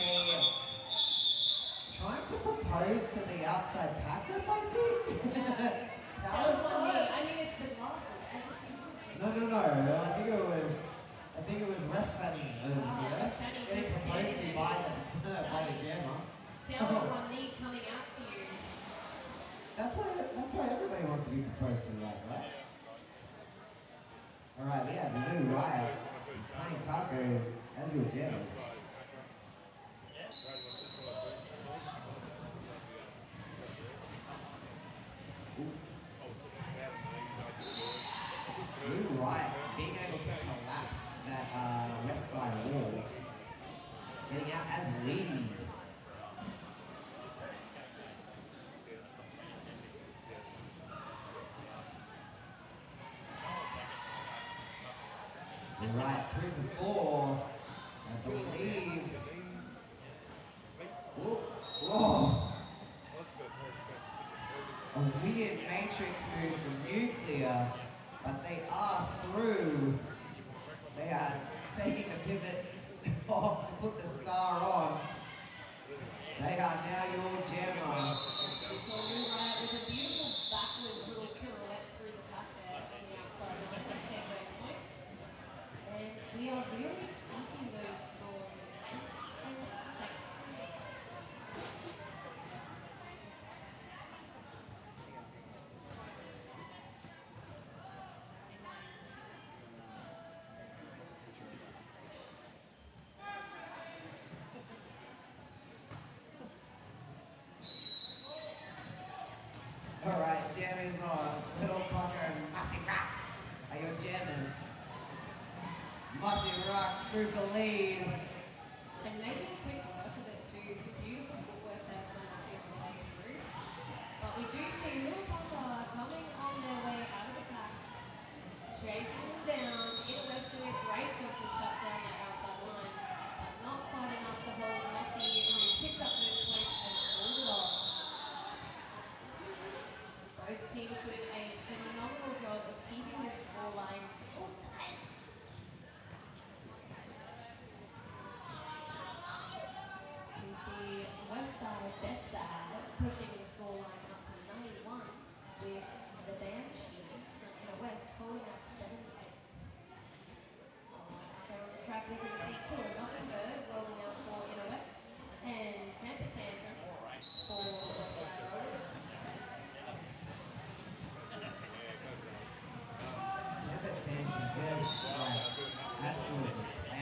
trying to propose to the outside pack rep, I think. Power slide. I mean, it's the glasses. No. I think it was Ref Fanny over here. Getting proposed to by the jammer. Down on one knee coming out to you. That's why everybody wants to be proposed to, right? All right, we have Lou Riot, Tiny Tacos as your jammers. Lou Riot being able to collapse that west side wall, getting out as lead. Right, 3 for 4, I believe. Whoa. A weird matrix move from Nuclear, but they are through. They are taking the pivot off to put the star on. They are now your jammer. So Lou Riot with a beautiful backwards little pirouette through the pack there on the outside line to take those points. And we are really keeping those scores nice and tight. All right, jammers on. Little Pucker and Mussy Rocks are your jammers. Mussy Rocks through for lead. And making quick work of it too. Some beautiful footwork there from Mossy on the way through. But we do see Little Papa coming on their way out of the pack. Chasing them down. Inner West doing a great job to shut down that outside line. But not quite enough to hold Mossy, who picked up those points and pulled it off. Both teams doing a phenomenal job of keeping this scoreline so tight.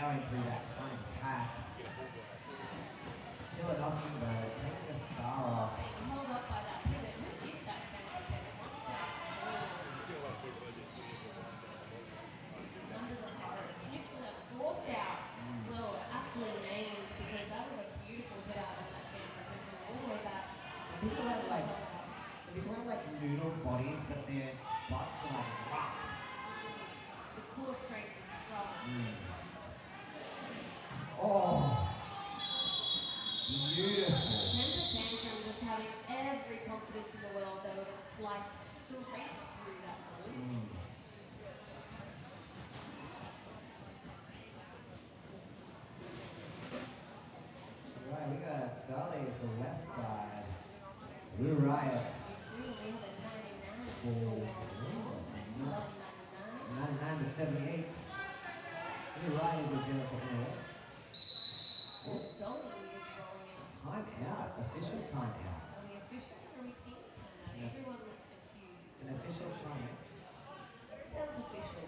going through that front pack. Philadelphia though, taking the star off. Being held up by that pivot. Who is that fancy pivot? What's that? Numbers are hard. Sniffing that force out. Well, aptly named because that was a beautiful hit out on that camera. All the way back. Some people have like noodle bodies, but their butts are like rocks. The core strength is strong. This one. Oh, beautiful. Temper tantrum just having every confidence in the world they were going to slice straight through that ball. Right, we got Dolly for WestSide. Blue Riot. We have a 99 Oh, score. 99 to 78. Blue Riot is your general for NOS. Dolly is rolling out. Time out. Official time out. Are we official or are we team timeout? Yeah. Everyone looks confused. It's an official time out. Sounds official.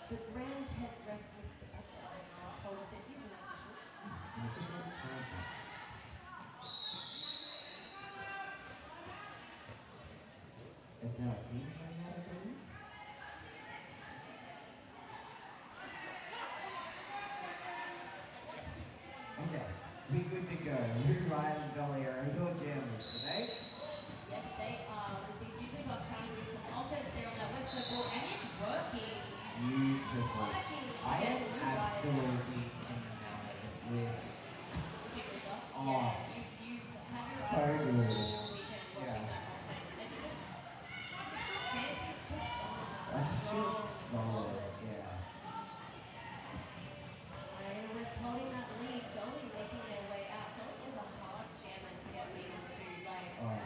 The grand head ref, Mr. Buckler, just told us it isn't official. An official time out. It's now a team time out, I believe. Okay, we good to go. Blue Riot and Dolly are your jammers today. Yes, they are. We see Jigglypuff trying to do some offense there on that WestSide ball, and it's working. Beautiful. Working to I get am Blue Riot. absolutely enamored with Jigglypuff. Oh, Yeah, you've had your so eyes good. all weekend watching Yeah. that offense, and it's not fancy, it's just solid. That's Strong, just solid, yeah. And we're holding that lead. Dolly making their way out. Dolly is a hard jammer to get lead onto. Like, Oh,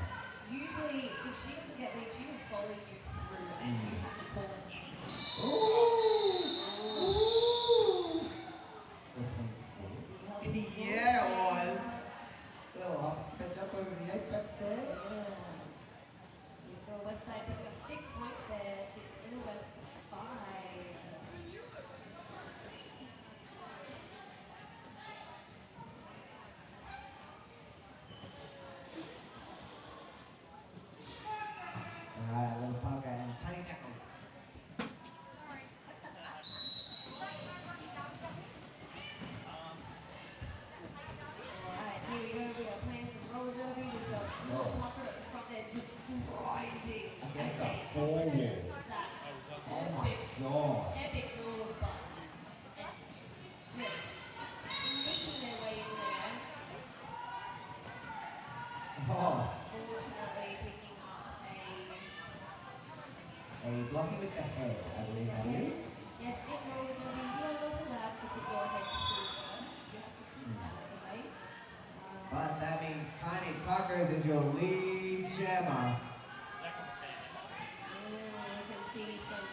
usually, if she doesn't get lead, she will follow you through and you have to call it in. ooh! The point spin. See how this goes? Yeah, it was. Little hop skip jump over the apex there. We saw WestSide picking up 6 points there to Inner-West 5. Alright, little Parker and tiny tackles. Alright, here we go. We are playing some roller derby. We've got Little Pucker at the front there just grinding Against a against full wall. that Oh my god. epic roll of butts. And just sneaking their way in there. Oh, Fortunately picking up a blocking with the head, I believe that is. yes, in roller derby, you are not allowed to put your head through first. You have to keep that out of the way. But that means Tiny Tacos is your lead jammer. You can see some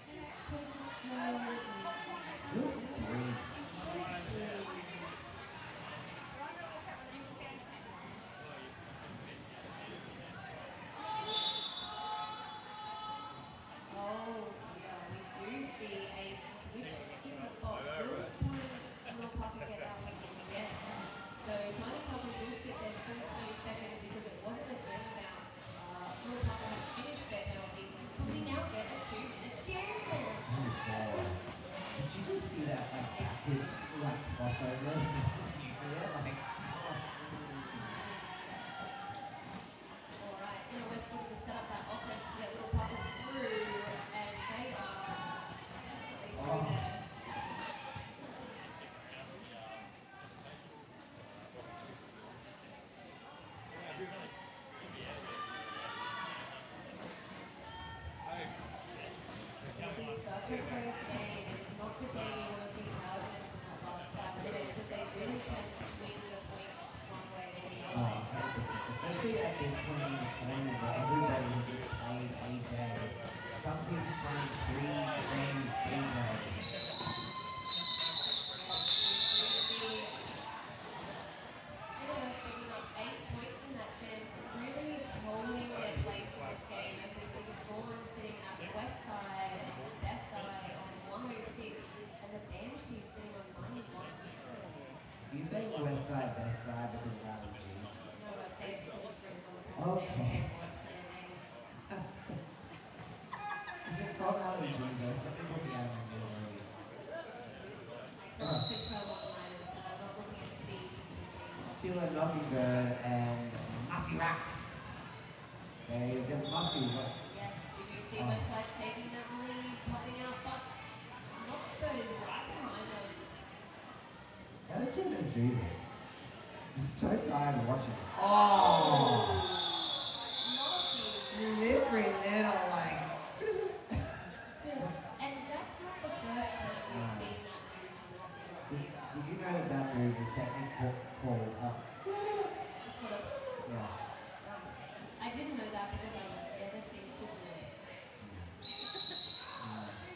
just tilted slows and Just breathe. oh dear, we do see a switch in the box. Will Pucker get out? Yes. So Tiny Toppers will sit there for 30 seconds because it wasn't a good bounce. Will Pucker had finished their penalty, but we now get a 2-minute jam. Oh god. Did you just see that like backwards like crossover? Yeah, like Alright, Inner-West looking to set up that offense to get Little Pucker through, and they are definitely through there. This is such a close game. It's not the game you want to see Paladins in that last 5 minutes because they really can swing the points one way or the other. 100%. Especially at this point in the tournament where everybody has just played a day. Some teams playing 3 games a day. Inner-West picking up 8 points in that jam, really holding their place in this game as we see the scoreline sitting at WestSide, BestSide on 106 WestSide, BestSide because of Rally G. No, I say it because it's written on the Okay. what's for their name. Is it from Rally G though? Something talking out of my misery. Well, control of mine, so I'm not looking at the feed, which is saying Killer Knockingbird and Mussy Rax. They did Mussy. yes, we do see WestSide taking that lead, popping out, but Knockbird is right behind them. How did you just do this? I'm so tired of watching it. Oh! Nasty. Slippery little like. And that's not the first time we've seen that move from Aussie. Did you know that move is technically called up? It's got a Yeah. I didn't know that because I would never think to do it.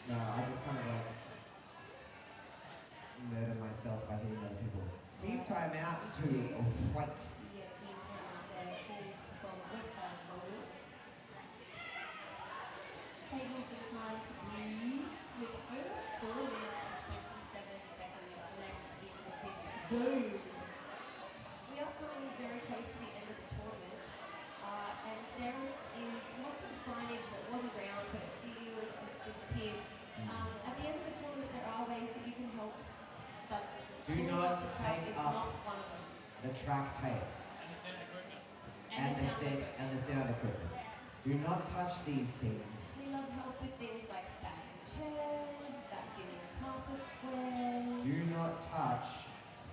No, I just kind of like murder myself by hitting other people. Team timeout to white. Yeah, team time out there, called from WestSide Brawlers. Taking some time to breathe with over 4 minutes and 27 seconds left in this boom. We are coming very close to the end of the tournament, and there is lots of signage that was around, but it feels it's disappeared. At the end of the tournament, there are ways that you can help, but Do pulling not off the top take is up not one of them. the track tape and the sound equipment. Do not touch these things. We love help with things like stacking chairs, vacuuming carpet squares, Do not touch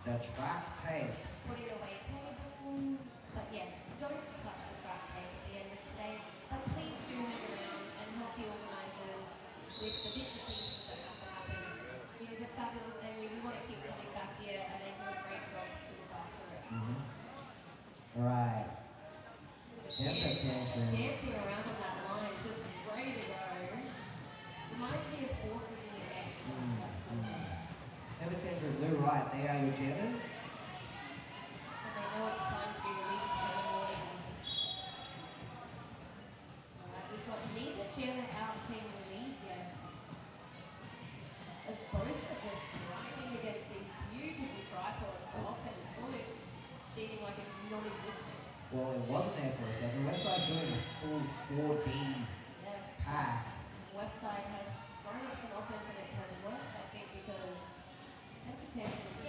the track tape. putting away tables. But yes, don't touch the track tape at the end of today. But please do hang around and help the organisers with the bits and pieces that have to happen. It is a fabulous venue. We want to keep coming back here, and they do a great job to look after it. Right. Temper tantrum. Dancing around on that line, just ready to go. Reminds me of horses in the game. Temper tantrum, blue, right. They are your jammers. And they know it's time to be released in the morning. Alright, we've got neither jammer out taking the lead yet. As both are just grinding against these beautiful tripods for offense, almost seeming like it's non-existent. Well, it wasn't there for a second. WestSide doing a full 4D Yes. pack. WestSide has thrown up some offense and it has worked, I think, because Temper Tantrum is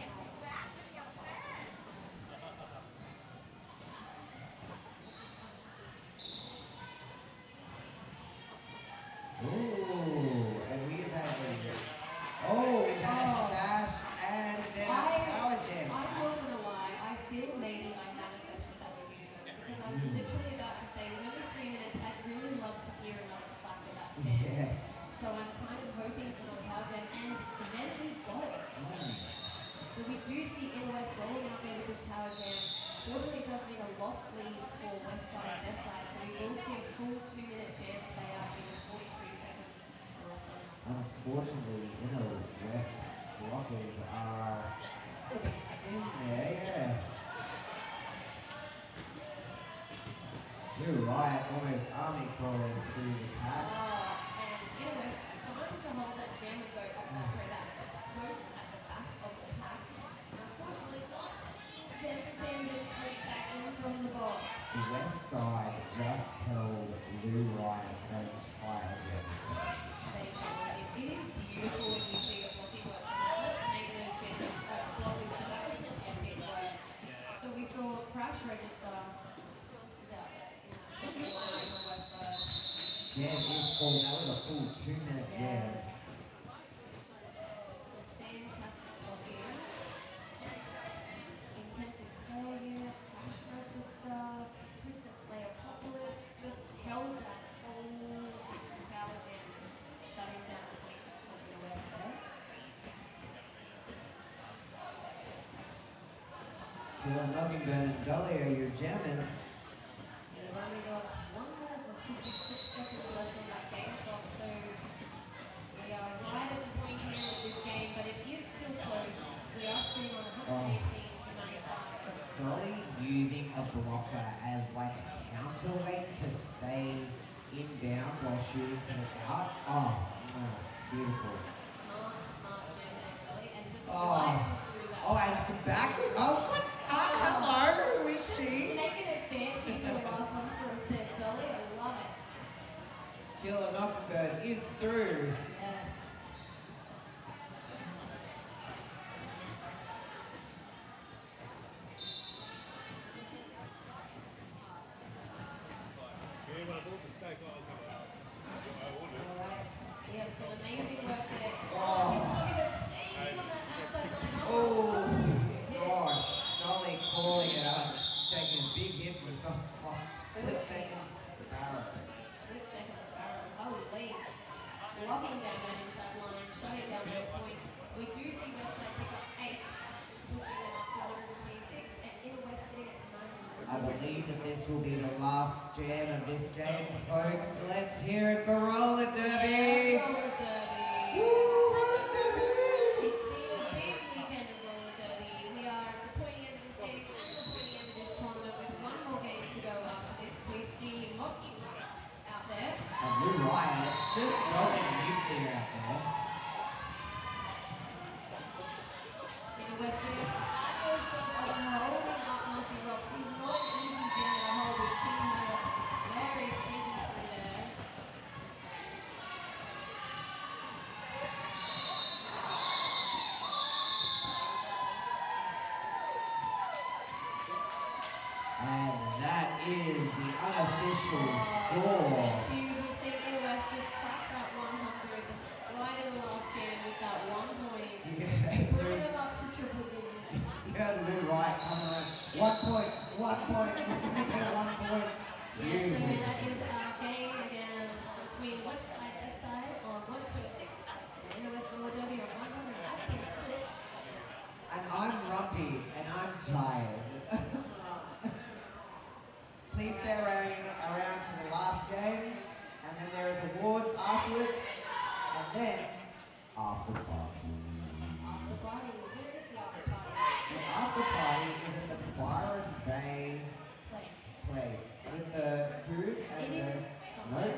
Ooh, and we've had a stash and then a power jam. I'm not gonna lie, I feel maybe I manifested that release because I was literally about to say, in only 3 minutes, I'd really love to hear another clap of that band. Yes. So I'm kind of hoping for the power jam, and then we got it. So we do see NOS rolling out there with this power jam. Fortunately, it does mean a lost lead for WestSide, BestSide, so we will see a full 2-minute jam play out in 43 seconds. Unfortunately, West blockers are in there, yeah. You're right, almost army crawling through the pack. And NOS trying to hold that jam and go, that coach at the back of the pack. Unfortunately, not seeing Temper Tantrum slip back in from the box. The west side just held Lou Ryan for that entire jam. It is beautiful when you see a blocking work. Let's make those fans blockers because that was some epic work. So we saw Crash Register. Who else is out there? On the west side. Jam is full. That was a full 2-minute jam. Yes. Some fantastic blocking. Intensive Clay unit, Crash Register, Princess Leopolis just held that whole power jam, shutting down points from the west there. Killer Knockingbird and Dolly are your jammers. We've only got 1 minute and 56 seconds left on that game clock, so we are right at the pointy end of this game, but it is still close. We are sitting on 118 to 95. Dolly using a blocker as like a counterweight to stay in bounds while shooting to the out. Beautiful. Smart jam there, Kelly, and just slices through that. And some back. What? Hello, who is she? Taking it fancy for the last one for us there, Dolly. I love it. Killer Knockenbird is through. Yes. Alright. We have some amazing work there. Oh, look at staying on that outside line. Oh, Hit. gosh. Dolly calling it up. Taking a big hit from some split seconds. Barrow. Split seconds, Barrow. Holy. Locking down that inside line, shutting down those points. We do see WestSide pick up 8, pushing them up to 126, and in West sitting at 9. I believe that this will be the last jam of this game, folks. Let's hear it for Roller Derby. Roller Derby. Woo, Roller Derby. It's been a big weekend of Roller Derby. We are at the pointy end of this game and the pointy end of this tournament with one more game to go after this. We see Mosky Trucks out there. Blue Riot just dodging nuclear out there. In the West End, fabulous job of holding up Mossy Rocks. She's not an easy gem to hold. We've seen her very sneaky through there. And that is the unofficial score. Beautiful. See EOS just cracked that 100 right in the last jam with that 1 point. Yeah, Bring them up to triple digits. yeah, Blue Riot coming on. 1 point, 1 point. We're going to get 1 point. Yes, so that is our game again between WestSide, BestSide on 126 and NOS Roller Derby on 100 Afghan splits. And I'm grumpy and I'm tired. Please stay around for the last game, and then there is awards afterwards, and then after party. After party, where is the after party? The after party is at the Byron Bay place with the food and It is somewhere.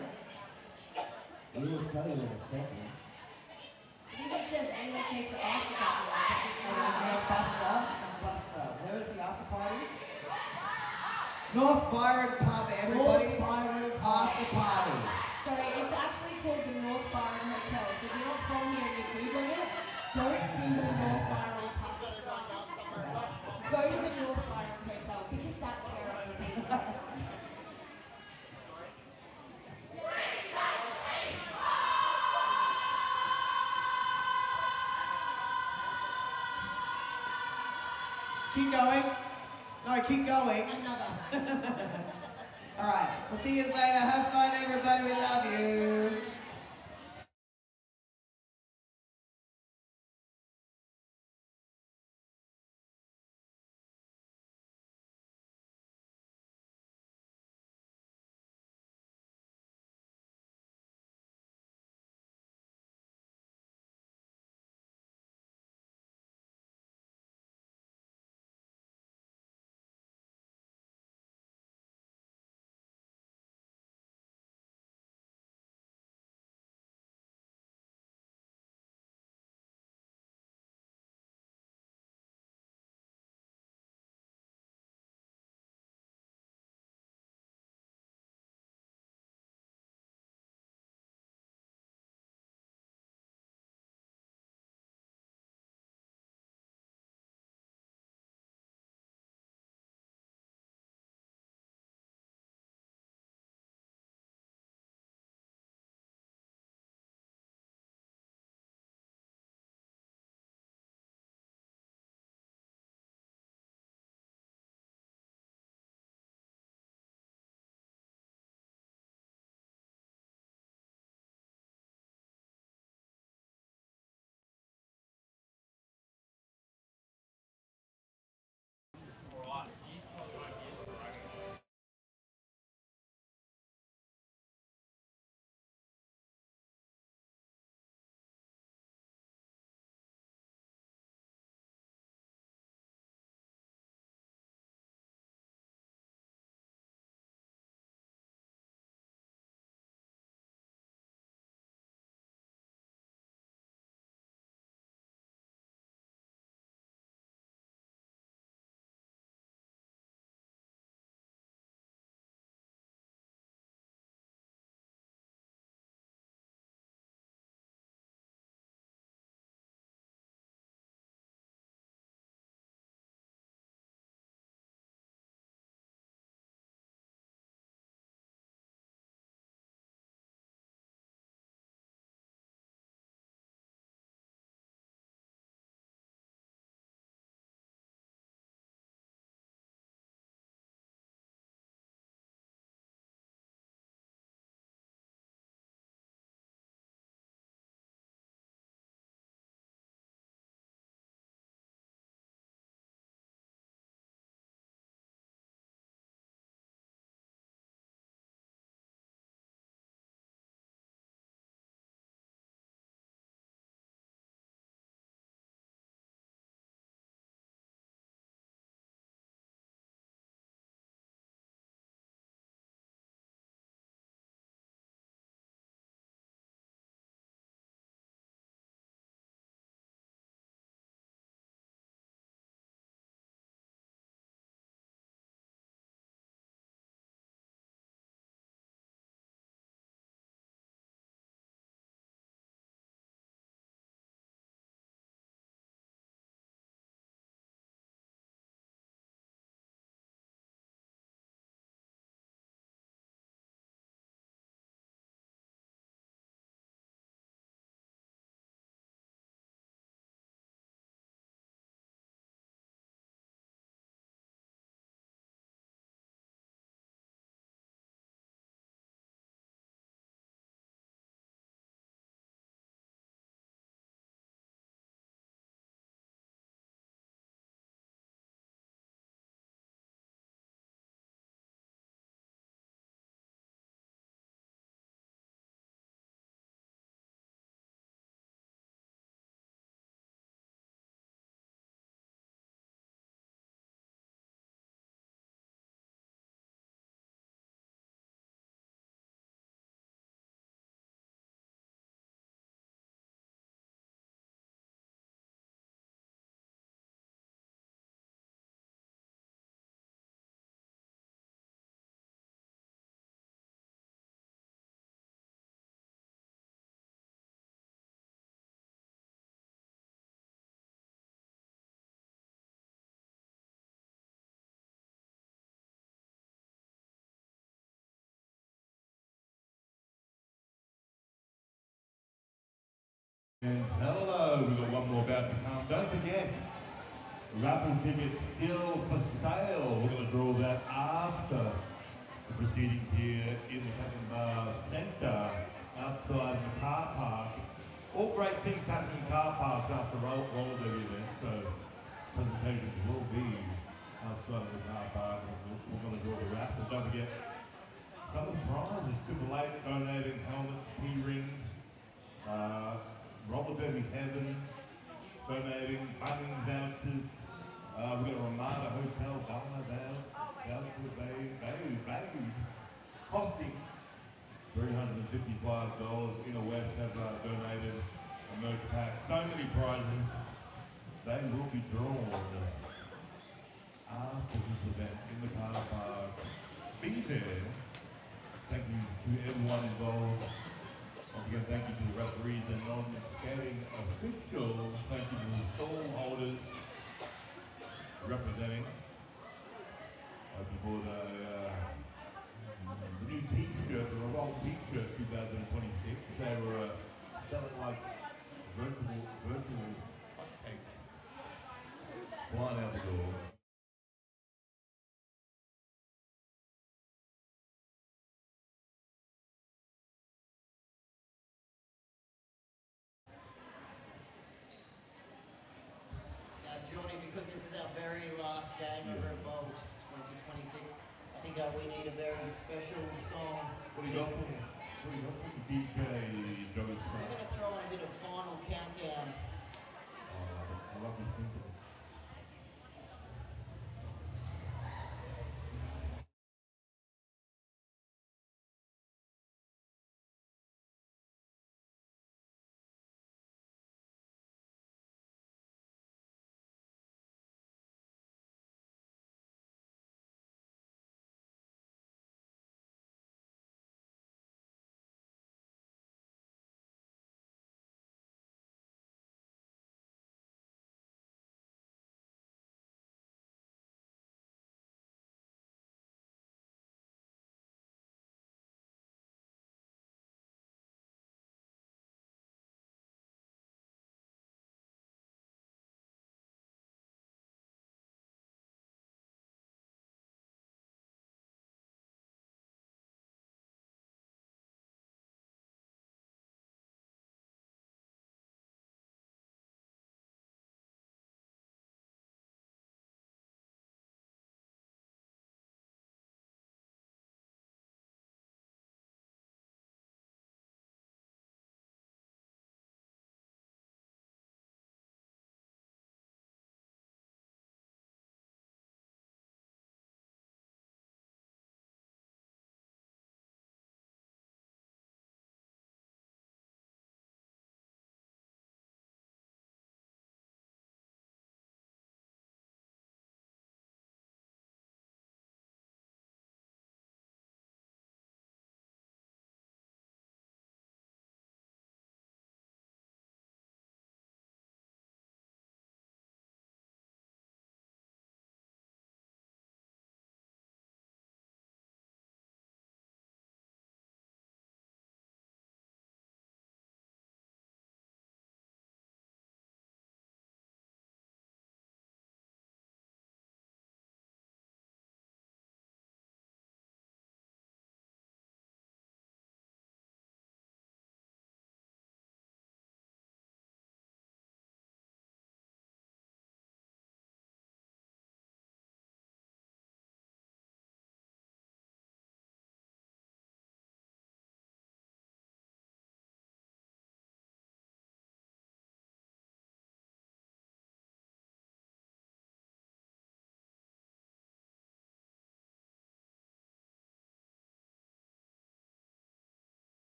We will tell you in a second. It even says relocate to after party. Buster. Where is the after party? North Byron Pub, everybody. North Byron Pub. After party. Sorry, it's actually called the North Byron Hotel. So if you're not from here and you're Googling it, don't Google North Byron Pub. Go to the North Byron Hotel because that's where it will be. Keep going. No, keep going. Another. All right. We'll see you later. Have fun, everybody. We love you. And hello, we've got one more about to come. Don't forget, raffle tickets still for sale. We're going to draw that after the proceedings here in the Captain Bar Centre, outside the car park. All great things happen in car parks after roller derby events, so presentations will be outside of the car park. We're going to draw the raffle. Don't forget, some of the prizes, Triple Eight donating helmets, key rings, roller derby heaven, donating bunning vouchers. We've got a Ramada Hotel, Balmain voucher, Bay, costing $355. Inner West have donated a merch pack. So many prizes. They will be drawn after this event in the car park. Be there. Thank you to everyone involved. Once again, thank you to the referees and non-skating officials. Thank you to the stall holders representing. For the new t-shirt, the Revolt t-shirt 2026. They were selling like virtual cakes flying out the door. Now, Johnny, because this is our very last game of Revolt 2026, I think we need a very special song. What do you got for me? What do you got for me? DJ Joey Scott. We're going to throw on a bit of Final Countdown. I love you thinking.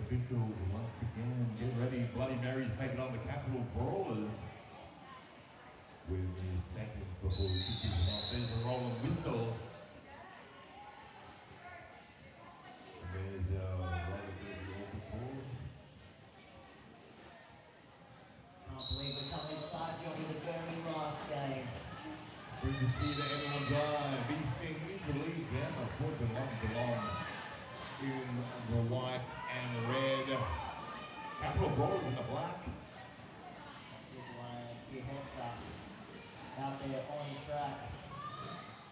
officials once again. Get ready, Bloody Mary's taking on the Capital Brawlers. With his seconds before the kick is off. There's a rolling whistle. And there's Robert Derby off the course. Can't believe we come this far, John, with a very last game. Brings the tear to everyone's eye. Big Sting in the lead down. A point to one belong in the white and red. Capital Brawlers in the black. That's it, Wayne. He heads up. Out there on track.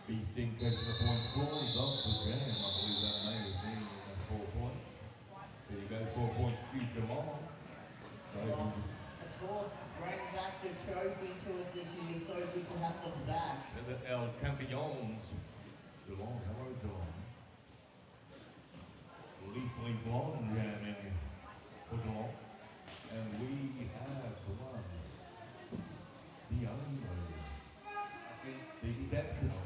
Big Sting takes the points forward. He's off the jam. I believe that may have been 4 points. There you go, 4 points due to Long. Well, of course, bring back the trophy to us this year. So good to have them back. The El Campeones. DeLong, hello DeLong. Leafly Blonde jamming for DeLong. And we have the one, the only, the exceptional.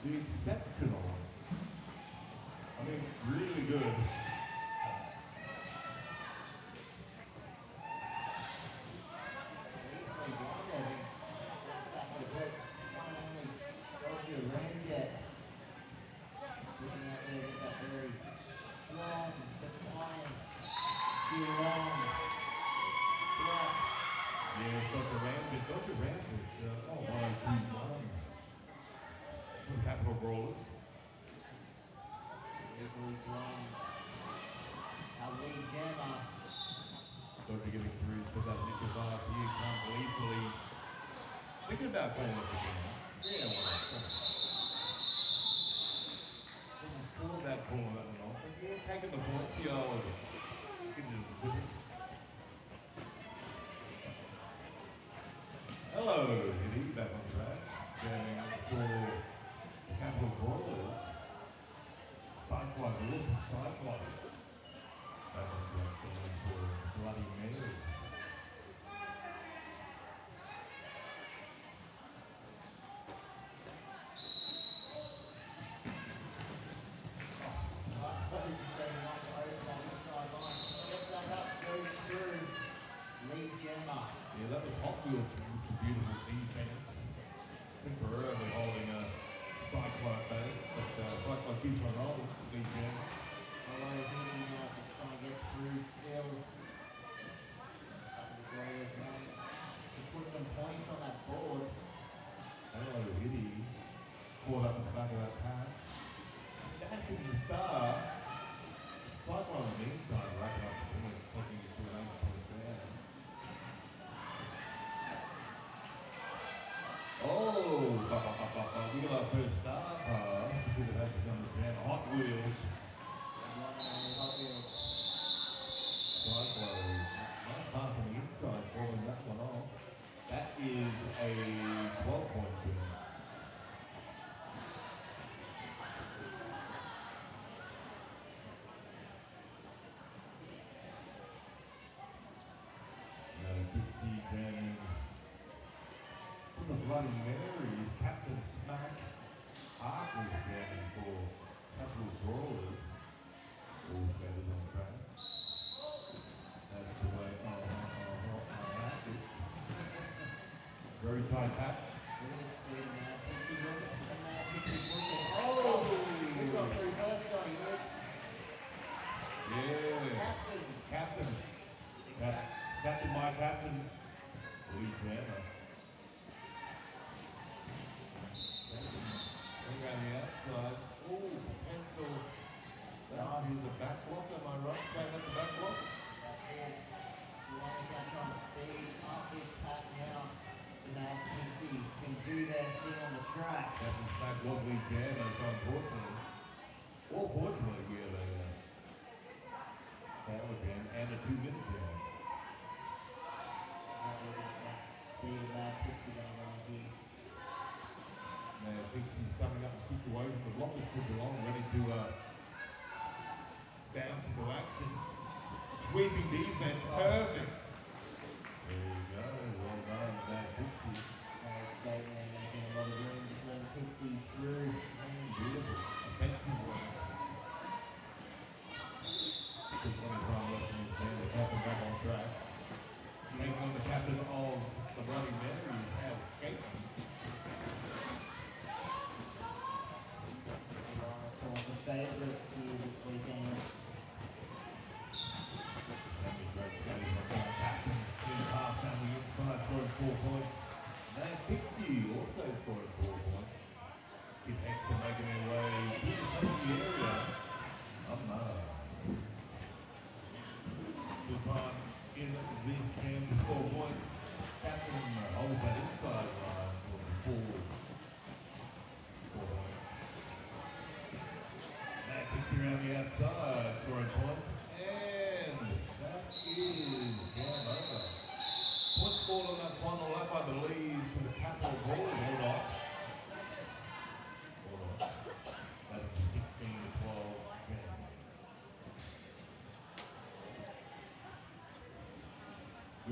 The exceptional. I mean, really good. Dr. Ramsey, oh, 1-2-1. From Capital Brawlers. Our lead jammer. Dr. getting through for that nickel bar here, can't gleefully. Thinking about calling up again. Yeah, why not? Thought about calling that one off, but yeah, taking the points, the old. Getting into the business. Hello, Hitty, back on track. Jamming for the Capital Brawlers. Cyclone, the look of Cyclone. Back on track, jamming for Bloody Mary. Yeah, that was Hot Wheels, which is beautiful defense. Temporarily holding a Cyclone back, but Cyclone keeps on rolling. Lead jam. Hello, Hitty now just trying to get through still. To put some points on that board. Hello, Hitty. Caught up in the back of that pack. That could be the star. Cyclone in the meantime, racking up the points, taking it to an 8-point down. Oh, we got our first star power. Because it has to come down. Hot Wheels. Hot Wheels. Cyclone. Nice pass on the inside, falling that one off. That is a 12-point win. Dixie jamming for the Bloody Marys. Captain Smack Hartley jamming for Capital Brawlers. All scattered on track. That's the way. Very tight pack. Look at the speed now. Pixie look at Pixie pushing. Oh! He got through first time. Yeah. Captain. Captain, my captain. Lead jammer. Going around the outside. Oh, potential. Down here's a back block. Am I right saying that's a back block? That's it. Juwan's going to try and speed up his pack now. So now Pixie can do their thing on the track. Captain Smack was lead jammer, so unfortunately. Or fortunately, we have a power jam and a 2-minute jam. Speed of that, Pixie going to run here. Now Pixie's summing up the situation. The block is put along, ready to bounce into action. Sweeping defense, perfect. There you go, well done, that Pixie. Skate man making a lot of room, just letting Pixie through. Beautiful. Defense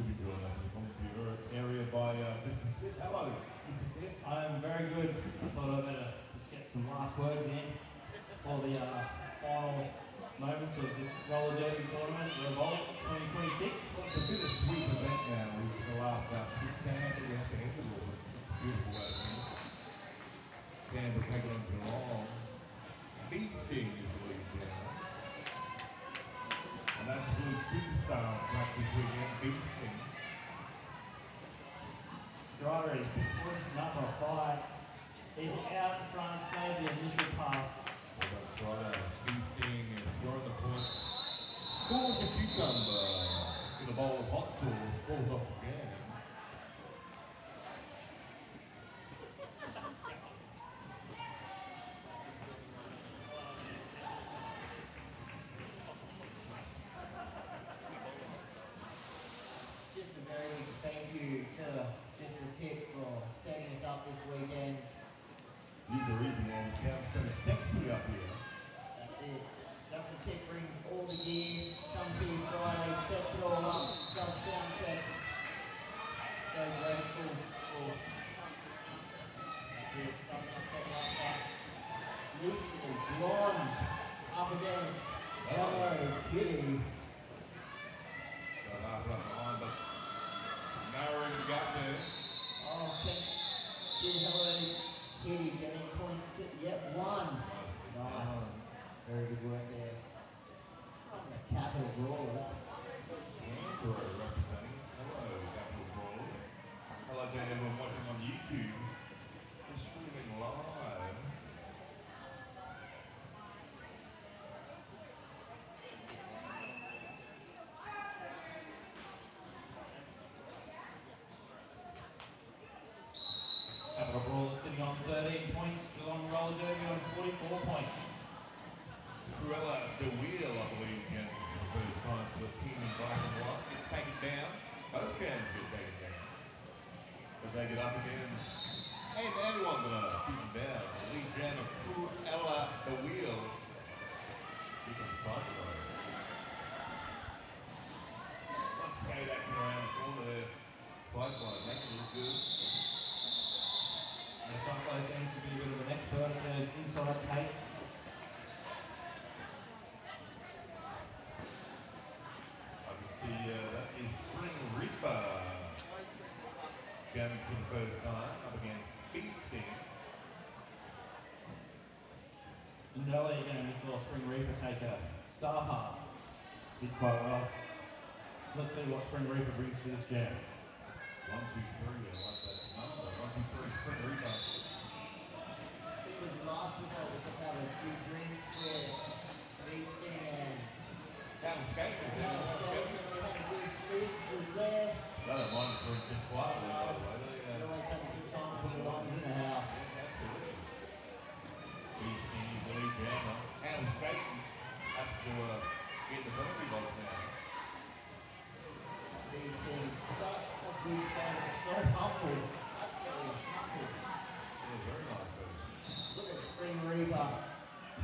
You'll be doing that in your area by Mr. Smith. Hello, Mr. Smith. I'm very good. I thought I'd better just get some last words in for the final moments of this roller derby tournament, Revolt 2026. Well, it's a bit of a sweet event now. We've the last big stand that we have to end it all. It's beautiful out here. Canberra taking on Geelong. Beasting is the lead down. An absolute superstar on track this weekend, Beasting. Strider is pushing up a fight. He's out in front, made the initial pass. Well done, Strider. Beasting is scoring the point. Scores a cucumber in a bowl of hot sauce. Falls off again. Just a very big thank you to just the tip for setting us up this weekend. IWRDL counts so sexy up here. That's it. Just the tip brings all the gear, comes here Friday, sets it all up, does sound checks. So grateful for. That's it. Doesn't upset luster. Lethal Blonde up against Hello Kitty. Got half right behind, but narrowing the gap there. Oh, did Hello Kitty getting points to, yep, one. Nice. Very good work there. From the Capital Brawlers. Canberra representing. Hello, Capital Brawlers. Hello to everyone watching on YouTube. We're streaming live. Capital Brawlers sitting on 13 points. Geelong Roller Derby on 44 points. Cruella de Wheel, I believe, again, for the first time for the team in black and white. Gets taken down. Both cans get taken down. But they get up again. And everyone's gonna keep them down. The lead jam of Cruella de Wheel. Look at the side road. One skate action around the corner there. Cyclone, making it look good. Cyclone seems to be a bit of an expert at those inside takes. I can see that is Spring Reaper. Going for the first time up against Beasting. No way you're going to miss all Spring Reaper take a star pass. Did quite well. Let's see what Spring Reaper brings to this jam. 1, 2, 3, I like that number. 1, 2, 3, Spring Reaper. I think it was last week I was to have a few drinks with Beasting and Down skating. Hal Skating. We had a good Liz was there. I don't mind for just quietly, by the way. We always have a good time with the lines in the house. Absolutely. Beasting is the lead jammer. Hal Skating has to get the penalty box now. Beasting, such a good skater, so humble. Absolutely humble. Yeah, very nice. Look at Spring Reaper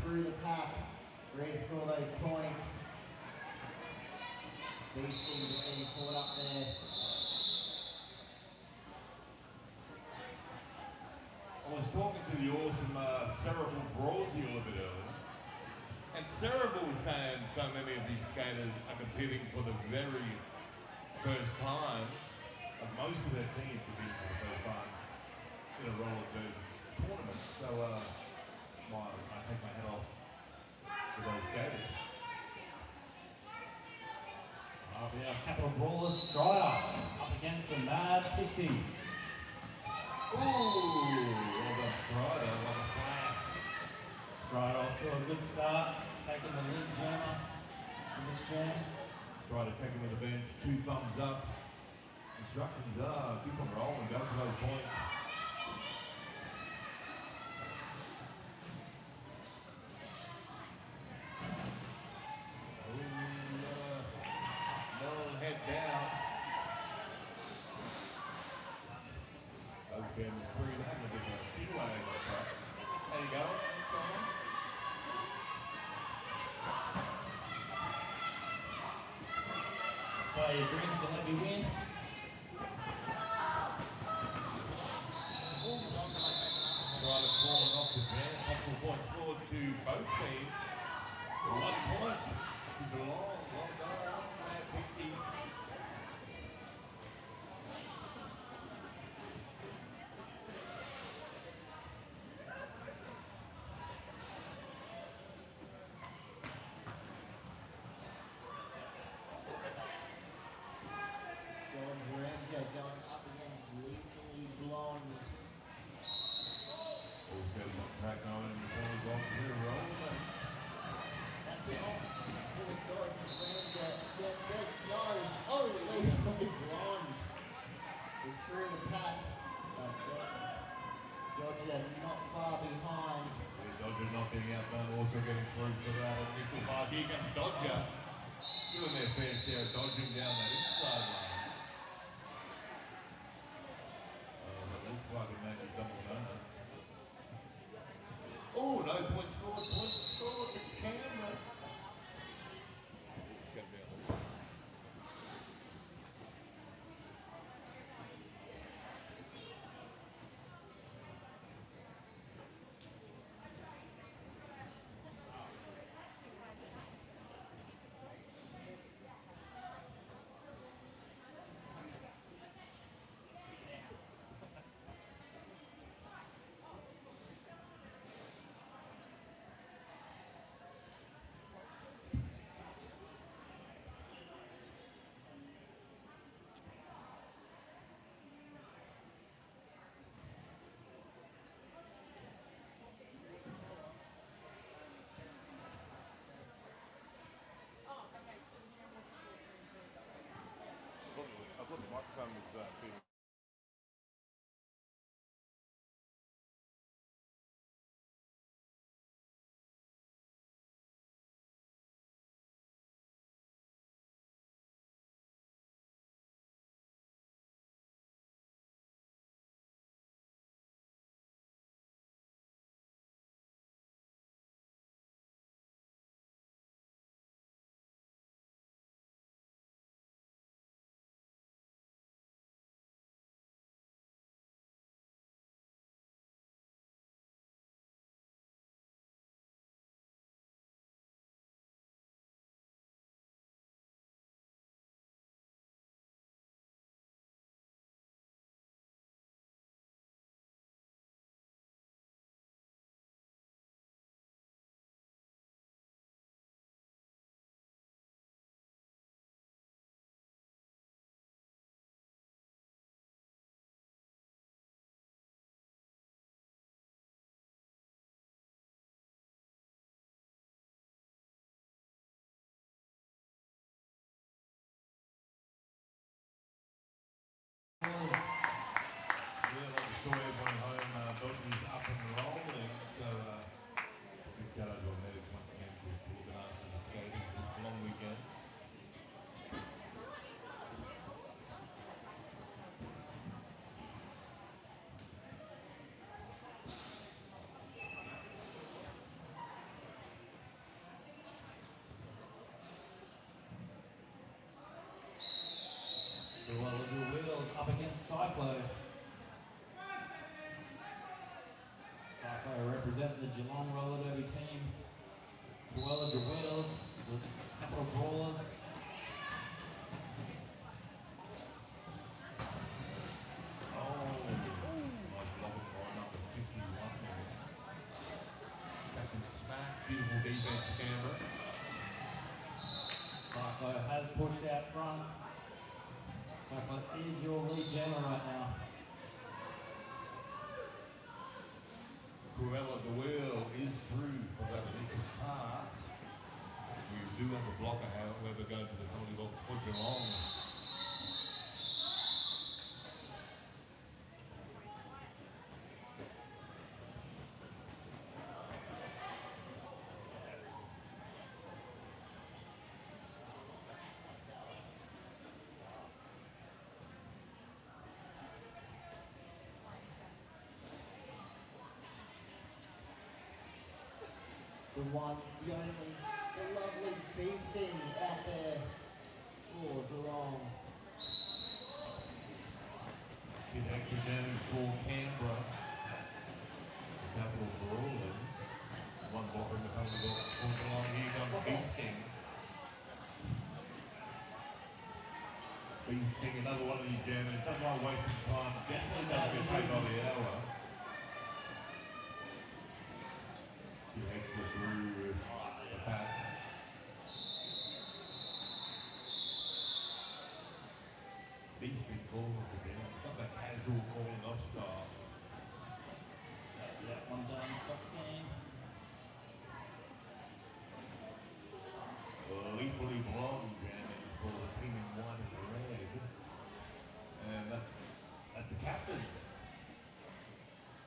through the pack, ready to score those points. Beasting just being caught up there. I was talking to the awesome Cerebral Brawls the other bit earlier, and Cerebral was saying so many of these skaters are competing for the very first time, like most of their teams competing for the first time in a roller derby tournament. So, I take my hat off to those skaters. We have Capital Brawlers Strider up against the Mad Pixie. Ooh, well done, Strider, what a plan. Strider off to a good start, taking the lead jammer in this jam. Strider taking with the bench, 2 thumbs up. Instructions are keep on rolling, go for those points. Head down. Those gamers free. They're having a bit of a few ways on the track. There you go. Keep going. by Green to heavy win. Driver falling off the ground. Possible point scored to both teams. 1 point. Long, well done, Pixie. George Ramsey going up against Lethally Blonde. All's got his track on in the corner box here, rolling. That's it on for George Ramsey. Yeah, good. No. Oh, Lethally Blonde is through the pack. But Georgia not far behind. Yeah, Dodger not being outdone, also getting through for that initial mark. Here comes Dodger. Doing their fair share, dodging down that inside line. That looks like a magic double donuts. Oh, no point scored for Canberra. It's going to be on the way. I thought the microphone was feeding. Yeah, like the story everyone home, Dodgers up and rolling, so big shout out to our medics once again for looking after the skaters this long weekend. Wallaby Wheels up against Cyclo. Cyclo representing the Geelong roller derby team. Wallaby Wheels with Capital Brawlers. Nice blocking by number 51 there. Captain Smack, beautiful defense, Canberra. Cyclo has pushed out front. Cyclo is your lead jammer right now. Cruella the wheel is through for that initial pass. We do have a blocker, however, going to the penalty box for Geelong. The one, the only, the lovely Beastie out there for Geelong. His extra damage for Canberra. The capital Brawlers. One blocker in the penalty box for Geelong. Here comes Beasting. Beasting, another one of these jammers. Doesn't like wasting time. Definitely doesn't get paid by the hour. He extra through the pack. Beasting calling for them. It's not that casual calling off style. Yeah, one done, stop the game. Lethally blonde jamming for the team in white and red. And that's the captain.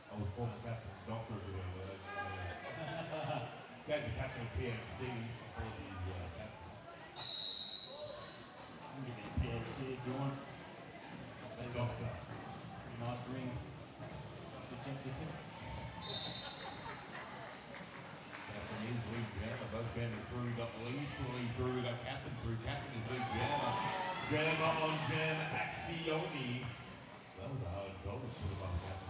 I was former captain doctor today. Gave the captain a PhD. Apologies, captain. I'll give you a PhD if you want. A doctor. Nice ring. Dr. Jessica. Captain is lead jammer. Both jammers through. Got lead through. Got captain through. Captain is lead jammer. Jammer on jam. Accioni. That was a hard goal to put above captain.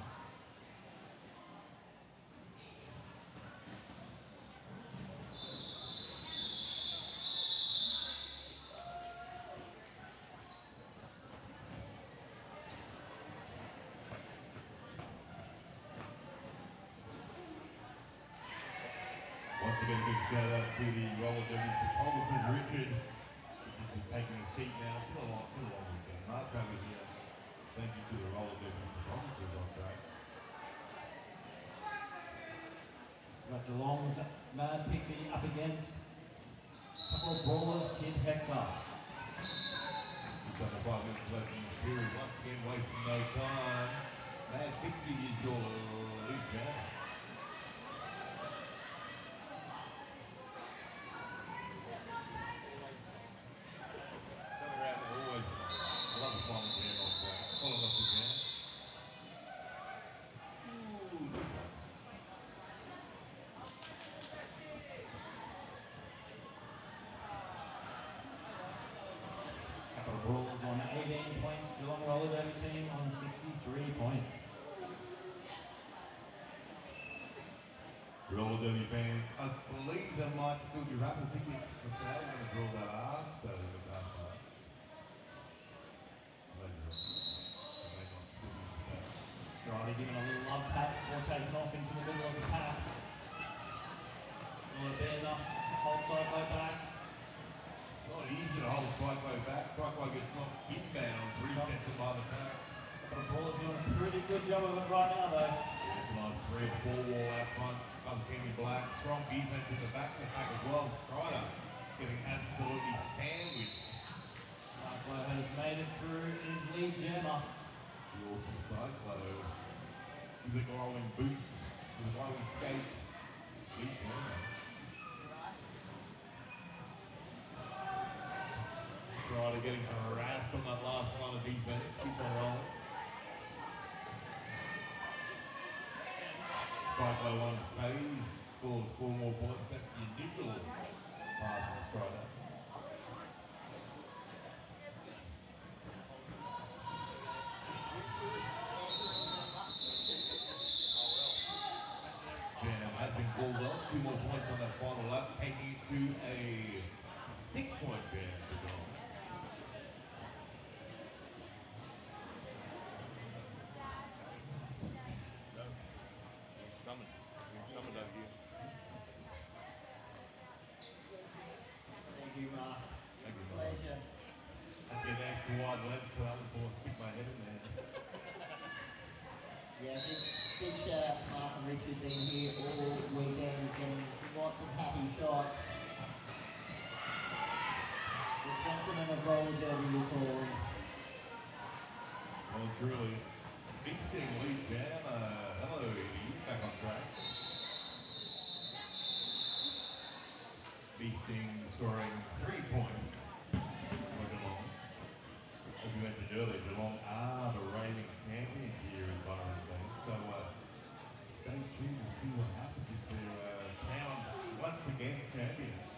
Once again, a big shout out to the roller derby photographer Richard. He's taking a seat now. It's been a long weekend. Mark's over here. Thank you to the roller derby photographers on track. Got Geelong's Mad Pixie up against a couple of Brawlers, Kid Hector. Just under 5 minutes left in the period. Once again, wasting no time. Mad Pixie is your lead jammer. Always. I love the small jam on track. Follow up the jam. Ooh, good one. Couple of Brawlers on 18 points, Geelong Roller Derby team on 63 points. Roller derby fans, I believe there might still be raffle tickets for sale. I'm going to draw that after the car park. Strider giving a little love tap before taking off into the middle of the pack. Bena, hold Cyclo back. Not easy to hold Cyclo back. Cyclo gets knocked inbound, resets him by the pack. But the Brawlers doing a pretty good job of it right now though. Yeah, it's a nice red ball wall out front. Comes Kenny Black. Strong defense in the back of the pack as well. Strider getting absolutely sandwiched. Cyclo has made it through his lead jammer. The awesome Cyclo. With the glowing boots, with the glowing skates. Lead jammer. Strider getting harassed on that last line of defense. Keep on rolling. Cyclo on phase, scores 4 more points. That's the initial pass from Strider. Jam has been called up. 2 more points on that final lap, taking it to a 6-point jam to go. Summoned over here. Thank you, Mark. Thank you, Mark. Pleasure. I get an extra wide lens for that one before I stick my head in there. Yeah, big shout out to Mark and Richard being here all weekend, getting lots of happy shots. The gentlemen of roller derby will call them. Well, truly. Beasting lead jam. Hello, Edie. Back on track. Beasting scoring 3 points for Geelong. As we mentioned earlier, Geelong are the reigning champions here in Byron Bay. So stay tuned to see what happens if they're crowned once again champions.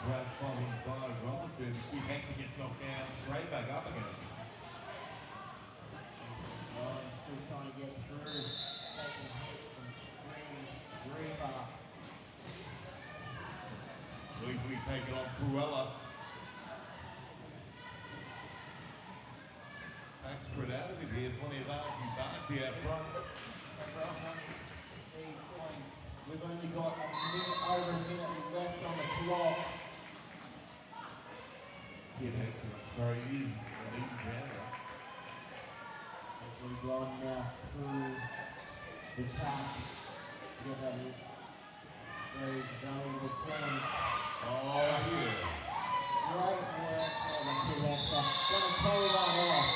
Brad following by Robinson. He actually gets knocked down, straight back up again. Byron still trying to get through, taking a hit from Spring Reaper. Easily taken on Cruella. Back spread out of it here, plenty of Archie Barkley out front. These points, we've only got over a minute left on the clock. Sorry, he is an easy jammer. We've gone now through the track to get that those valuable points. Oh, yeah. Great work for the collector. Gonna pull that off.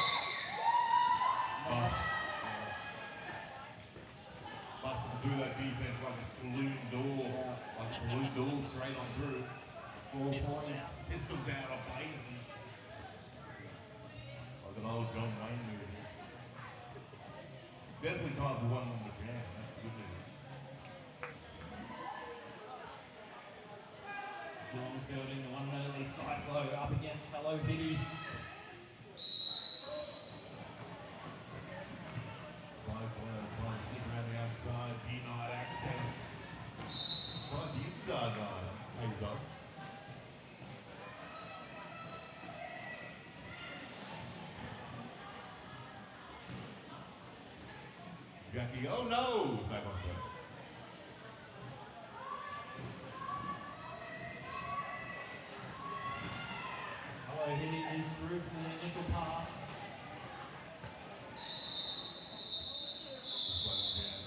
Nice. Busting through that defense like a saloon door. Yeah. Like a saloon door straight on through. 4 points. Pistols out of blazing. Like an old John Wayne movie. Definitely time for one more jam. That's good news. John fielding the one and only Cyclo up against Hello Hitty. Trying to stick around the outside, denied access. Trying the inside line. Pays off. Jackie, oh no! Back on track. Hello Hitty is through for the initial pass.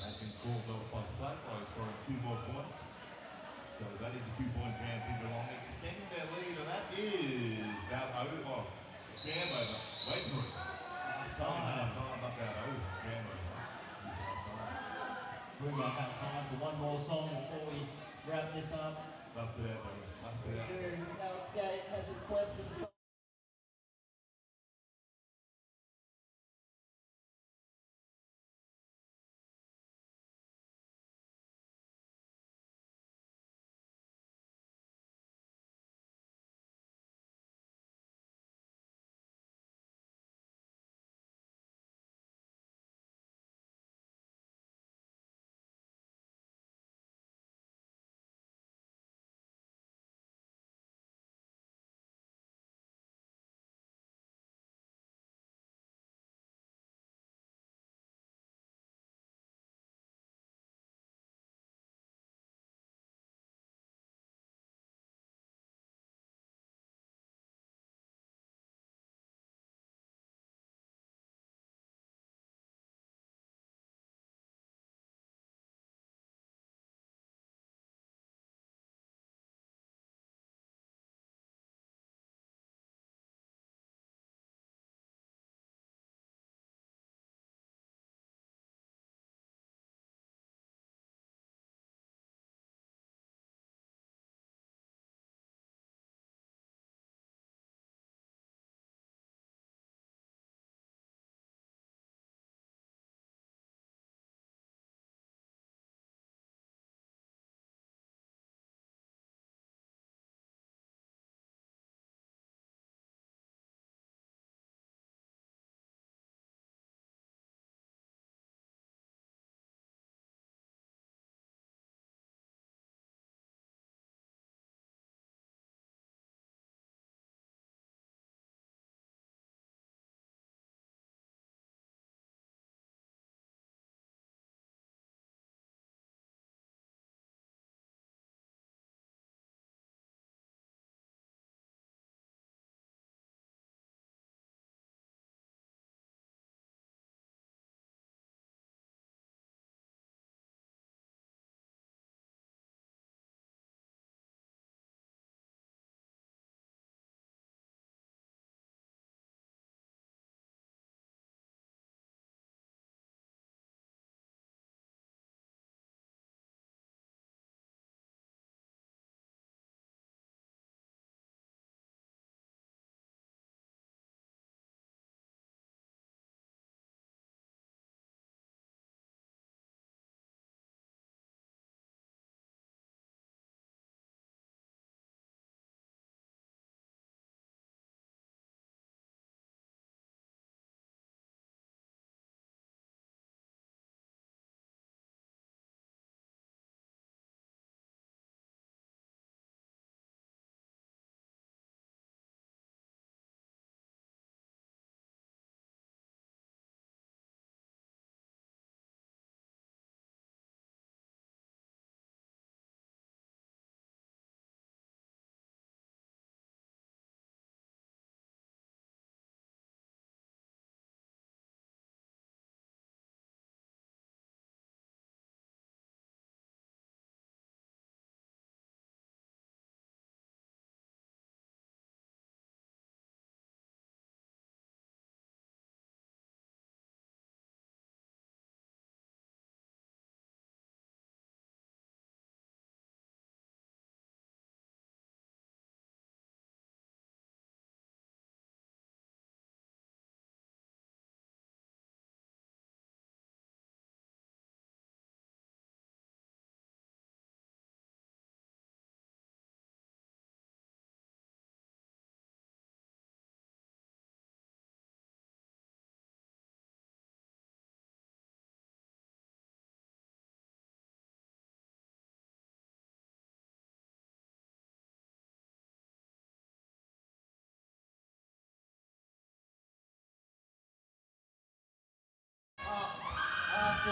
Has been called off by Cyclo for 2 more points. So that is a 2-point jam to Geelong, extending their lead, and that is about over. Oh, jam over. Wait for it. Time up that over. Jam over. We might have time for one more song before we wrap this up. Bust it out, buddy. Bust it out. Skate has requested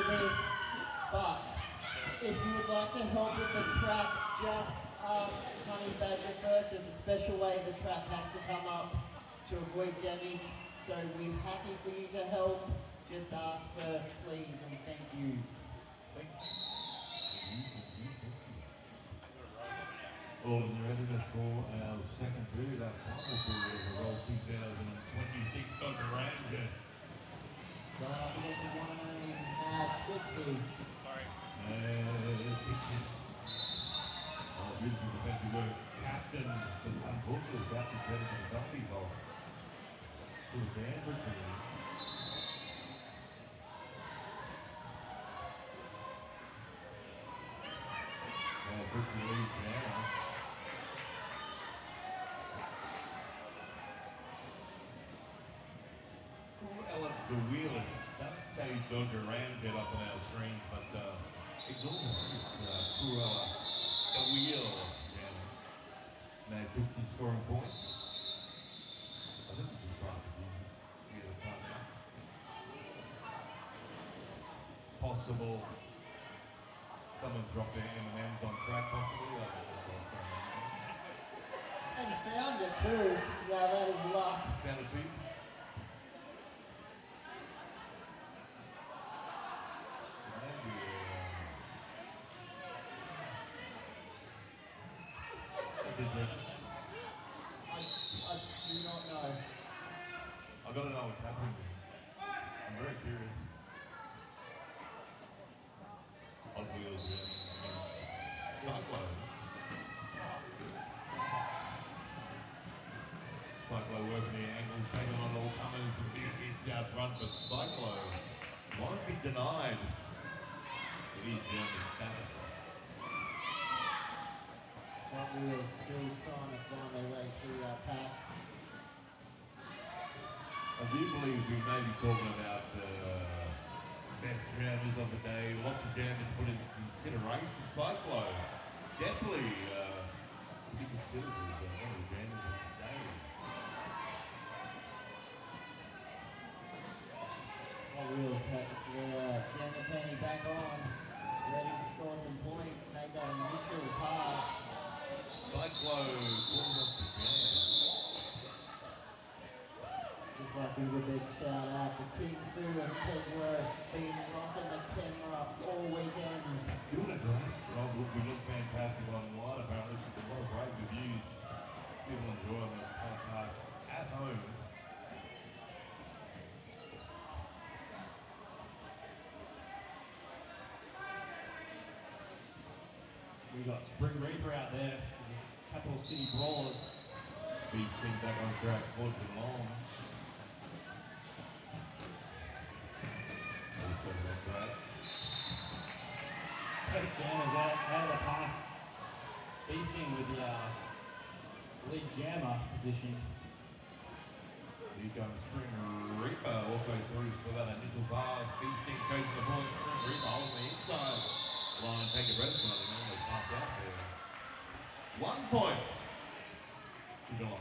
for this, but if you would like to help with the track, just ask Honey Badger first. There's a special way the track has to come up to avoid damage, so we're happy for you to help. Just ask first, please, and thank yous. All in readiness for our second period, our final period of the Revolt 2026 Dr. Ranger. Going up against the one and only Mad Pixie. Pixie. Oh, beautiful defensive work. Captain, but unfortunately, captain credit to the penalty box. To the Canberra team. Pixie leads now. The wheel is, doesn't say Dodger Ramjet up on our screens, but ignore it. It's Cruella, the wheel. Now Pixie scoring points. I think we just trying to get a time out. Possible. Someone dropped their M&Ms on track, possibly. I don't know. And found it too. Yeah, that is luck. Found it too. I do not know. I gotta know what's happening here. I'm very curious. Hot wheels, yeah. Cyclone. Cyclone working the angles, taking on all comers, some big hits out front, but Cyclone won't be denied. It is German status. Hot Wheels still trying to find their way through that pack. I do believe we may be talking about best jammers of the day. Lots of jammers put into consideration. Cyclone, definitely to be considered as one of the jammers of the day. Hot Wheels has their jammer penny back on. Ready to score some points. Made that initial pass. Cyclone pulls up the jam. Just like to give a big shout out to King Fu and Pegworth, been rocking the camera all weekend. Doing a great job. We look fantastic online. Apparently, a lot of great reviews. People enjoying the podcast at home. We got Spring Reaper out there, Capital City Brawlers. Beach team back on track, Forge and Long. Also on track. Both jammers out of the park, beasting with the lead jammer position. Here comes Spring Reaper, also through for that initial pass. Beasting goes to the point. Spring Reaper on the inside. Line, take a rest on it. Normally pumped out there. 1 point. To Geelong.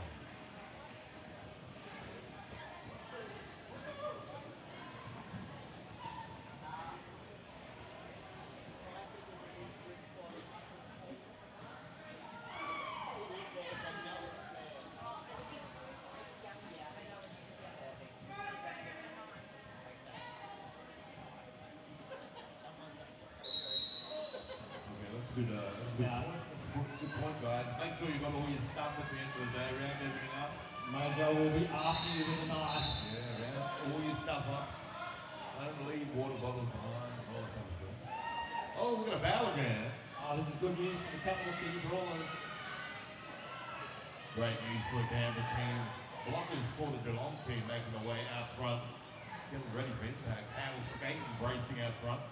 Good point, guys. Make sure you got all your stuff at the end of the day. Round everything up. Mojo will be after you with a knife. Yeah, round all your stuff up. Don't leave water bottles behind. All that kind of stuff. Oh, we've got a barrel again. Oh, this is good news for the Capital City Brawlers. Great news for the Canberra team. Blockers for the Geelong team making their way out front. Getting ready for impact. Hal skating, bracing out front.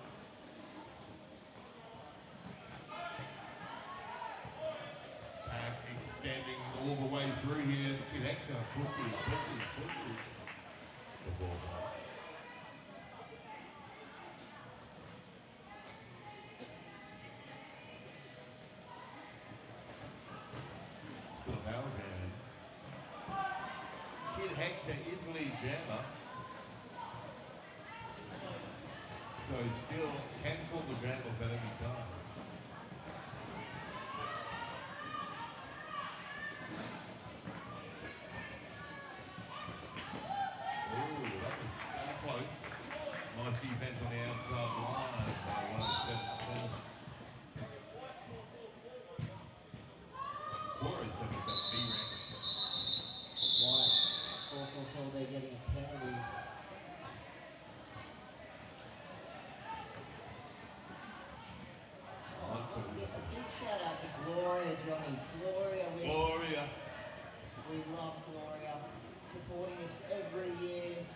Extending all the way through here. Kid Extra, quickly. The ball back. Still power band. Kid Hector is lead jammer. So he still can pull the ground off at any time. Ooh, that was close. Nice defense on the outside line by 107. Score is 77 B-rank. White, 4-4-4, they're getting a penalty. A big shout out to Gloria, Johnny. Gloria, we love Gloria. Supporting us every year,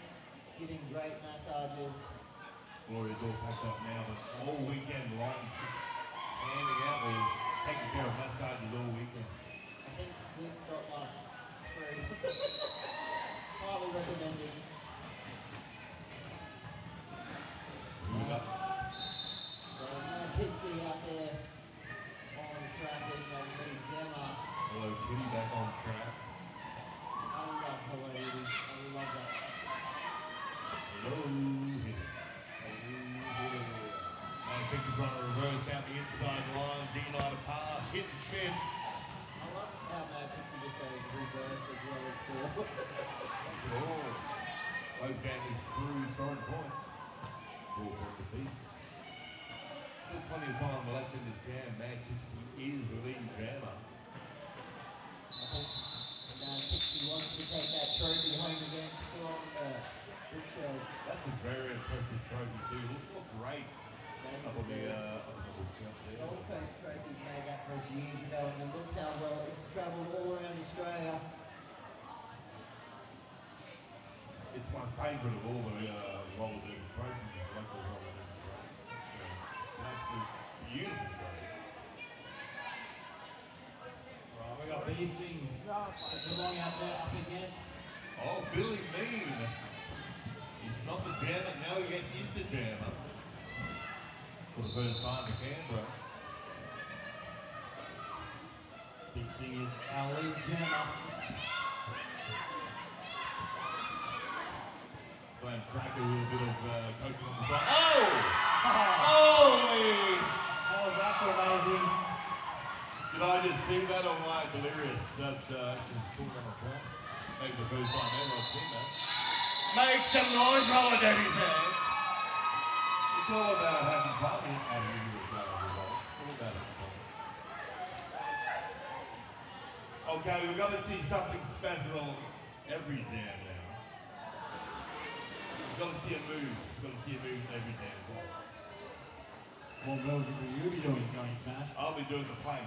giving great massages. Gloria's all packed up now, but all weekend long, handing out or taking care of massages all weekend. I think Squid's got one free. Highly recommended. Who's up? Pixie out there on track in Gemma. Hello, Kitty back on track. I love Hello Kitty. I love that. Hello, Kitty. Pixie trying to reverse down the inside line. D-line a pass, hit and spin. I love how Mad Pixie just goes reverse as well as forward. Sure. Both bandits through scoring points. 4 points apiece. Still plenty of time left in this jam. Mad Pixie is the lead jammer. I think Mad Pixie wants to take that trophy home again from Big Show. That's a very impressive trophy too. Look great. Up on the Gold Coast Trophies made that for us years ago, and look how well it's travelled all around Australia. It's my favourite of all the roller derby trophies, local roller derby trophies. Absolute beautiful trophy. Right, we got Beasting. Geelong out there up against. Oh, Billy Mean. He's not the jammer, now he is the jammer. For the first time in Canberra. Beasting is our lead jammer. Playing Cracker with a bit of coaching on the side. Oh! Holy! That was amazing. Did I just see that on my delirious? That's scored on the front. Maybe the first time ever I've seen that. Make some noise, roller derby fans! It's all about having fun at a New Year's Day, everybody. It's all about having fun. Okay, we've got to see something special every jam now. We've got to see a move. We've got to see a move every jam. What move will you be doing, Johnny Smash? I'll be doing the plank.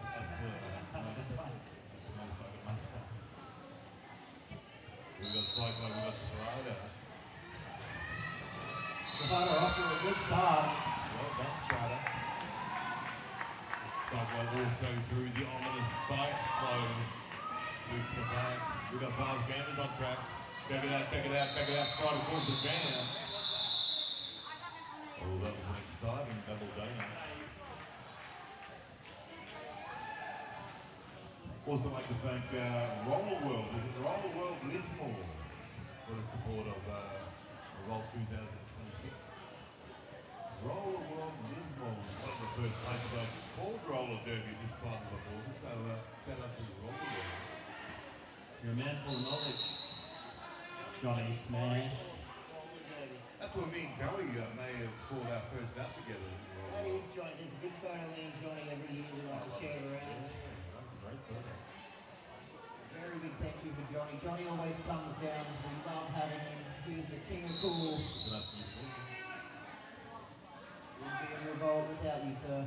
That's we've got Cyclone, we've got Strider. Strider off to a good start. Well done, Strider. Cyclone also through the ominous Cyclone. Luke to the back. We've got Bars Bandit on track. Back it out, back it out, back it out. Strider towards the van. Oh, that was an exciting double down. Also like to thank Roller World, Roller World Lismore for the support of Revolt 2026. Roller World Lismore, one of the first places I've called roller derby this side of the border, so shout out to Roller World. You're a man full of knowledge, Johnny Smash. That's what me and Joey may have called our first out together. That is Johnny. There's a good photo of me and Johnny every year we like to share around. Very big thank you for Johnny. Johnny always comes down. We love having him. He's the king of cool. Wouldn't be a Revolt without you, sir.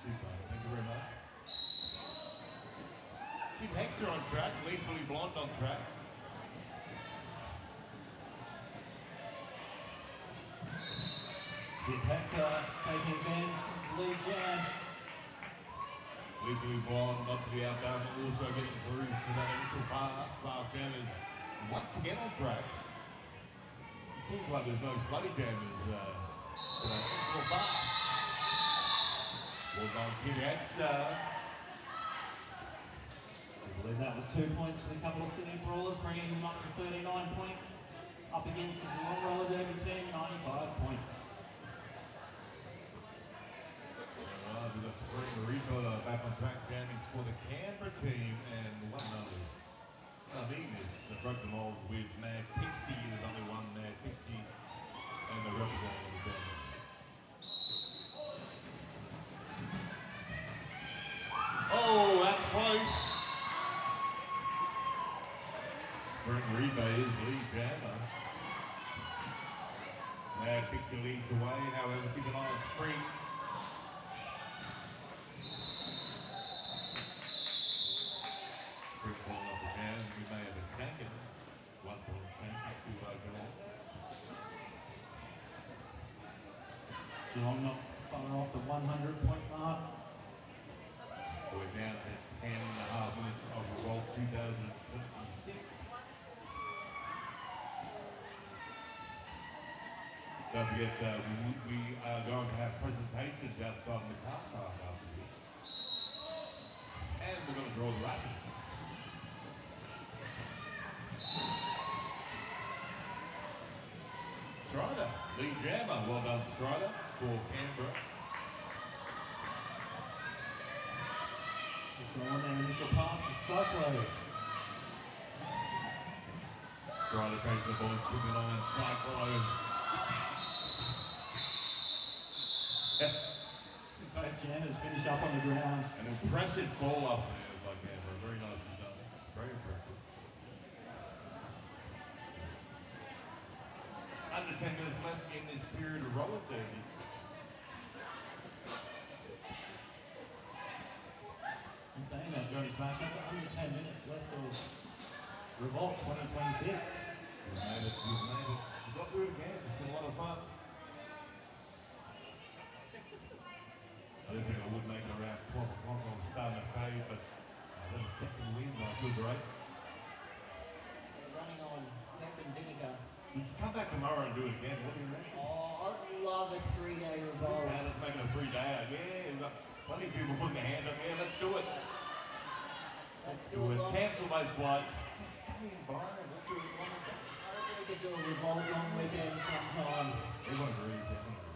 Super. Thank you very much. Kid Hector on track. Lethally Blonde on track. Kid Hector taking advantage of the lead jam. Lethally Blonde up to the outbound, also getting through to that initial pass. Fast down is once again on track. It seems like there's no slutty jammers today. Well, fast. Well done, Kid Hector. I believe that was 2 points for the Capital City Brawlers, bringing them up to 39 points up against the long roller derby team, 95 points. Well, we've got Spring Reaper back on track jamming for the Canberra team, and one another. Ignis that broke the mold with Mad Pixie. There's only one Mad Pixie, and the representative again. Oh, that's close. Spring Reaper is lead jammer. Mad Pixie leads the way, however, keep an eye on Spring. Spring falling off the jam, we may have a tank. 1 point tank to Geelong. Geelong not far off the 100-point mark. We're down to 10.5 minutes of Revolt 2026. Don't forget, we are going to have presentations outside in the car park after this. And we're going to draw the rapid. Strider, lead jammer. Well done, Strider, for Canberra. So on their initial pass is Cyclo. Strider takes the ball, keeping on Cyclo. Both jammers finish up on the ground. An impressive ball up there by Canberra. Very nicely done. Very impressive. Under 10 minutes left in this period of roller derby. In saying that, Johnny Smash, after under 10 minutes, let's go. Revolt 2026. You've made it, you've made it. You've got to do it again. It's been a lot of fun. I didn't think I would make it around 12 o'clock. I was starting to fade, but I got a second win. I feel great. We're running on pep and vinegar. You should come back tomorrow and do it again. What do you reckon? Oh, I'd love a 3-day revolt. Yeah, let's make it a free day out. Yeah, we've got plenty of people putting their hand up. Yeah, let's do it. Let's Do it. Cancel those flights. Just stay in Byron. Let's do it one of them. I reckon we could do a revolt long weekend sometime. Everyone agrees. Everyone agrees.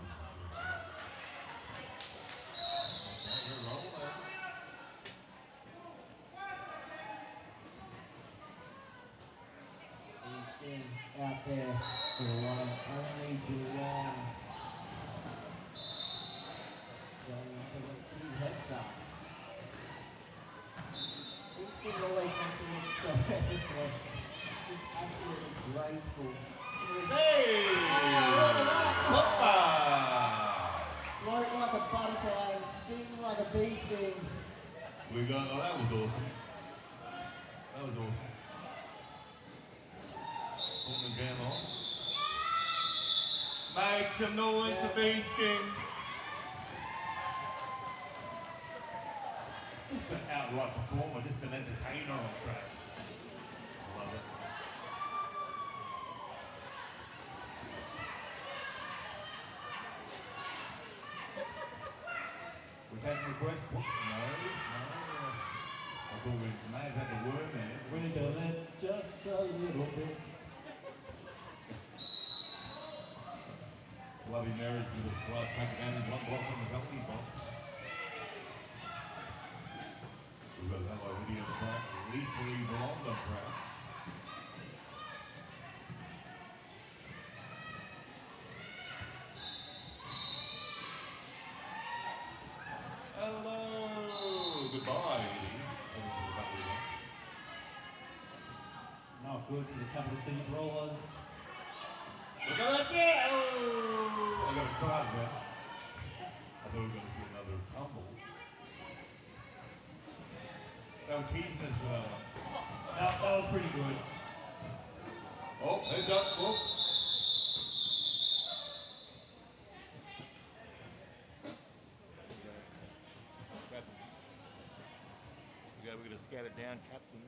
Easton out there for only Geelong. Going up to the key heads up. Easton always makes it look so effortless. Just absolutely graceful. Hey! Hoppa! Float like a butterfly and sting like a bee sting. We got, oh, that was awesome. That was awesome. Putting the jam on. Make some noise to bee sting. Just an outright performer, just an entertainer on track. I love it. We've had requests. No. I thought we may have had the word there. We're going to let just a little bit. Bloody marriage with a slight take advantage, one block on the penalty box. We've got Hello Hoodie on the track, Leafly Blonde on track. Hello! Goodbye, Hoodie. Over to the penalty box. Not good for the Capital City Brawlers. Look at that, yeah! Oh! I got a card there. I thought we were going to see another tumble. They were teasing us for that one. That was pretty good. Oh, heads up, oh. We're going to scatter down, Captain.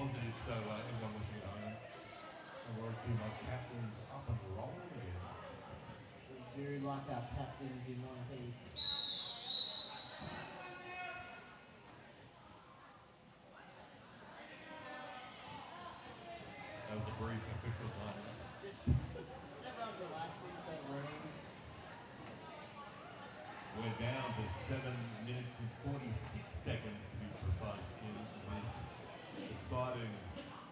positive, so everyone looking at home. And we're to my captains up and rolling again. We do like our captains in one piece. That was a brief official time. Just everyone's relaxing, celebrating. We're down to 7 minutes and 46 seconds to be precise in this exciting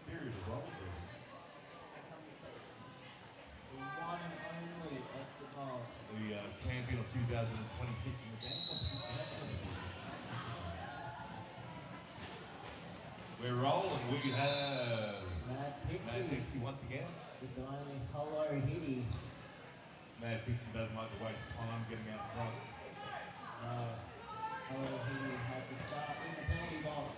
period of rivalry. The one and only exit bowl. The champion of 2026 in the game competition. We're rolling. We have Mad Mad Pixie Pixie once again. with the only hollow hitty. Mad Pixie doesn't like to waste time getting out front. Hollow hitty had to start in the penalty box.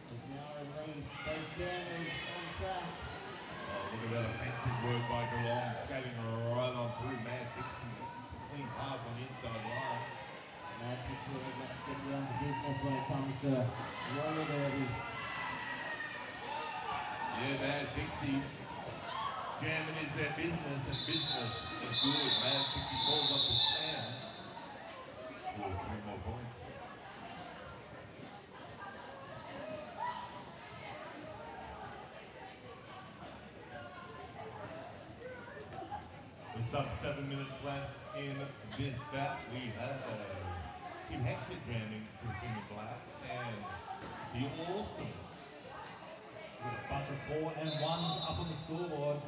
Is now released. Both jammers on track. Oh, look at that offensive work by Geelong, skating right on through Mad Pixie. It's a clean pass on the inside line. Mad Pixie always likes to get down to business when it comes to roller derby. Yeah, Mad Pixie jamming is their business, and business is good. Mad Pixie calls up the stand. Oh, 3 more points. With some 7 minutes left in this bat, we have Kim Hexer jamming to the King of Black and the Awesome. With a bunch of 4 and 1s up on the scoreboard.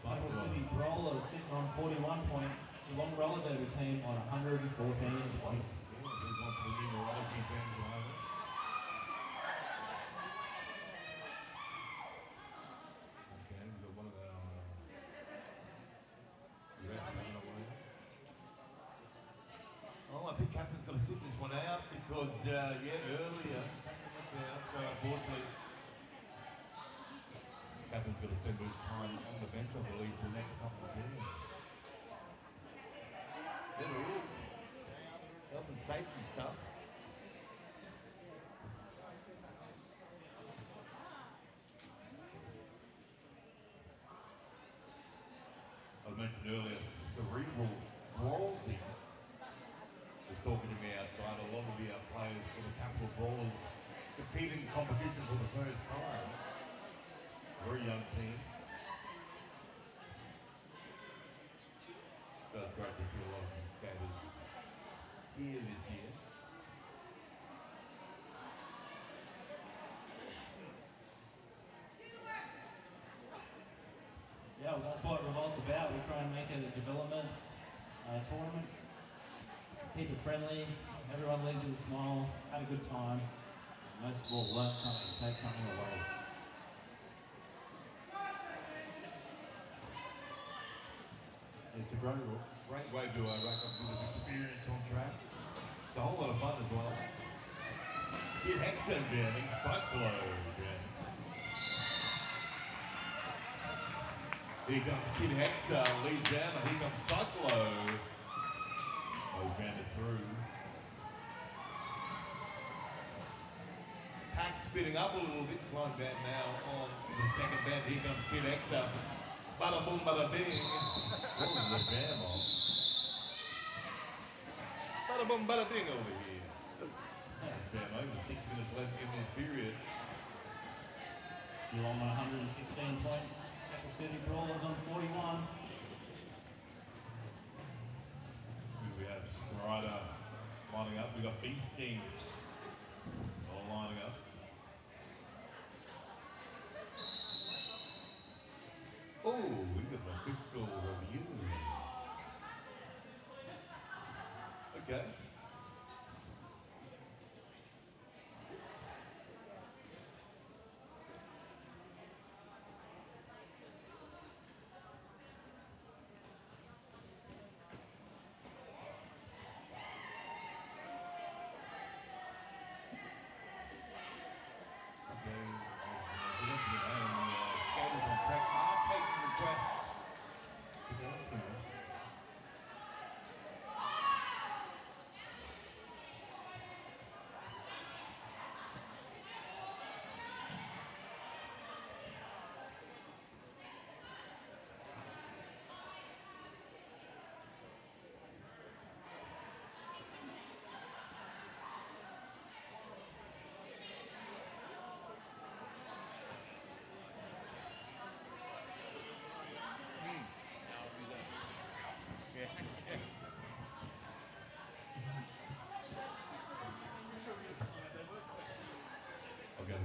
Capital City Brawlers sitting on 41 points. Geelong Roller Derby team on 114 points. Yeah, there's one for the NRRD fans at home. Okay, we've got one of our Oh, I think Captain's got to sit this one out because, earlier, Captain went down, so unfortunately, Captain's got to spend a bit of time on the bench, I believe, for the next couple of games. There it is. Health and safety stuff. I mentioned earlier, Cerebral Brawlsy was talking to me outside. A lot of the players for the Capital Brawlers competing in competition for the first time. Very young team. So it's great to see a lot of these skaters here this year. Yeah, well, that's what Revolt's about. We try and make it a development tournament. Keep it friendly. Everyone leaves with a smile. Had a good time. Most of all, learn something, take something away. It's a great way to rack up a bit of experience on track. It's a whole lot of fun as well. Kid Hexer jamming, Cyclo jamming. Here comes Kid Hexer, lead jammer. Here comes Cyclo. Those banded through. Pack spinning up a little bit, slowing down now on the second band. Here comes Kid Hexer. Bada boom, bada bing. Oh, the jam off. Bada boom, bada bing over here. Jam over, 6 minutes left in this period. Geelong on 116 points. Capital City Brawlers on 41. We have Strider lining up. We've got Beasting all lining up. Oh, we got an official review. Okay.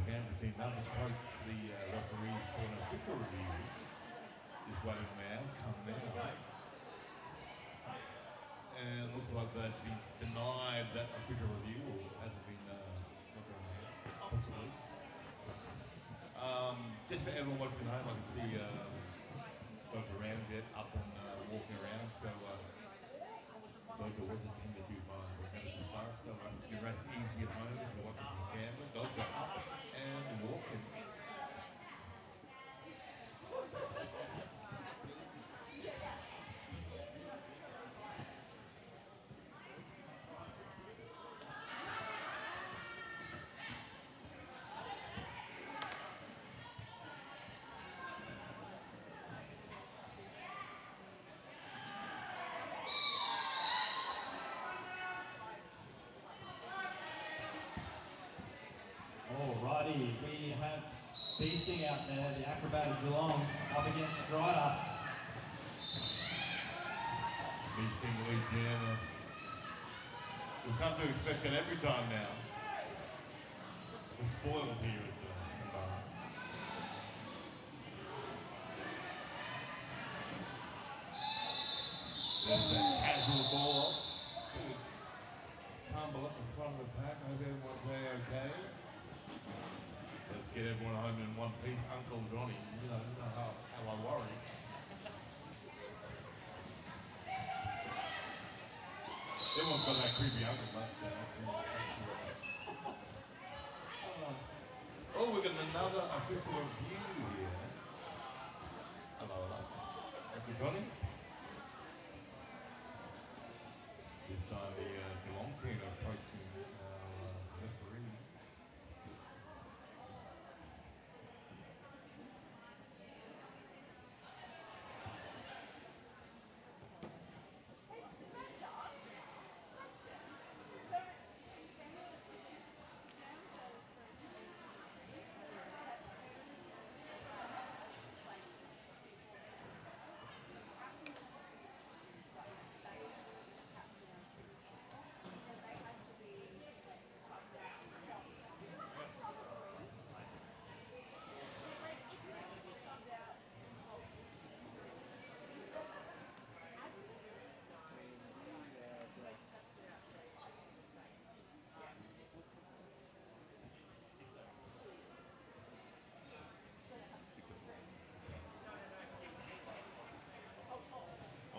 camera team now approach the referees for an official review. Just waiting on the outcome now. And it looks like they've been denied that official review, or hasn't been possibly. Just for everyone watching at home, I can see Dr. Ramjet up and walking around. So Doctor was attended to by medical staff, so your rest easy at home if you're watching the camera. Doctor up and walking. Alrighty, we have Beasting out there, the acrobat of Geelong, up against Strider. Beasting lead jammer. We've come to expect it every time now. We're spoiled here at the bar. There's that casual ball. Tumble up in front of the pack. I hope everyone's there okay. Let's get everyone home in one piece. Uncle Johnny, you know how I worry. Everyone's got that creepy uncle, but oh, we've got another official review here. Hello. Uncle Johnny. This time the Geelong team approaching our referee.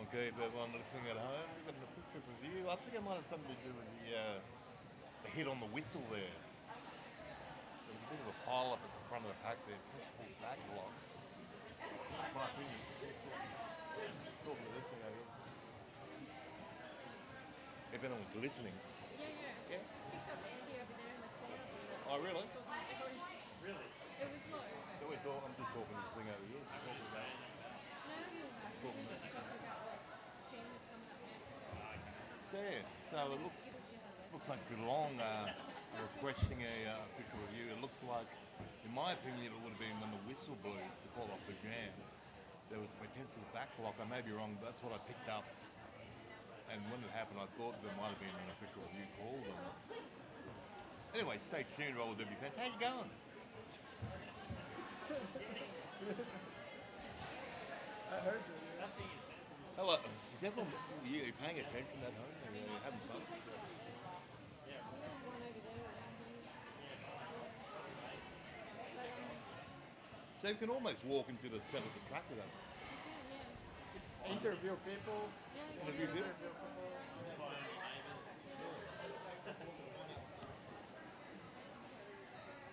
Okay, for everyone listening at home, we've got a picture review. I think it might have something to do with the hit on the whistle there. There was a bit of a pile up at the front of the pack there, possible back block. That's my opinion. Talking to this thing over here. If anyone's listening. Yeah. Picked up Andy over there in the corner. Oh, really? Really? It was low. So I'm just talking to this thing over here. No, we were just talking about what team was coming up next. So it looks like Geelong requesting a official review. It looks like, in my opinion, it would have been when the whistle blew to call off the jam. There was a potential back block. I may be wrong, but that's what I picked up. And when it happened, I thought there might have been an official review called on it. Anyway, stay tuned, Roller Derby fans. How you going? I heard you. Hello. Is everyone paying attention at home? Are you having fun? So you can almost walk into the centre of the track with that. Interview people. Interview people.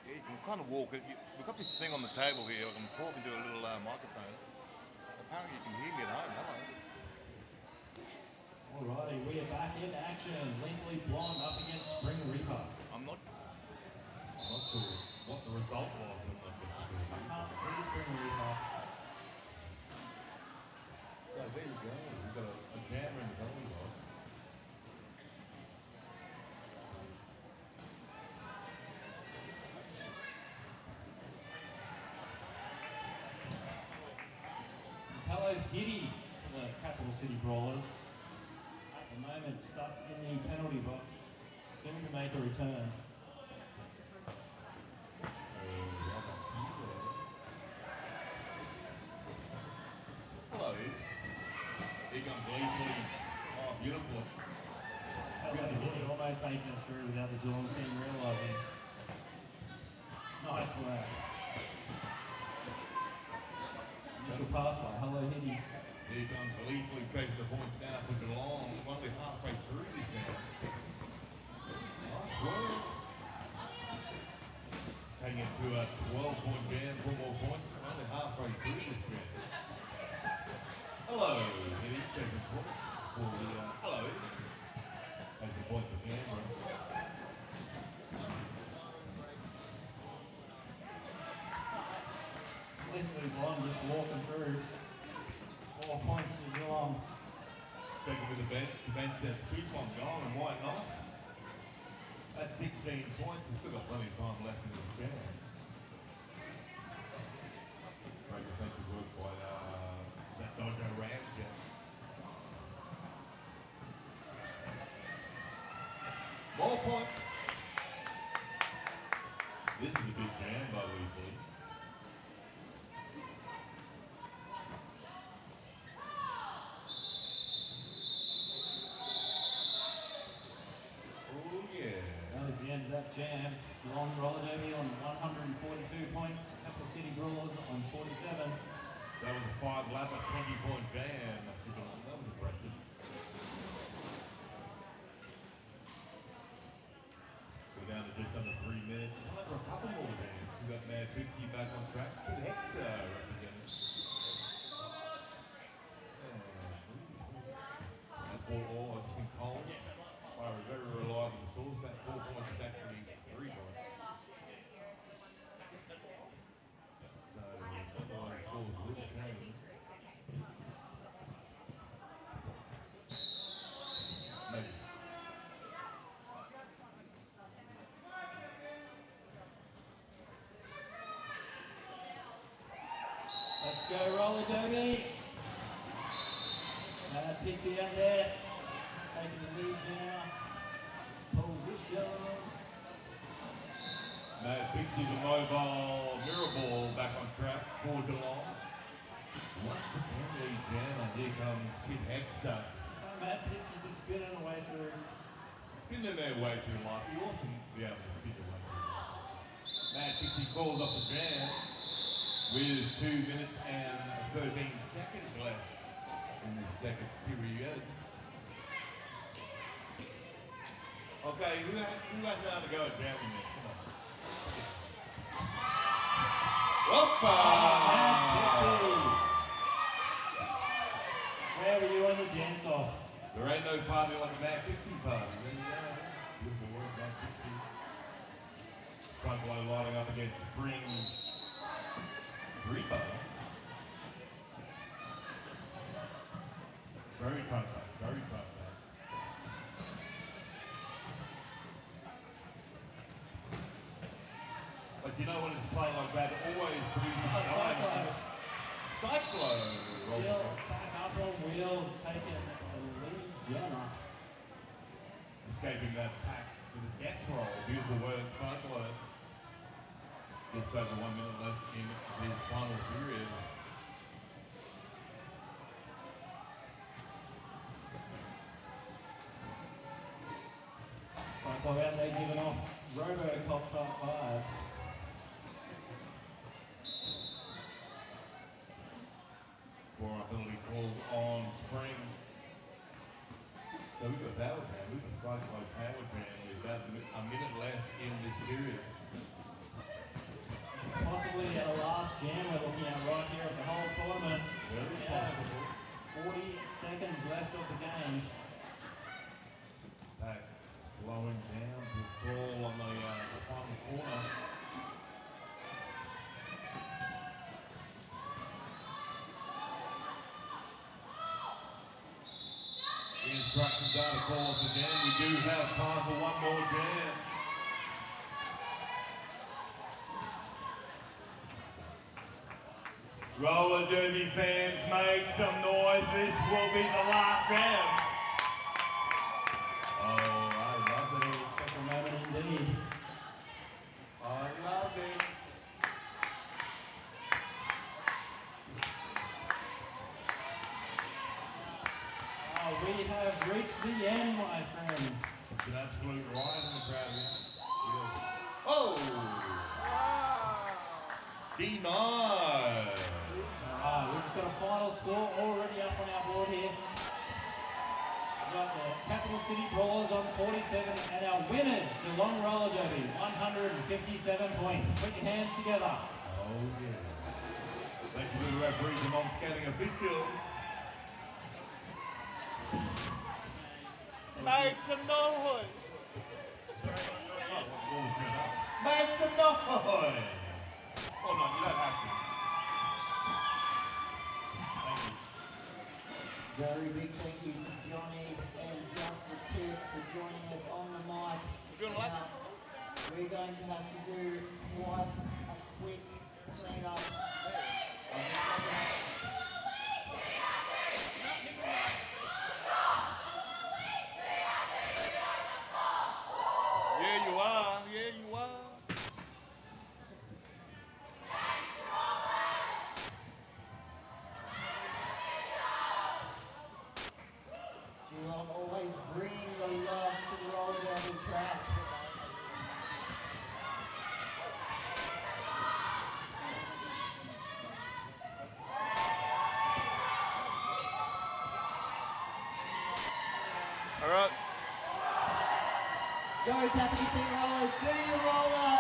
Yeah, you can kind of walk. We've got this thing on the table here. I'm talking to a little microphone. Apparently you can hear me at home. Hello. Alrighty, we are back in action. Legally Blonde up against Spring Reaper. I'm not sure what the result was. I can't see Spring Reaper. So there you go. We've got a jammer in the bowling box. Hello Giddy for the Capital City Brawlers. At the moment stuck in the penalty box, soon to make a return. almost making it through without the Geelong team realising. Nice work. Initial pass by Hello Hitty. Here comes Gleefully taking the points now for Geelong. Only halfway through this now. Nice work. Taking it to a 12-point jam, 4 more points. Only halfway through this jam. Hello, Hitty, taking points for the, hello, Hitty. Taking the point for Canberra. Literally one just walking through. 4 points to Geelong. Second with the bench says keep on going, and why not? That's 16 points. We've still got plenty of time left in this game. Great defensive work by that Dodger Ramjet. More points. This is a big jam by Leafy. Oh yeah. That was the end of that jam. Geelong roller derby on 142 points. Capital City Brawlers on 47. That was a 5-lap at 20-point jam. That was impressive. We're down to just under 3 minutes. Time for a couple more jams. We've got Mad Pixie back on track. Kid Hexa representing. That 4 it's been cold. By a very reliable source, that 4 points is actually 3 points. So, otherwise, scores will change. Maybe. Let's go roller derby. Pixie out there. Taking the lead now. Position. Mad Pixie, the mobile mirror ball back on track for Geelong. Once again, lead jam, and here comes Kid Hexa. Mad Pixie just spinning away through. Spinning their way through life. You often be able to spin your way through. Mad Pixie calls off the jam with 2 minutes and 13 seconds left in this second period. Okay, who has time to go at jamming this? Come on. Whoppa! Where were you on the dance off? There ain't no party like a Mad Pixie party. There you go. Beautiful work, Mad Pixie. Cyclone lining up against Spring Reaper. Very tight match, very tight match. But you know when it's playing like that, it always produces Cyclone. Cyclone. Still back up on wheels, taking the lead jammer. Escaping that pack with a death roll. Beautiful work, Cyclone. Just over 1 minute left in his final period. Cyclone out there giving off Robocop type vibes. For penalty called on Spring. So we've got power jam, we've got Cyclone power jam with about a minute left in this period. Possibly our last jam we're looking at right here of the whole tournament. Very possible. 40 seconds left of the game. Pack slowing down to crawl on the final corner. The instructions are to call us again. We do have time for one more jam. Roller derby fans, make some noise. This will be the last jam. Oh, I love it. A special moment indeed. I love it. We have reached the end, my friends. It's an absolute riot in the crowd here. Yeah. Oh! Denied. We've just got a final score already up on our board here. We've got the Capital City Brawlers on 47 and our winners, Geelong Roller Derby, 157 points. Put your hands together. Oh yeah. Thank you to the referees and non-scanning officials. Make some noise! Make some noise! Oh no, you don't have to. Thank you. Very big thank you to Johnny and Just the Tip for joining us on the mic. We're doing what? Now, we're going to have to do quite a quick clean-up. Yeah, you are. Yeah, you are. Geelong always bringing the love to the roller derby track. All right. Go Capital City Rollers, do your roller.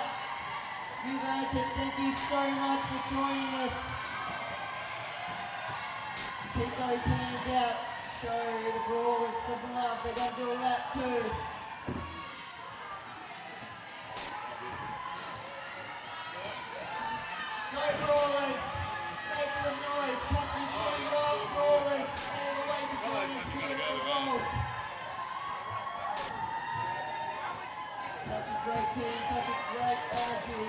You've earned it. Thank you so much for joining us. Keep those hands out. Show the Brawlers some love. They're going to do a lap too. Go Brawlers. Make some noise. Capital City Brawlers all the way to join us here at Revolt. Such a great team, such a great energy.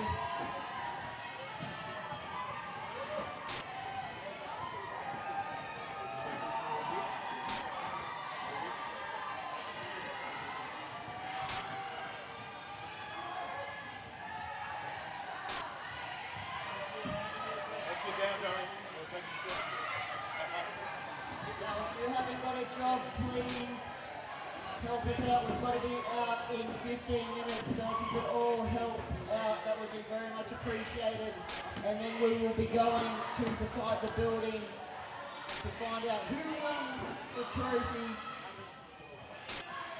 Let's sit down, Barry. We'll take you through. Now, if you haven't got a job, please help us out. We've got to be out in 15 minutes, so if you could all help out, that would be very much appreciated. And then we will be going to beside the building to find out who won the trophy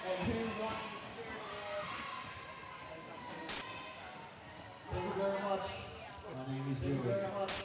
and who won the spirit award. Thank you very much. My name is Thank you Billy. very much.